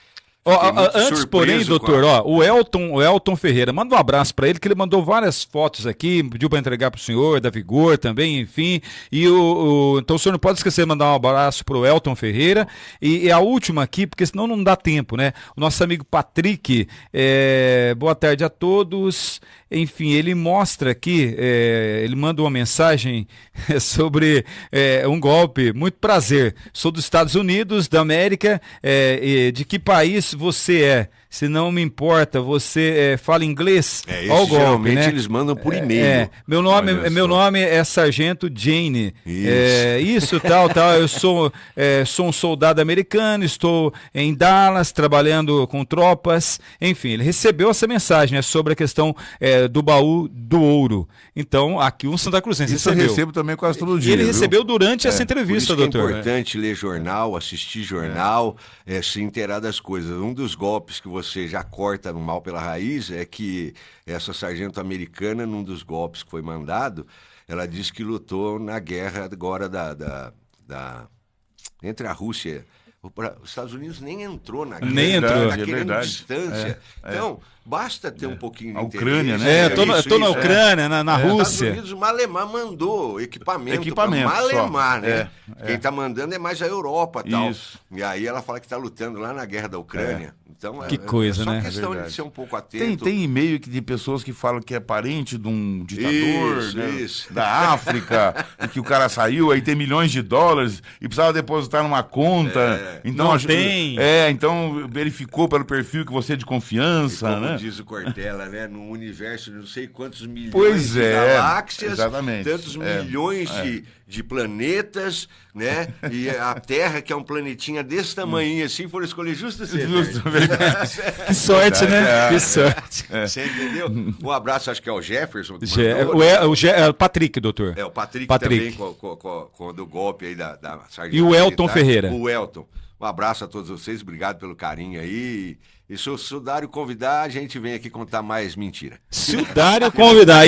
Ó, Fiquei muito antes, porém, surpreso doutor, com a- o Elton Ferreira, manda um abraço para ele, que ele mandou várias fotos aqui, pediu para entregar para o senhor, da Vigor também, enfim. E então o senhor não pode esquecer de mandar um abraço para o Elton Ferreira. E a última aqui, porque senão não dá tempo, né? O nosso amigo Patrick, boa tarde a todos. Enfim, ele mostra aqui, ele manda uma mensagem sobre um golpe. Muito prazer, sou dos Estados Unidos da América. De que país você é? Se não me importa, você fala inglês? Esse Ó o golpe, geralmente né? eles mandam por e-mail. Meu Olha meu só. nome é Sargento Jane. Isso. Tal. Eu sou um soldado americano, estou em Dallas trabalhando com tropas. Enfim, ele recebeu essa mensagem sobre a questão do baú do ouro. Então, aqui um Santa Cruzense Isso eu recebeu. recebo também quase todo E dia. ele viu? recebeu durante essa Por entrevista, isso que é doutor. importante ler jornal, assistir jornal, se inteirar das coisas. Um dos golpes que você já corta no mal pela raiz é que essa sargento americana, num dos golpes que foi mandado, ela disse que lutou na guerra agora entre a Rússia. Os Estados Unidos nem entrou na guerra. Nem entrou. Tá É querendo verdade. distância. Então, basta ter um pouquinho de A Ucrânia, interesse. né? Tô na Ucrânia, na Os Estados Rússia. Unidos, Malemar mandou equipamento Equipamento pra Malemar, só. né? Quem tá mandando é mais a Europa e tal. Isso. E aí ela fala que tá lutando lá na guerra da Ucrânia. Então, Que coisa, é só né? questão verdade. de ser um pouco atento. Tem e-mail de pessoas que falam que é parente de um ditador Isso, né, isso. da África, e que o cara saiu, aí tem milhões de dólares e precisava depositar numa conta. Então, Não tem. Então verificou pelo perfil que você é de E confiança, como né? diz o Cortella, né? No universo, não sei quantos milhões Pois de é, galáxias, exatamente. tantos É, milhões de planetas, né? E a Terra, que é um planetinha desse tamanho assim, foram escolher justo você. Justo, Sérgio. verdade. Que sorte, né? É. Que sorte. Você entendeu? Um abraço, acho que é o Jefferson. Que O Patrick, doutor. É, o Patrick, Patrick. também, com do golpe aí da sargento. E o Elton militar. Ferreira. O Elton. Um abraço a todos vocês, obrigado pelo carinho aí. E se o Dário convidar, a gente vem aqui contar mais mentira. Se o Dário convidar,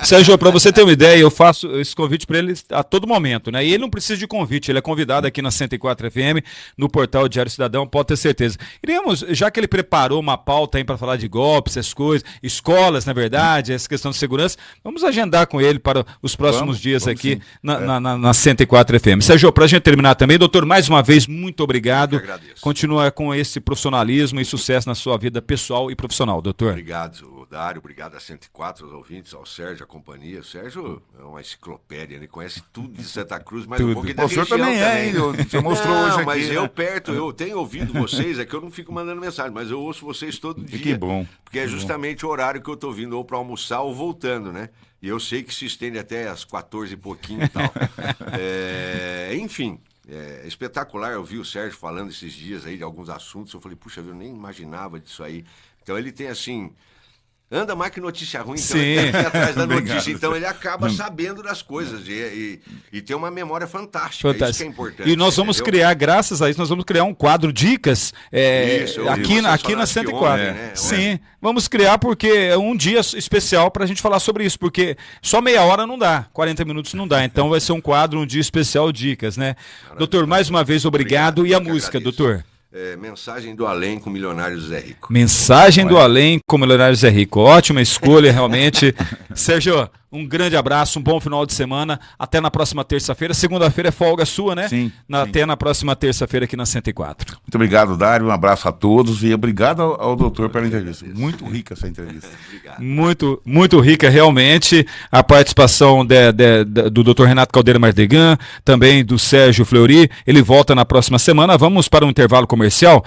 Sérgio, para você ter uma ideia, eu faço esse convite para ele a todo momento, né? E ele não precisa de convite, ele é convidado aqui na 104 FM, no portal Diário Cidadão, pode ter certeza. Iremos, já que ele preparou uma pauta aí para falar de golpes, essas coisas, escolas, na verdade, essa questão de segurança, vamos agendar com ele para os próximos dias vamos aqui sim. na 104 FM. Sérgio, para a gente terminar também, doutor, mais uma vez, muito obrigado. Eu que agradeço. Continua com esse profissionalismo e sucesso na sua vida pessoal e profissional, doutor. Obrigado, Dário, obrigado a 104, aos ouvintes, ao Sérgio, a companhia. O Sérgio é uma enciclopédia, ele conhece tudo de Santa Cruz, mas um pouquinho da O senhor região também é, hein? O senhor mostrou hoje aqui. Mas né? eu perto, eu tenho ouvido vocês, é que eu não fico mandando mensagem, mas eu ouço vocês todo dia. Que bom. Porque é justamente o horário que eu tô vindo ou para almoçar ou voltando, né? E eu sei que se estende até às 14 e pouquinho e tal. Enfim, é espetacular. Eu vi o Sérgio falando esses dias aí de alguns assuntos. Eu falei, puxa, eu nem imaginava disso aí. Então ele tem assim... Anda mais que notícia ruim, então ele tá aqui atrás da notícia. Então ele acaba sabendo das coisas e tem uma memória fantástica. Fantástico. Isso que é importante. E nós vamos criar, graças a isso, nós vamos criar um quadro Dicas aqui na 104. Ontem, né? Sim, vamos criar porque é um dia especial para a gente falar sobre isso, porque só meia hora não dá, 40 minutos não dá. Então vai ser um quadro, um dia especial Dicas, né? Doutor, mais uma vez, obrigado. E a música, doutor? Mensagem do Além com Milionário Zé Rico. Mensagem do Além com Milionário Zé Rico. Ótima escolha, realmente. Sérgio, um grande abraço, um bom final de semana. Até na próxima terça-feira. Segunda-feira é folga sua, né? Sim. Até na próxima terça-feira aqui na 104. Muito obrigado, Dário. Um abraço a todos e obrigado ao doutor pela entrevista. Muito rica essa entrevista. Obrigado. Muito, muito rica, realmente, a participação do Dr. Renato Caldeira Mardegan, também do Sérgio Fleury. Ele volta na próxima semana. Vamos para um intervalo comercial.